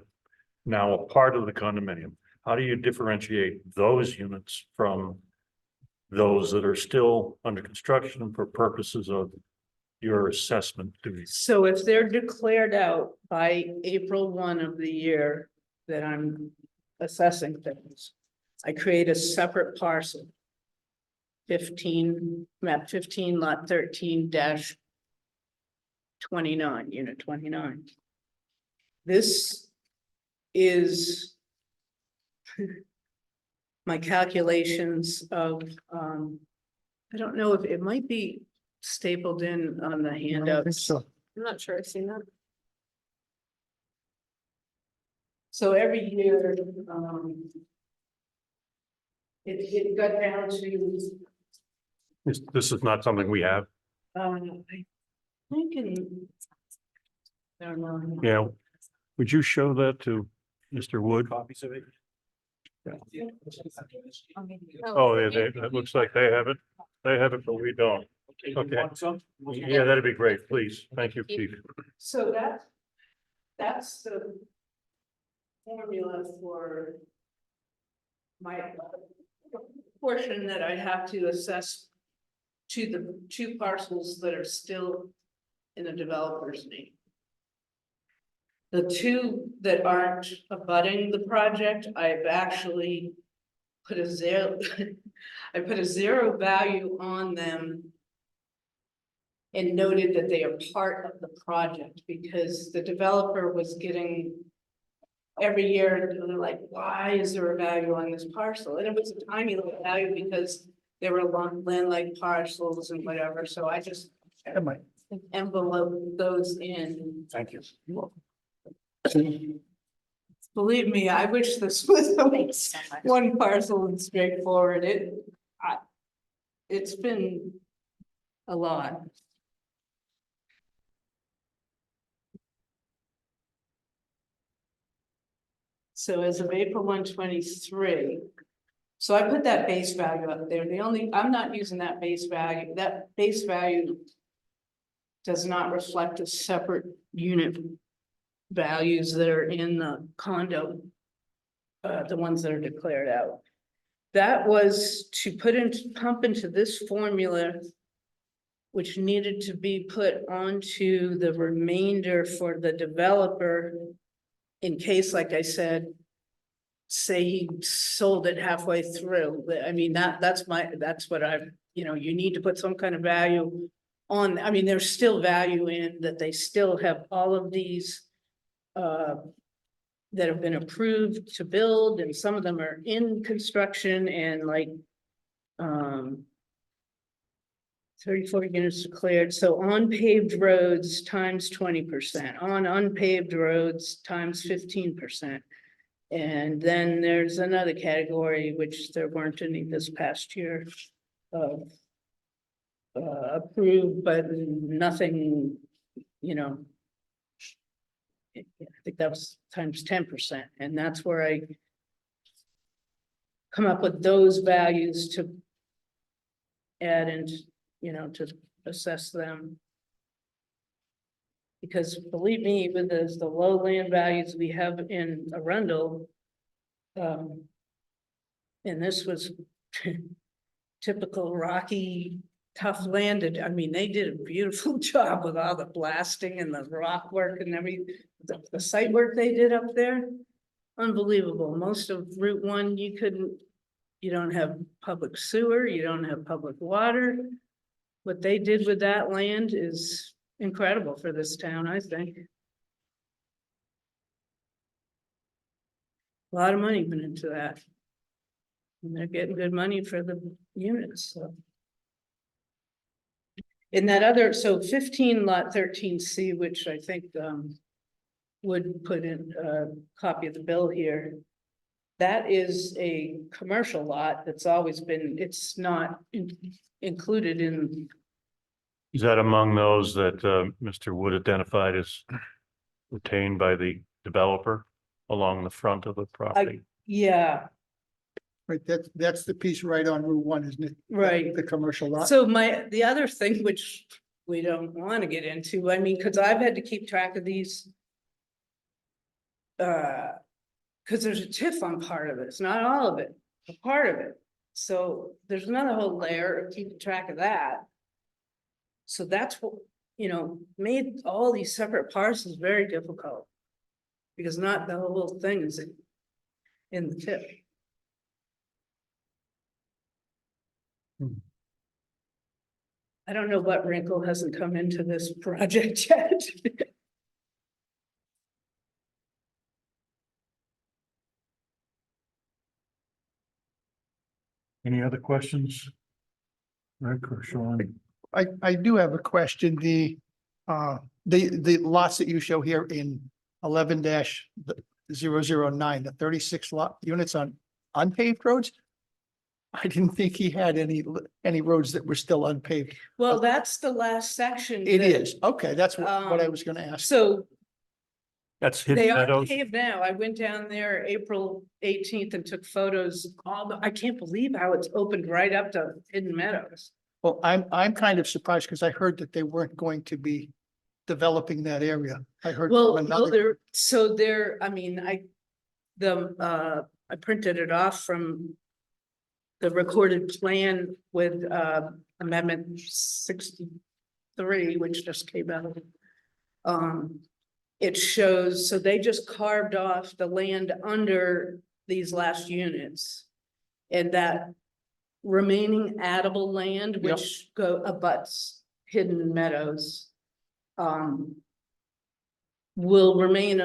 S3: now a part of the condominium? How do you differentiate those units from those that are still under construction for purposes of your assessment duties?
S1: So if they're declared out by April 1 of the year that I'm assessing things, I create a separate parcel. 15, map 15, lot 13-29, unit 29. This is my calculations of, I don't know if it might be stapled in on the
S4: I don't think
S1: handouts.
S4: so.
S8: I'm not sure I've seen that.
S1: So every year, it got down to,
S3: This is not something we have.
S1: I think in. I don't know.
S3: Yeah. Would you show that to Mr. Wood?
S5: Copies of it.
S3: Oh, it looks like they have it. They have it, but we don't. Okay. Yeah, that'd be great, please. Thank you, Chief.
S1: So that's the formula for my portion that I have to assess to the two parcels that are still in the developer's name. The two that aren't abutting the project, I've actually put a zero, I put a zero value on them and noted that they are part of the project because the developer was getting every year, they're like, why is there a value on this parcel? And it was a tiny little value because they were land-like parcels and whatever, so I just
S4: That might-
S1: envelope those in.
S2: Thank you.
S1: Believe me, I wish this was
S6: Thanks so much.
S1: one parcel and straightforward. It's been a lot. So as of April 1/23, so I put that base value up there. I'm not using that base value. That base value does not reflect the separate unit values that are in the condo, the ones that are declared out. That was to pump into this formula, which needed to be put onto the remainder for the developer in case, like I said, say he sold it halfway through. I mean, that's what you need to put some kind of value on. I mean, there's still value in that they still have all of these that have been approved to build, and some of them are in construction and like 34 units declared. So on paved roads times 20%, on unpaved roads times 15%. And then there's another category, which there weren't any this past year of approved, but nothing, I think that was times 10%, and that's where I come up with those values to add and, to assess them. Because believe me, with the low land values we have in Arundel, and this was typical rocky, tough landed. I mean, they did a beautiful job with all the blasting and the rock work and everything. The site work they did up there, unbelievable. Most of Route 1, you don't have public sewer, you don't have public water. What they did with that land is incredible for this town, I think. A lot of money went into that. And they're getting good money for the units, so. In that other, so 15 lot 13C, which I think would put in a copy of the bill here. That is a commercial lot that's always been, it's not included in.
S3: Is that among those that Mr. Wood identified as retained by the developer along the front of the property?
S1: Yeah,
S4: Right, that's the piece right on Route 1, isn't it?
S1: right.
S4: The commercial lot.
S1: So the other thing, which we don't want to get into, I mean, because I've had to keep track of these. Because there's a TIF on part of it, it's not all of it, a part of it. So there's another whole layer of keeping track of that. So that's what, made all these separate parcels very difficult. Because not the whole thing is in the TIF. I don't know what wrinkle hasn't come into this project yet.
S3: Any other questions? Rick or Sean?
S4: I do have a question. The lots that you show here in 11-009, the 36 lot units on unpaved roads. I didn't think he had any roads that were still unpaved.
S1: Well, that's the last section.
S4: It
S1: that-
S4: is. Okay, that's what I
S1: Um,
S4: was gonna ask.
S1: So
S3: That's
S1: they
S3: Hidden
S1: are
S3: Meadows.
S1: paved now. I went down there April 18th and took photos. I can't believe how it's opened right up to Hidden Meadows.
S4: Well, I'm kind of surprised because I heard that they weren't going to be developing that area. I heard.
S1: Well,
S4: from
S1: no,
S4: another.
S1: I mean, I printed it off from the recorded plan with, amendment 63, which just came out. It shows, so they just carved off the land under these last units. And that remaining addable land,
S4: Yep.
S1: which abuts Hidden Meadows. Will remain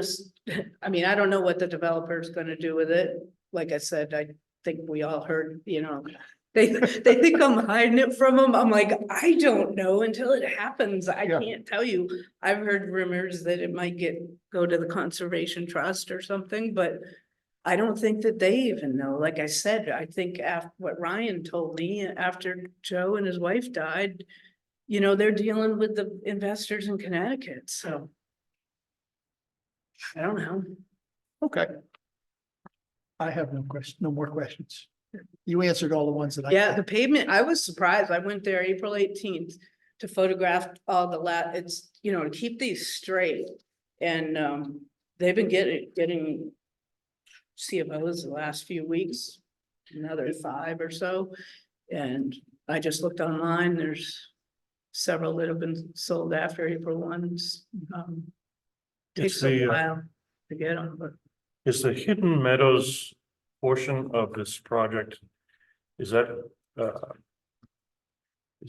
S1: I mean, I don't know what the developer's gonna do with it. Like I said, I think we all heard, they think I'm hiding it from them. I'm like, I don't know until it happens. I
S4: Yeah.
S1: can't tell you. I've heard rumors that it might go to the Conservation Trust or something, but I don't think that they even know. Like I said, I think after what Ryan told me, after Joe and his wife died, they're dealing with the investors in Connecticut, so. I don't know.
S4: Okay. I have no more questions. You answered all the ones that I.
S1: Yeah, the pavement, I was surprised. I went there April 18th to photograph all the it's, to keep these straight. And they've been getting CFOs the last few weeks, another 5 or so. And I just looked online, there's several that have been sold after April 1s.
S3: It's
S1: Takes a
S3: the,
S1: while to get them, but
S3: is the Hidden Meadows portion of this project, is that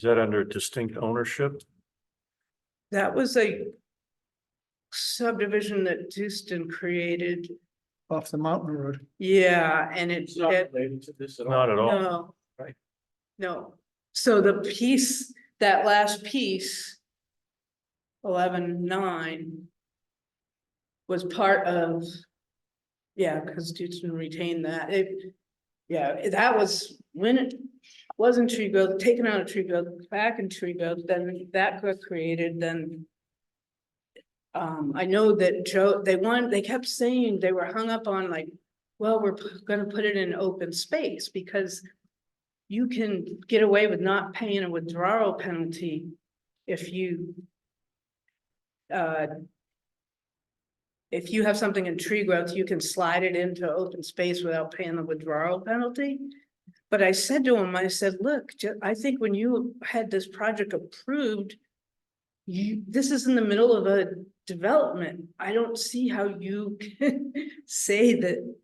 S3: under distinct ownership?
S1: that was a subdivision that Houston created.
S4: Off the mountain road.
S1: Yeah, and
S7: It's not related to this at all.
S3: Not at all.
S1: no.
S7: Right.
S1: No, so the piece, that last piece. 11-9. Was part of. Yeah, because Houston retained that, that was when it wasn't tree growth, taken out of tree growth, back in tree growth, then that got created, then. I know that Joe, they kept saying they were hung up on like, well, we're gonna put it in open space because. You can get away with not paying a withdrawal penalty if you. If you have something in tree growth, you can slide it into open space without paying the withdrawal penalty. But I said to him, I said, look, I think when you had this project approved. This is in the middle of a development. I don't see how you can say that.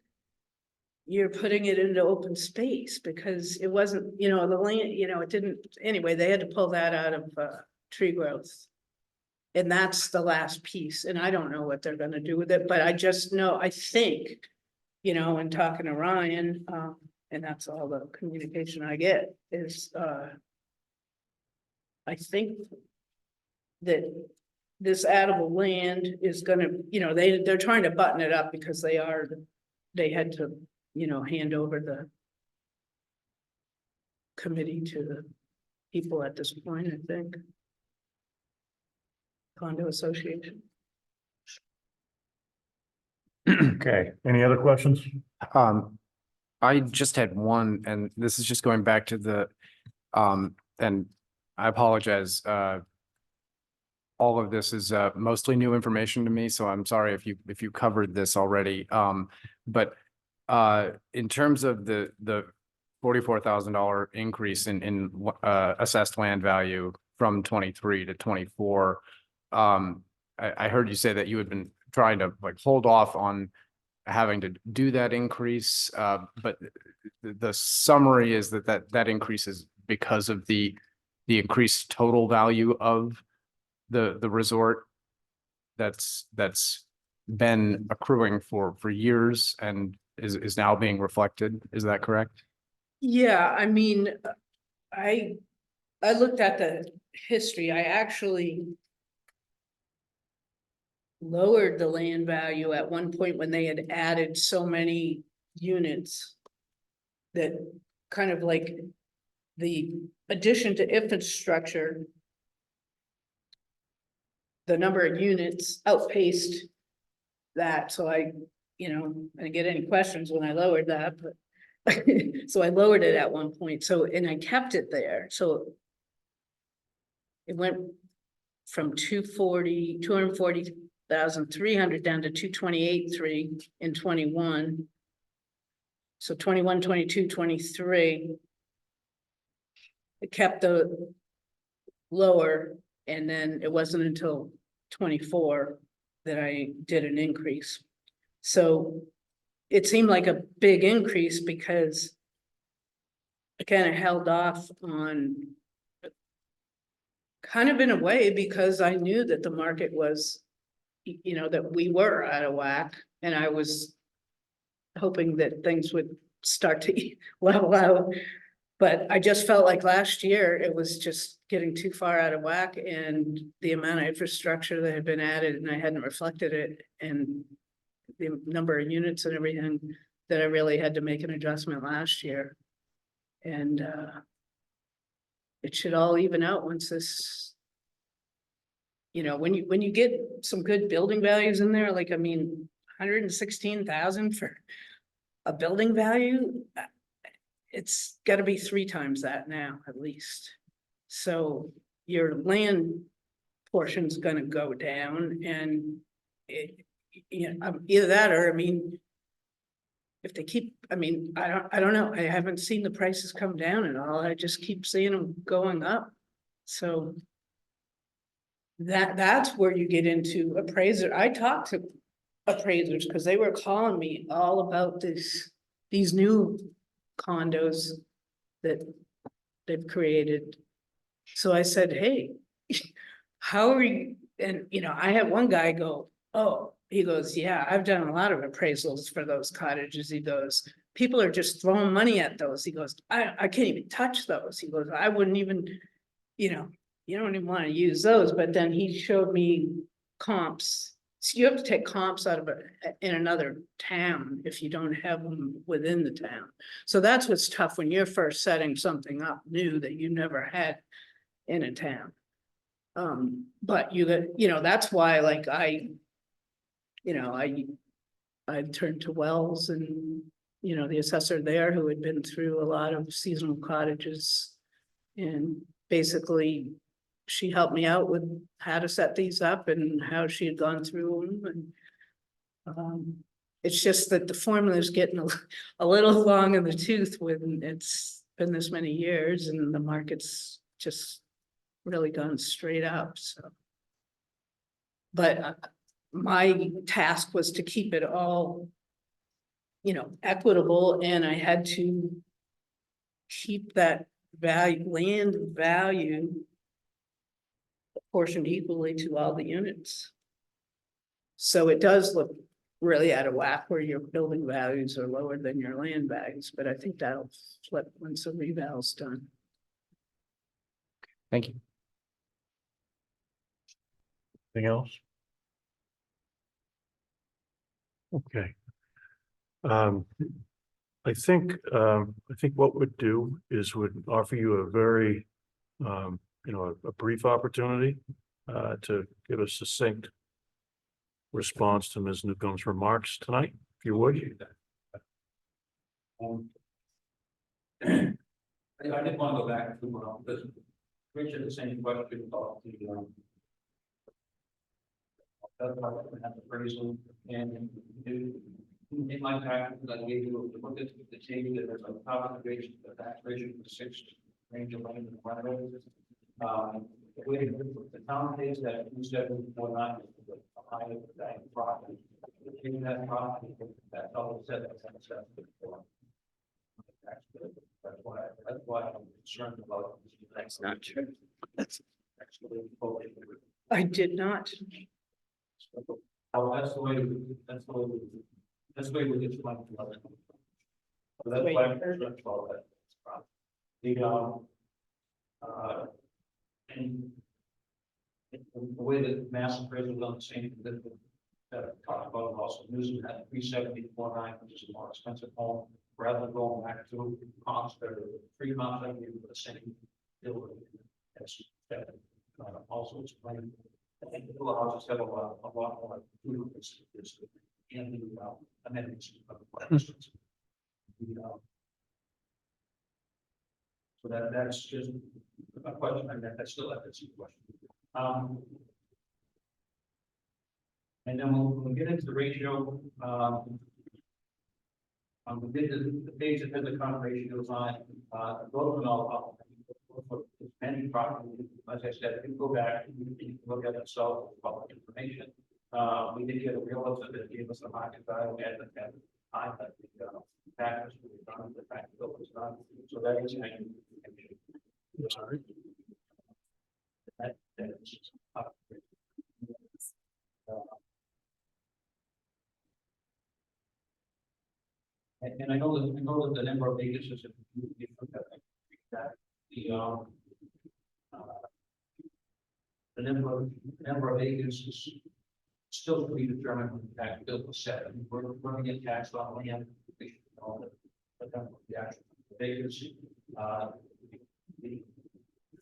S1: You're putting it into open space because it wasn't, the land, it didn't, anyway, they had to pull that out of tree growth. And that's the last piece, and I don't know what they're gonna do with it, but I just know, I think, in talking to Ryan, and that's all the communication I get is, I think that this addable land is gonna, they're trying to button it up because they had to, hand over the committee to the people at this point, I think. Condo Association.
S3: Okay, any other questions?
S2: I just had one, and this is just going back to the, and I apologize, all of this is, mostly new information to me, so I'm sorry if you covered this already. But, in terms of the $44,000 increase in assessed land value from 23 to 24, I heard you say that you had been trying to like hold off on having to do that increase, but the summary is that increase is because of the increased total value of the resort that's been accruing for years and is now being reflected. Is that correct?
S1: Yeah, I mean, I looked at the history, I actually lowered the land value at one point when they had added so many units. That kind of like the addition to infrastructure. The number of units outpaced that, so I didn't get any questions when I lowered that, but. So I lowered it at one point, so, and I kept it there, so. It went from 240,300 down to 228,300 in 21. So 21, 22, 23. It kept the lower, and then it wasn't until 24 that I did an increase. So it seemed like a big increase because I kind of held off on kind of in a way because I knew that the market was, that we were out of whack, and I was hoping that things would start to level out. But I just felt like last year it was just getting too far out of whack, and the amount of infrastructure that had been added, and I hadn't reflected it, and the number of units and everything, that I really had to make an adjustment last year. And it should all even out once this, when you get some good building values in there, like, I mean, 116,000 for a building value, it's gotta be 3 times that now, at least. So your land portion's gonna go down, and either that, or, I mean, if they keep, I mean, I don't know, I haven't seen the prices come down at all, I just keep seeing them going up. So that's where you get into appraiser. I talked to appraisers because they were calling me all about these new condos that they've created. So I said, hey, how are you? And I had one guy go, oh, he goes, yeah, I've done a lot of appraisals for those cottages. He goes, people are just throwing money at those. He goes, I can't even touch those. He goes, I wouldn't even, you don't even want to use those. But then he showed me comps. So you have to take comps out of it in another town if you don't have them within the town. So that's what's tough when you're first setting something up new that you never had in a town. But that's why, like, I turned to Wells and, the assessor there who had been through a lot of seasonal cottages. And basically, she helped me out with how to set these up and how she had gone through them. And it's just that the formula is getting a little long in the tooth when it's been this many years and the market's just really gone straight up, so. But my task was to keep it all, equitable, and I had to keep that land value portioned equally to all the units. So it does look really out of whack where your building values are lower than your land values, but I think that'll flip once the reval's done.
S2: Thank you.
S3: Anything else? Okay. I think what we'd do is would offer you a very, a brief opportunity to give a succinct response to Ms. Newcomb's remarks tonight, if you would.
S5: I did want to go back to, this Richard, the same question about the, appraisal, and in my package that I gave you, look at the table, there's a power ratio, the tax ratio for 6 range of money in the primary. The town pays that 274.9 is the high value property. In that property, that's all it said. That's why I'm concerned about.
S1: That's not true.
S5: Actually,
S1: I did not.
S5: oh, that's the way we get to my. So that's why I'm concerned about that. The, and the way that mass appraisal is done, the same, that I talked about also using that 370.49, which is a more expensive home, rather than going back to comps that are 3 months, I gave the same deal. That's that, also explained. I think the houses have a lot more food and the amenities of the questions. So that's just a question, and that's still a question. And then we'll get into the ratio. We did the page that has the current ratios on, both of them all for many properties. As I said, if you go back, you can look at it, so public information. We did get a realtor that gave us a market value at the time that the factors were done, the fact that it was done. So that is actually. Sorry. That is. And I know that the number of acres is different. That the number of acres is still to be determined when the tax bill was set. We're going to get taxed on land. We should know that the actual acres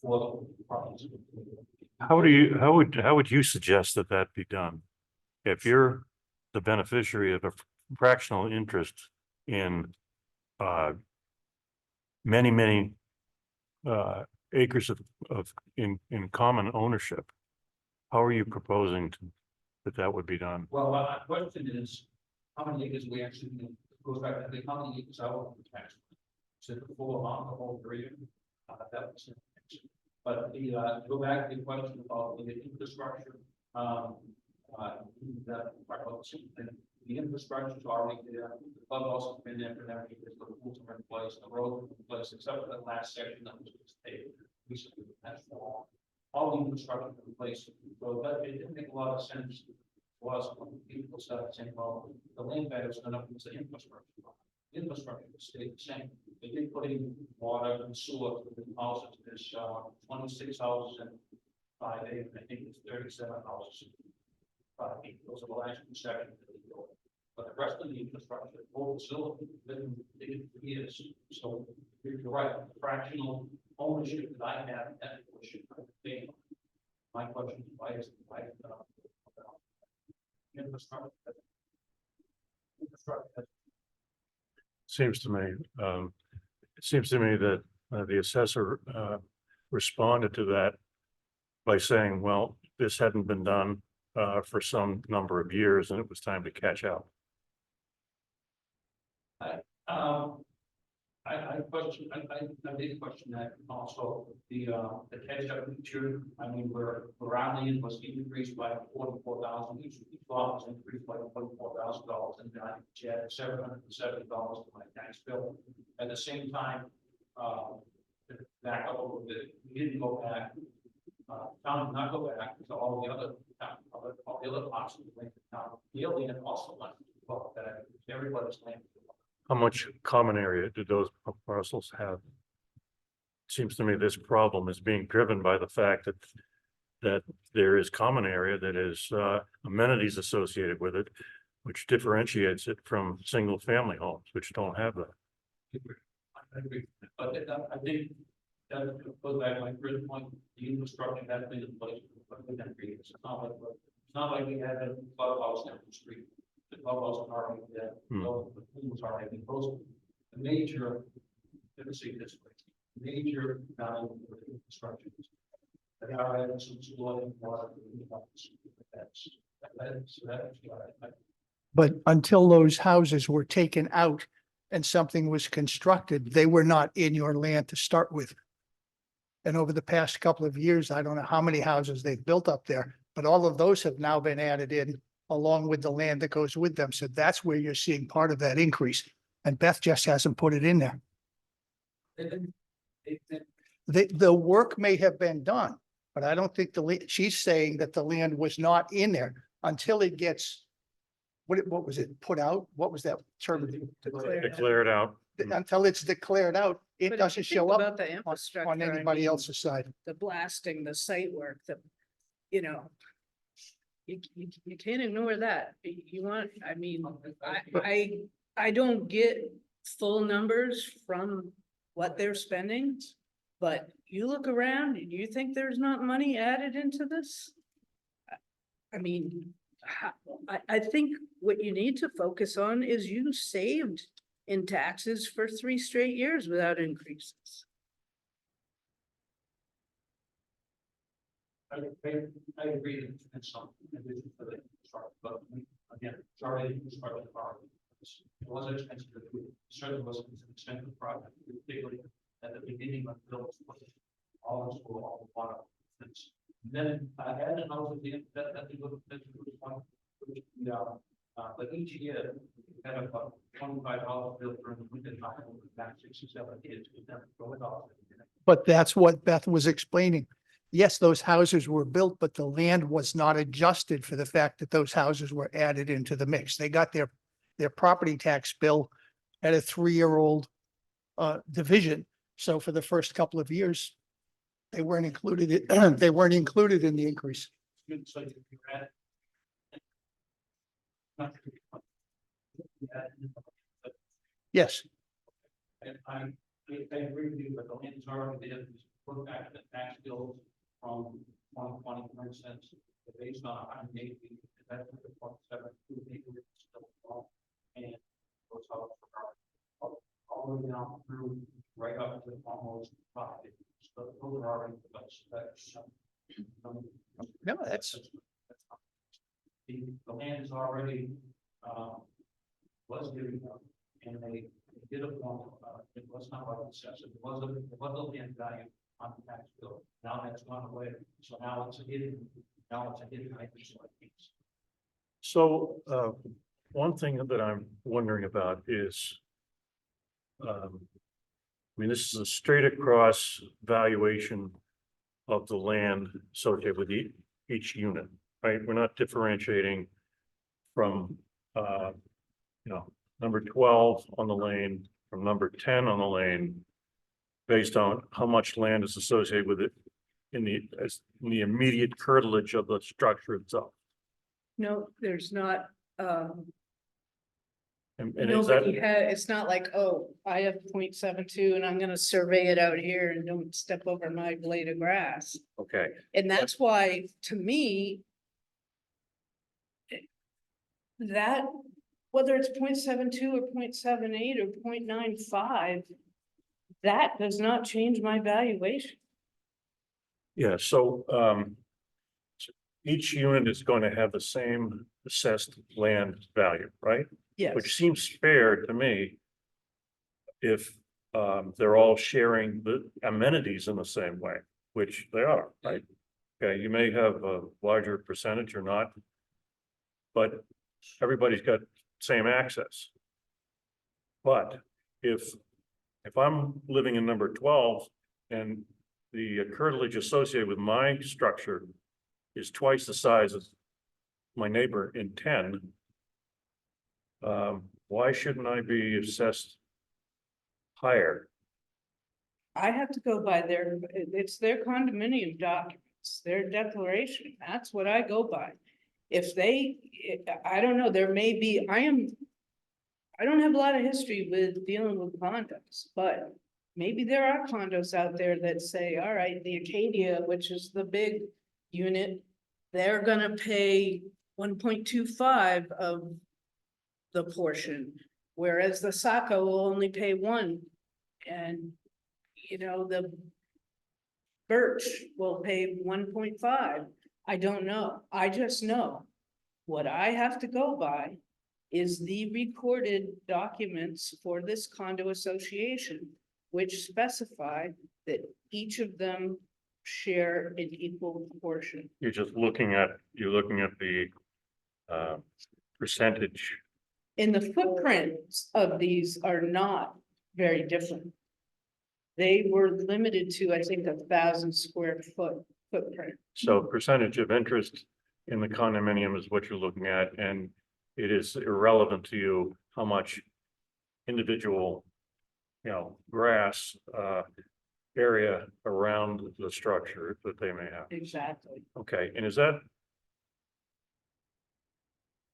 S5: for the properties.
S3: How would you suggest that that be done? If you're the beneficiary of a fractional interest in many acres of in common ownership, how are you proposing that would be done?
S5: Well, my question is, how many acres we actually goes back to how many acres out of the tax? Is it the full amount, the whole area? That was it. But the go back to the question about the infrastructure, the infrastructure is already there. The clubhouse has been there for that because the pools are in place, the road is in place, except for that last section that was just paved recently. That's all the infrastructure is in place. So that it didn't make a lot of sense for us when people started saying, well, the land value is going up into the infrastructure. Infrastructure stayed the same. They did put in water and sewer to the houses. There's 26 houses and 5 acres. I think it's 37 houses. Those are the last 2 sections. But the rest of the infrastructure, the whole facility, been for years. So you're right. The fractional ownership that I have, that should be my question. Why is infrastructure?
S3: Seems to me, that the assessor responded to that by saying, well, this hadn't been done for some number of years and it was time to catch up.
S5: I did question that also. The catch up feature. I mean, our land was increased by 44,000. Each lot was increased by $44,000, and I had $770 to my tax bill. At the same time, back up a little bit, we didn't go back. Not go back to all the other parts of the land. The land also went that everybody's land.
S3: How much common area did those parcels have? Seems to me this problem is being driven by the fact that there is common area that is amenities associated with it, which differentiates it from single family homes, which don't have that.
S5: I agree, but I think that goes back to my first point. The infrastructure has been in place for it's not like we had a clubhouse down the street. The clubhouse already there. The pool was already close. The major, let me say this way, major value of the infrastructure. They are having some flooding water.
S4: But until those houses were taken out and something was constructed, they were not in your land to start with. And over the past couple of years, I don't know how many houses they've built up there, but all of those have now been added in along with the land that goes with them. So that's where you're seeing part of that increase. And Beth just hasn't put it in there. The work may have been done, but I don't think she's saying that the land was not in there until it gets, what was it, put out? What was that term?
S3: Declare it out.
S4: until it's declared out, it
S1: But if
S4: doesn't
S1: you
S4: show
S1: think
S4: up
S1: about the
S4: on
S1: infrastructure, I
S4: anybody
S1: mean,
S4: else's side.
S1: the blasting, the site work, the, you know. You can't ignore that. You want, I mean, I don't get full numbers from what they're spending. But you look around and you think there's not money added into this? I mean, I think what you need to focus on is you saved in taxes for 3 straight years without increases.
S5: I agree that it's some, addition for the start, but again, starting to start the car. It was expensive to do, certainly wasn't an expensive project, particularly at the beginning of the build. All this will all one of things. Then I had an house at the end that you look at one, but each year we had about $25 bill for the winter time, back 6 or 7 years, we never go it off.
S4: But that's what Beth was explaining. Yes, those houses were built, but the land was not adjusted for the fact that those houses were added into the mix. They got their property tax bill at a 3-year-old division. So for the first couple of years, they weren't included, they weren't included in the increase.
S5: So you add.
S4: Yes,
S5: And I agree with you, but the land is already there, look back at the tax bills from 2020, for instance, based on 180, that's the 0.72 acres still wrong. And goes out all the way down through, right up to almost 5 acres. So those are already, that's.
S4: no, that's,
S5: The land is already, was given up, and they did a form, it was not like excessive, it was a land value on the tax bill, now that's gone away, so now it's a hidden item, so I think.
S3: So, one thing that I'm wondering about is, I mean, this is a straight across valuation of the land associated with each unit, right? We're not differentiating from, number 12 on the lane from number 10 on the lane based on how much land is associated with it in the immediate curtilage of the structure itself.
S1: No, there's not,
S3: And is that,
S1: nobody had, it's not like, oh, I have 0.72 and I'm gonna survey it out here and don't step over my blade of grass.
S3: okay,
S1: And that's why, to me, that, whether it's 0.72 or 0.78 or 0.95, that does not change my valuation.
S3: yeah, so, each unit is going to have the same assessed land value, right?
S1: Yes,
S3: Which seems fair to me. If they're all sharing the amenities in the same way, which they are, right? Okay, you may have a larger percentage or not. But everybody's got same access. But if I'm living in number 12 and the curtilage associated with my structure is twice the size as my neighbor in 10. Why shouldn't I be assessed higher?
S1: I have to go by it's their condominium documents, their declaration, that's what I go by. If they, I don't know, there may be, I don't have a lot of history with dealing with condos, but maybe there are condos out there that say, all right, the Acadia, which is the big unit, they're gonna pay 1.25 of the portion, whereas the Saco will only pay 1. And, the Birch will pay 1.5. I don't know. I just know what I have to go by is the recorded documents for this condo association, which specify that each of them share an equal portion.
S3: You're looking at the percentage.
S1: And the footprints of these are not very different. They were limited to, I think, 1,000 square foot footprint.
S3: So percentage of interest in the condominium is what you're looking at, and it is irrelevant to you how much individual grass, area around the structure that they may have.
S1: Exactly.
S3: Okay, and is that?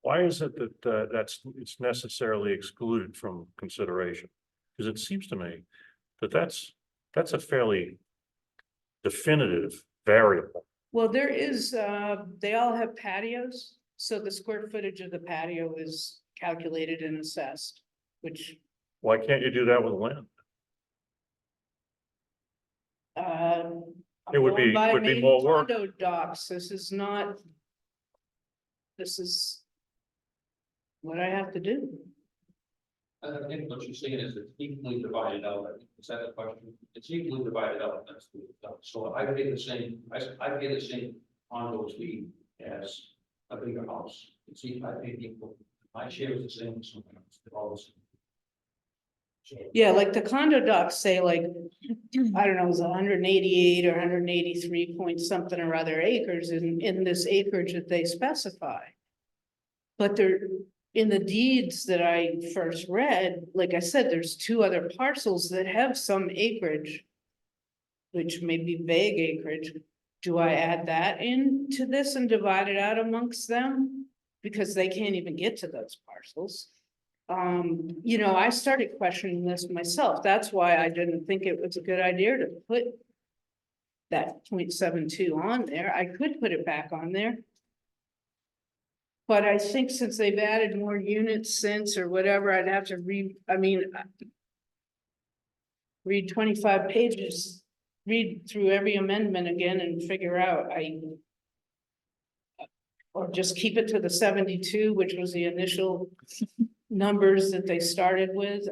S3: Why is it that, it's necessarily excluded from consideration? Because it seems to me that that's a fairly definitive variable.
S1: Well, there is, they all have patios, so the square footage of the patio is calculated and assessed, which,
S3: Why can't you do that with land?
S1: I'm
S3: It would
S1: going
S3: be-
S1: by
S3: would be
S1: Maine
S3: more work.
S1: condo docs, this is not. This is. What I have to do.
S5: I think what you're saying is it's equally divided out. Is that the question? It's equally divided out. That's the, so I pay the same, I pay the same condo fee as a bigger house. It's I pay equal. My share is the same as someone else. They're all the same. So,
S1: Yeah, like the condo docs say like, I don't know, it was 188 or 183 point something or other acres in this acreage that they specify. But they're, in the deeds that I first read, like I said, there's two other parcels that have some acreage. Which may be vague acreage. Do I add that into this and divide it out amongst them? Because they can't even get to those parcels. You know, I started questioning this myself. That's why I didn't think it was a good idea to put. That 0.72 on there. I could put it back on there. But I think since they've added more units since or whatever, I'd have to read 25 pages, read through every amendment again and figure out, or just keep it to the 72, which was the initial numbers that they started with.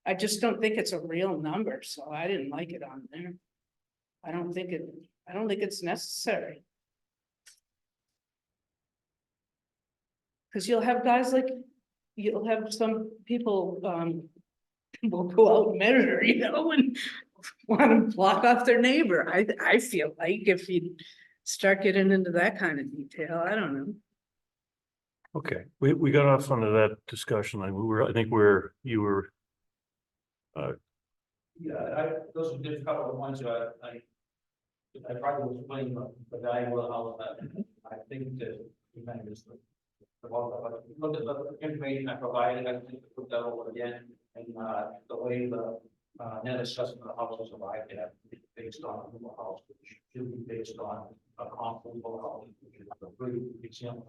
S1: I just don't think it's a real number, so I didn't like it on there. I don't think it's necessary. Cause you'll have guys like, you'll have some people, will go out and measure, and want to block off their neighbor. I feel like if you start getting into that kind of detail, I don't know.
S3: Okay, we got off onto that discussion. I think you were.
S5: Yeah, those are just a couple of ones that I probably was playing the value of the house. I think that we kind of just. Look at the information I provided, I think put that over again, and the way the net assessment of houses arrived at based on a new house, which should be based on a comparable house, which is a pretty example.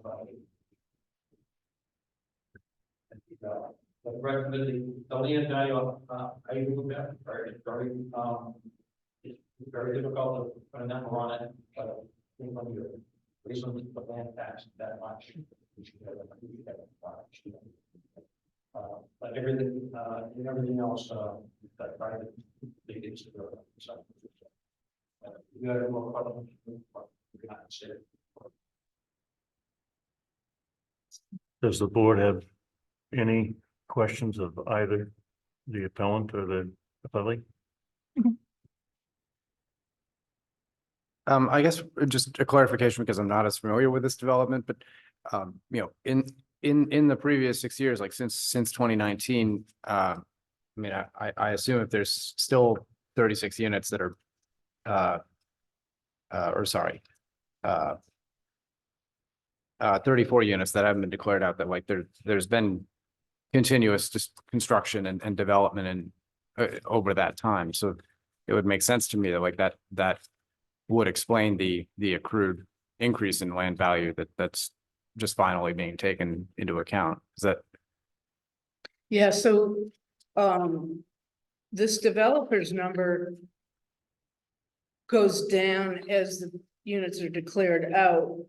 S5: But recommending the land value, I agree with that, very, it's very difficult to put a number on it, but I think when you're recently the land tax that much. But everything, everything else, that private, they get to go. You got more problems. We can consider.
S3: Does the board have any questions of either the appellant or the appellee?
S2: I guess just a clarification because I'm not as familiar with this development, but you know, in the previous 6 years, like since 2019, I mean, I assume if there's still 36 units that are or sorry, 34 units that haven't been declared out, that like there's been continuous just construction and development and over that time. So it would make sense to me that like that would explain the accrued increase in land value that's just finally being taken into account. Is that?
S1: Yeah, so, this developer's number goes down as the units are declared out.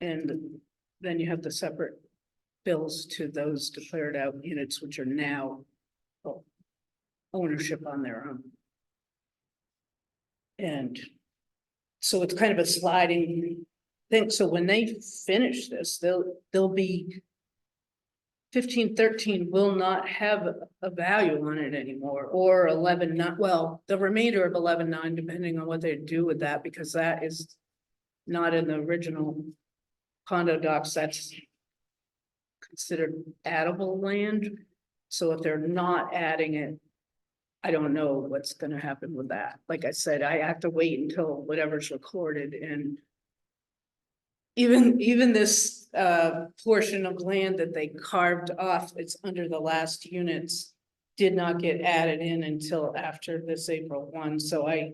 S1: And then you have the separate bills to those declared out units, which are now ownership on their own. And so it's kind of a sliding thing. So when they finish this, they'll be 1513 will not have a value on it anymore, or 11.9. Well, the remainder of 11.9, depending on what they do with that, because that is not in the original condo docs. That's considered addable land. So if they're not adding it, I don't know what's gonna happen with that. Like I said, I have to wait until whatever's recorded and even this portion of land that they carved off, it's under the last units, did not get added in until after this April 1. So I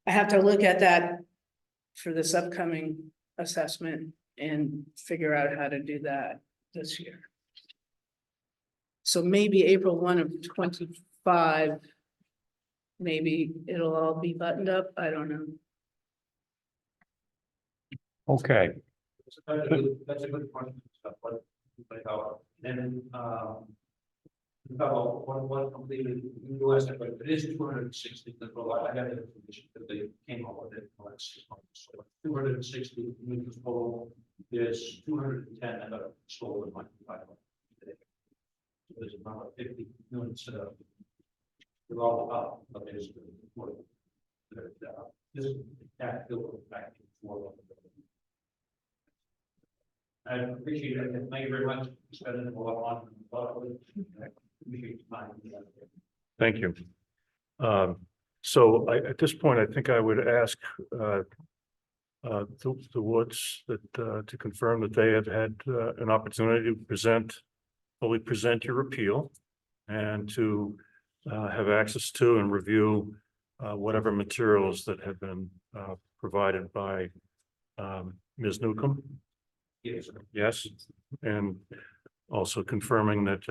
S1: have to look at that for this upcoming assessment and figure out how to do that this year. So maybe April 1 of 25, maybe it'll all be buttoned up. I don't know.
S3: Okay,
S5: That's a good point, stuff, then, what completed, you asked that, but it is 260, I got the information that they came up with it in the last 6 months. So 260 units total, there's 210 that are stolen by 500 today. So there's about 50 units, they're all up, but there's more. This is that bill back for. I appreciate it. Thank you very much for spending a lot on. Appreciate your time.
S3: thank you. So at this point, I think I would ask the Woods that to confirm that they have had an opportunity to fully present your appeal and to have access to and review whatever materials that have been provided by Ms. Newcomb.
S5: Yes.
S3: Yes, and also confirming that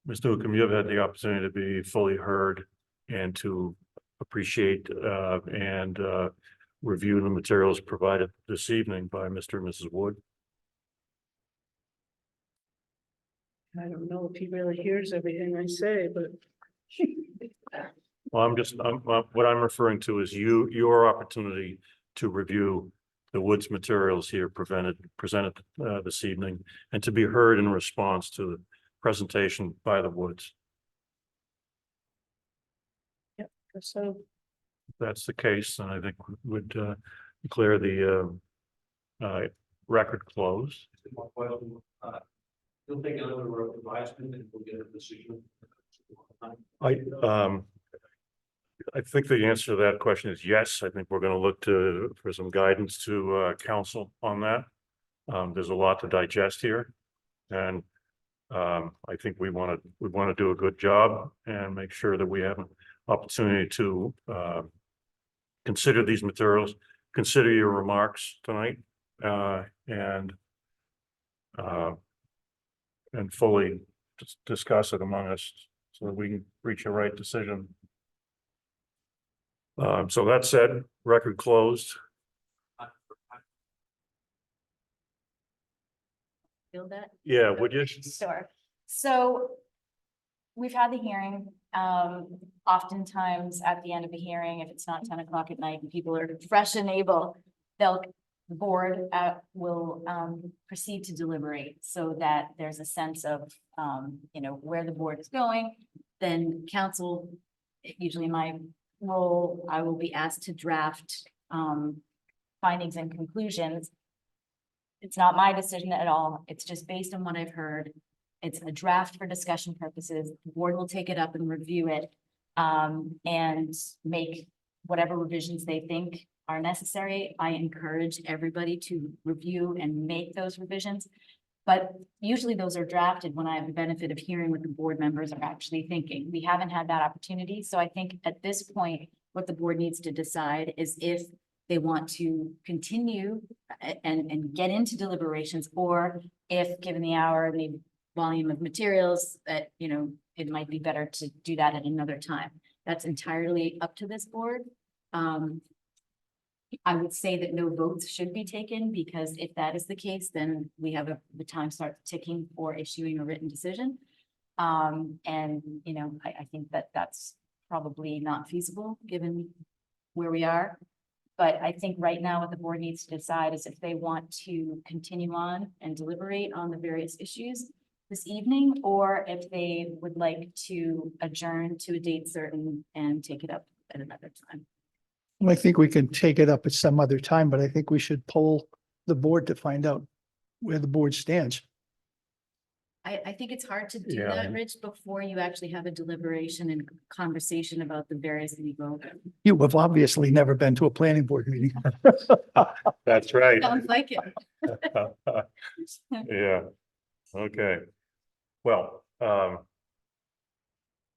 S3: Ms. Newcomb, you have had the opportunity to be fully heard and to appreciate and review the materials provided this evening by Mr. and Mrs. Wood.
S1: I don't know if he really hears everything I say, but
S3: Well, what I'm referring to is your opportunity to review the Woods materials here presented this evening and to be heard in response to the presentation by the Woods.
S1: so
S3: If that's the case, then I think we would declare the record closed.
S5: You'll take another advisement and we'll get a decision.
S3: I think the answer to that question is yes. I think we're going to look for some guidance to council on that. There's a lot to digest here, and I think we want to do a good job and make sure that we have an opportunity to consider these materials, consider your remarks tonight, and fully discuss it among us so that we can reach a right decision. So that said, record closed.
S6: Feel that?
S3: Yeah, would you?
S6: Sure. So we've had the hearing. Oftentimes at the end of the hearing, if it's not 10 o'clock at night and people are fresh and able, the board will proceed to deliberate so that there's a sense of, where the board is going. Then council, usually my role, I will be asked to draft findings and conclusions. It's not my decision at all. It's just based on what I've heard. It's a draft for discussion purposes. The board will take it up and review it and make whatever revisions they think are necessary. I encourage everybody to review and make those revisions. But usually those are drafted when I have the benefit of hearing what the board members are actually thinking. We haven't had that opportunity. So I think at this point, what the board needs to decide is if they want to continue and get into deliberations, or if, given the hour and the volume of materials, that, it might be better to do that at another time. That's entirely up to this board. I would say that no votes should be taken, because if that is the case, then we have the time starts ticking for issuing a written decision. I think that that's probably not feasible given where we are. But I think right now what the board needs to decide is if they want to continue on and deliberate on the various issues this evening, or if they would like to adjourn to a date certain and take it up at another time.
S4: I think we can take it up at some other time, but I think we should poll the board to find out where the board stands.
S6: I think it's hard to do
S3: Yeah.
S6: that, Rich, before you actually have a deliberation and conversation about the various legal.
S4: You have obviously never been to a planning board meeting.
S3: That's right.
S6: Sounds like it.
S3: Yeah, okay. Well,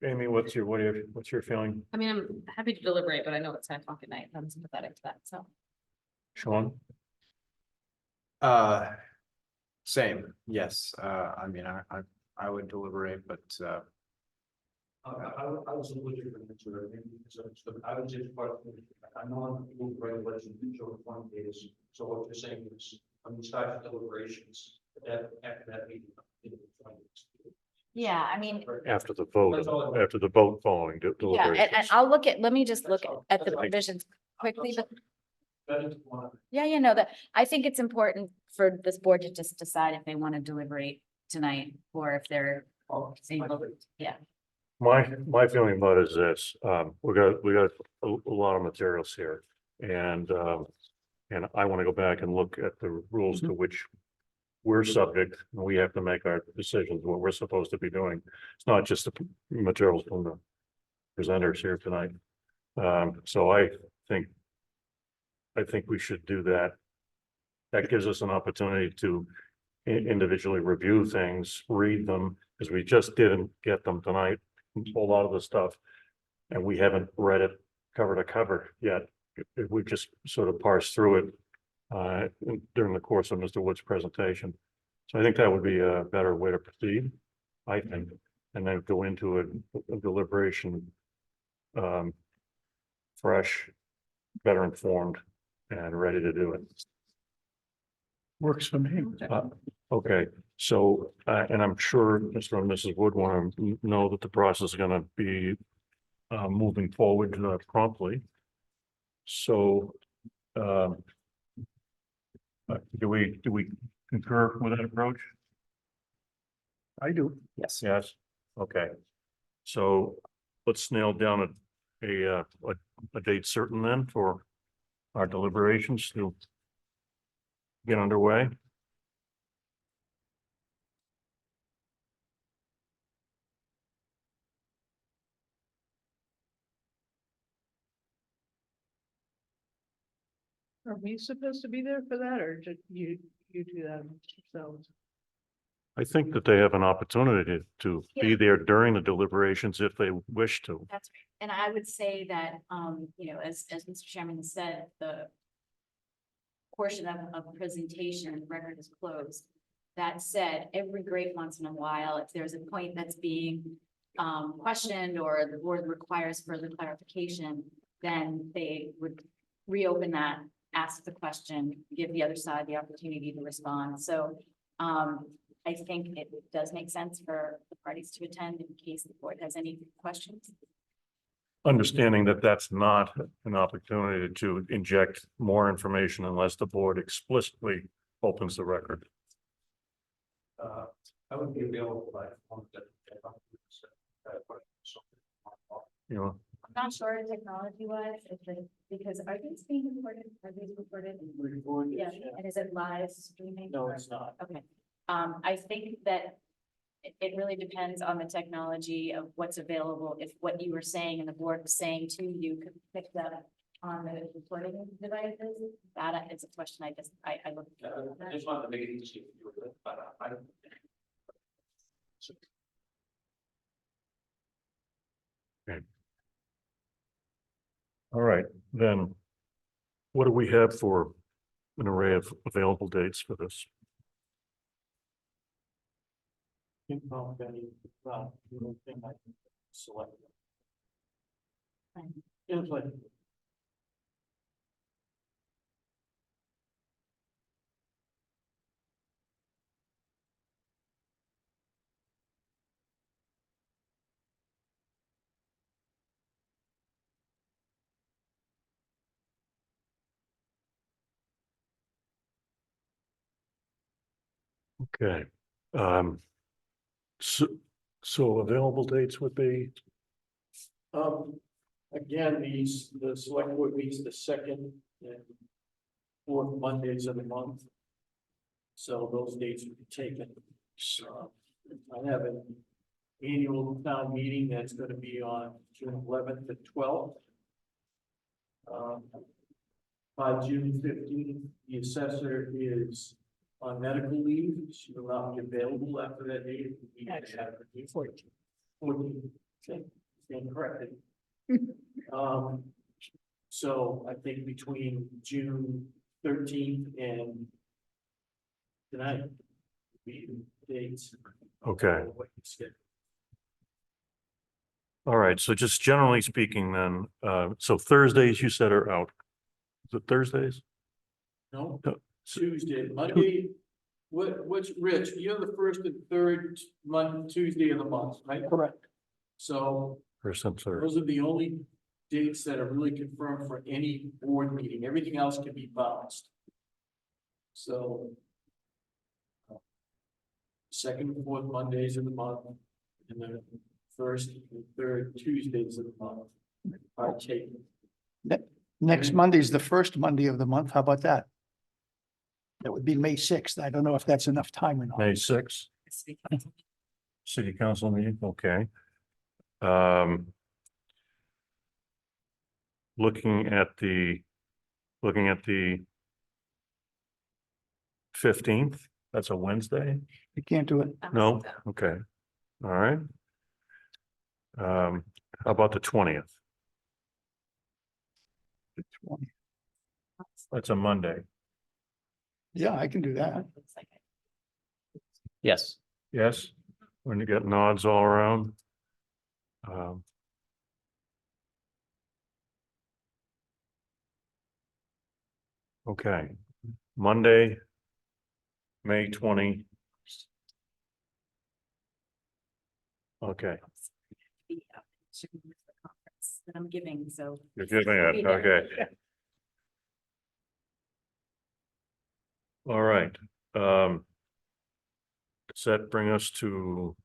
S3: Amy, what's your feeling?
S8: I mean, I'm happy to deliberate, but I know it's 9 o'clock at night. I'm sympathetic to that, so.
S3: Sean?
S2: Same, yes. I mean, I would deliberate, but,
S5: I was a little different, so I would just, I know the regulation, show 20 days, so what you're saying is, when you start deliberations, that, after that meeting. 20 days.
S6: Yeah, I mean,
S3: After the
S5: That's all I
S3: vote,
S5: want.
S3: after the vote following
S6: yeah, and
S3: deliberations.
S6: I'll look at, let me just look
S5: That's all.
S6: at the
S5: That's all.
S6: provisions quickly, but
S5: That is one.
S6: yeah, no, that, I think it's important for this board to just decide if they want to deliberate tonight or if they're able, yeah.
S3: My feeling about it is this, we got a lot of materials here. And I want to go back and look at the rules to which we're subject, and we have to make our decisions, what we're supposed to be doing. It's not just the materials from the presenters here tonight. So I think we should do that. That gives us an opportunity to individually review things, read them, because we just didn't get them tonight, a lot of the stuff. And we haven't read it cover to cover yet. We just sort of parsed through it during the course of Mr. Wood's presentation. So I think that would be a better way to proceed, I think, and then go into a deliberation fresh, better informed, and ready to do it.
S4: Works for me.
S3: Okay, so, and I'm sure Mr. and Mrs. Wood want to know that the process is gonna be moving forward promptly. So, do we concur with that approach?
S4: I do.
S2: yes.
S3: Yes, okay. So let's nail down a date certain then for our deliberations to get underway.
S1: Are we supposed to be there for that, or just you do that yourselves?
S3: I think that they have an opportunity to be
S6: Yeah.
S3: there during the deliberations if they wish to.
S6: That's right. And I would say that, as Mr. Chairman has said, the portion of presentation record is closed. That said, every great once in a while, if there's a point that's being questioned or the board requires further clarification, then they would reopen that, ask the question, give the other side the opportunity to respond. So I think it does make sense for the parties to attend in case the board has any questions.
S3: Understanding that that's not an opportunity to inject more information unless the board explicitly opens the record.
S5: I would be available by phone.
S3: You know,
S6: I'm not sure technology wise, because are these being recorded? Are these recorded? Yeah, and is it live streaming?
S7: No,
S6: or-
S7: it's not.
S6: Okay, I think that it really depends on the technology of what's available. If what you were saying and the board was saying to you could pick that up on the recording devices, that is a question I look.
S5: I just wanted to make it easy for you, but I.
S3: all right, then. What do we have for an array of available dates for this?
S7: Select.
S6: Fine.
S7: It's like.
S3: Okay. So available dates would be,
S7: Again, the select board meets the second and fourth Mondays of the month. So those dates would be taken. I have an annual town meeting that's gonna be on June 11th to 12th. By June 15th, the assessor is on medical leave. She will not be available after that date. We have her due 14. Okay, stand corrected. So I think between June 13th and tonight, we dates.
S3: Okay. All right, so just generally speaking then, so Thursdays you said are out. Is it Thursdays?
S7: No,
S3: No.
S7: Tuesday, Monday, what's, Rich, you're the first and third Tuesday of the month, right?
S4: Correct.
S7: So
S3: First and third.
S7: those are the only dates that are really confirmed for any board meeting. Everything else can be bounced. So. Second and fourth Mondays of the month, and then first and third Tuesdays of the month are taken.
S4: Next Monday is the first Monday of the month. How about that? That would be May 6th. I don't know if that's enough time or not.
S3: May 6th, city council meeting, okay. Looking at the 15th, that's a Wednesday?
S4: You can't do it.
S3: No, okay, all right. How about the 20th? That's a Monday.
S4: Yeah, I can do that.
S2: Yes.
S3: Yes, when you get nods all around. Okay, Monday, May 20. Okay,
S6: That I'm giving, so.
S3: you're giving it, okay. All right, does that bring us to?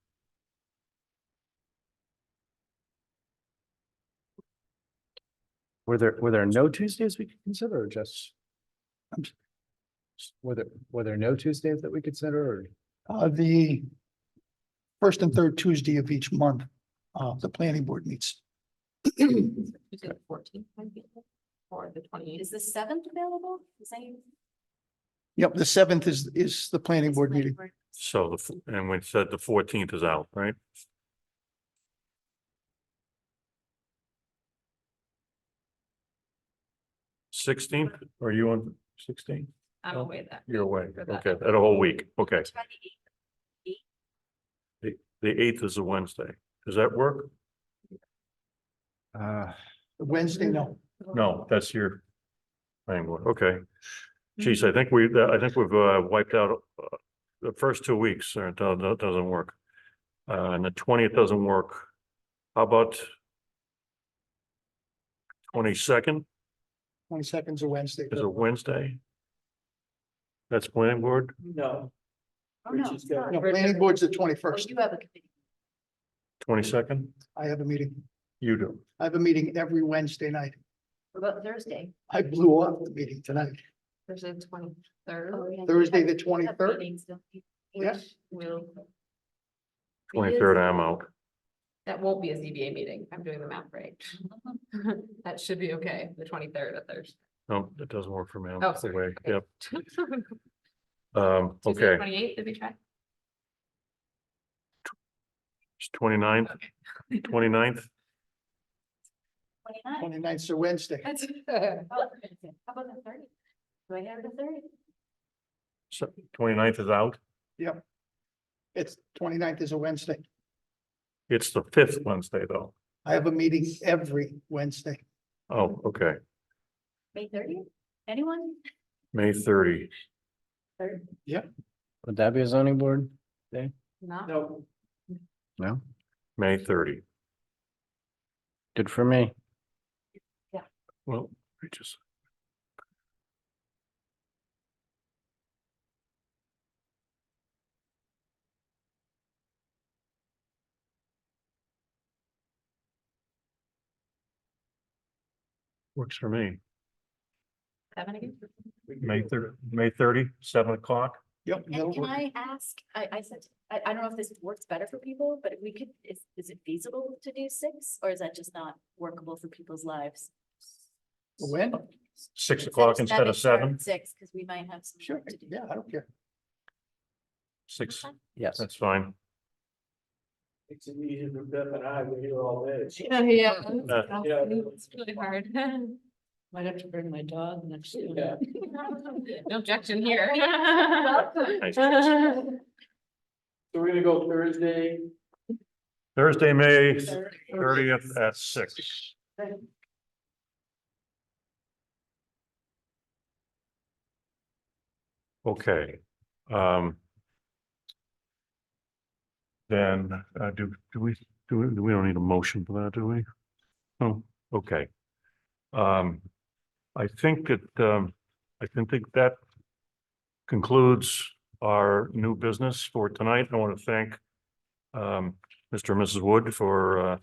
S2: Were there no Tuesdays we could consider or just? Were there no Tuesdays that we consider or?
S4: The first and third Tuesday of each month, the planning board meets.
S8: Tuesday the 14th might be, or the 28th.
S6: Is the 7th available? Is that?
S4: Yep, the 7th is the planning board meeting.
S3: So and we said the 14th is out, right? Sixteenth, are you on 16th?
S8: I'm
S3: Oh,
S8: away that.
S3: You're away,
S8: For that.
S3: okay, that a whole week, okay.
S6: Try the 8th.
S3: The 8th is a Wednesday, does that work?
S4: Wednesday, no.
S3: No, that's your. Planning board, okay. Geez, I think we've wiped out the first 2 weeks, or that doesn't work. And the 20th doesn't work. How about 22nd
S4: 22nd is a Wednesday.
S3: is a Wednesday? That's planning board,
S7: No.
S6: Oh, no,
S7: Rich has got-
S4: No, planning board's the
S6: Oh,
S4: 21st.
S6: you have a committee.
S3: 22nd,
S4: I have a meeting.
S3: you do.
S4: I have a meeting every Wednesday night.
S6: What about Thursday?
S4: I blew off the meeting tonight.
S8: Thursday the 23rd.
S6: Oh, yeah, you
S4: Thursday,
S6: have-
S4: the
S6: you have
S4: 23rd?
S6: meetings, don't you?
S4: Yeah.
S8: Which will,
S3: 23rd, I'm out.
S8: that won't be a ZBA meeting. I'm doing the math right. That should be okay, the 23rd of Thursday.
S3: No, that doesn't work for me. I'm
S8: Oh,
S3: away.
S8: sorry.
S3: Yep,
S8: Tuesday,
S3: okay,
S8: 28th, did we try?
S3: 29th, 29th,
S6: 29th?
S4: 29th is a Wednesday.
S8: That's-
S6: How about the 30th? Do I have the 30th?
S3: so 29th is out.
S4: Yep. It's 29th is a Wednesday.
S3: It's the 5th Wednesday, though.
S4: I have a meeting every Wednesday.
S3: Oh, okay,
S6: May 30th? Anyone?
S3: May 30.
S6: Third?
S2: Would that be a zoning board?
S8: Not,
S7: No,
S2: No,
S3: May 30.
S2: good for me.
S3: Well, I just. Works for me.
S8: 7 again?
S3: May 30, 7 o'clock.
S4: Yep. that'll
S6: And can
S4: work.
S6: I ask, I said, I don't know if this works better for people, but if we could, is it feasible to do 6? Or is that just not workable for people's lives?
S4: When?
S3: 6 o'clock instead of 7?
S6: 6, because we might have some
S4: Sure,
S6: work to do.
S4: yeah, I don't care.
S3: 6,
S2: Yes.
S3: that's fine.
S7: It's easy for Beth and I, we're here all day.
S8: Yeah.
S7: Yeah.
S8: It's really hard. Might have to bring my dog next to
S7: Yeah.
S8: No objection here.
S3: Nice.
S7: So we're gonna go Thursday.
S3: Thursday, May 30th at 6. Okay. Then, do we don't need a motion for that, do we? Oh, okay. I think that concludes our new business for tonight. I want to thank Mr. and Mrs. Wood for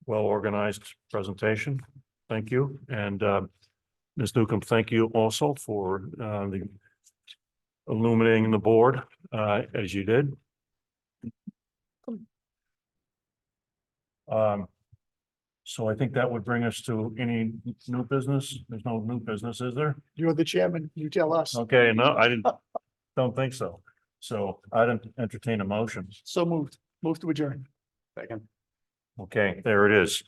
S3: well-organized presentation. Thank you. And Ms. Newcomb, thank you also for the illuminating the board as you did. So I think that would bring us to any new business. There's no new business, is there?
S4: You're the chairman, you tell us.
S3: Okay, no, I don't think so. So I'd entertain a motion.
S4: So moved, move to adjourn.
S2: Second.
S3: Okay, there it is.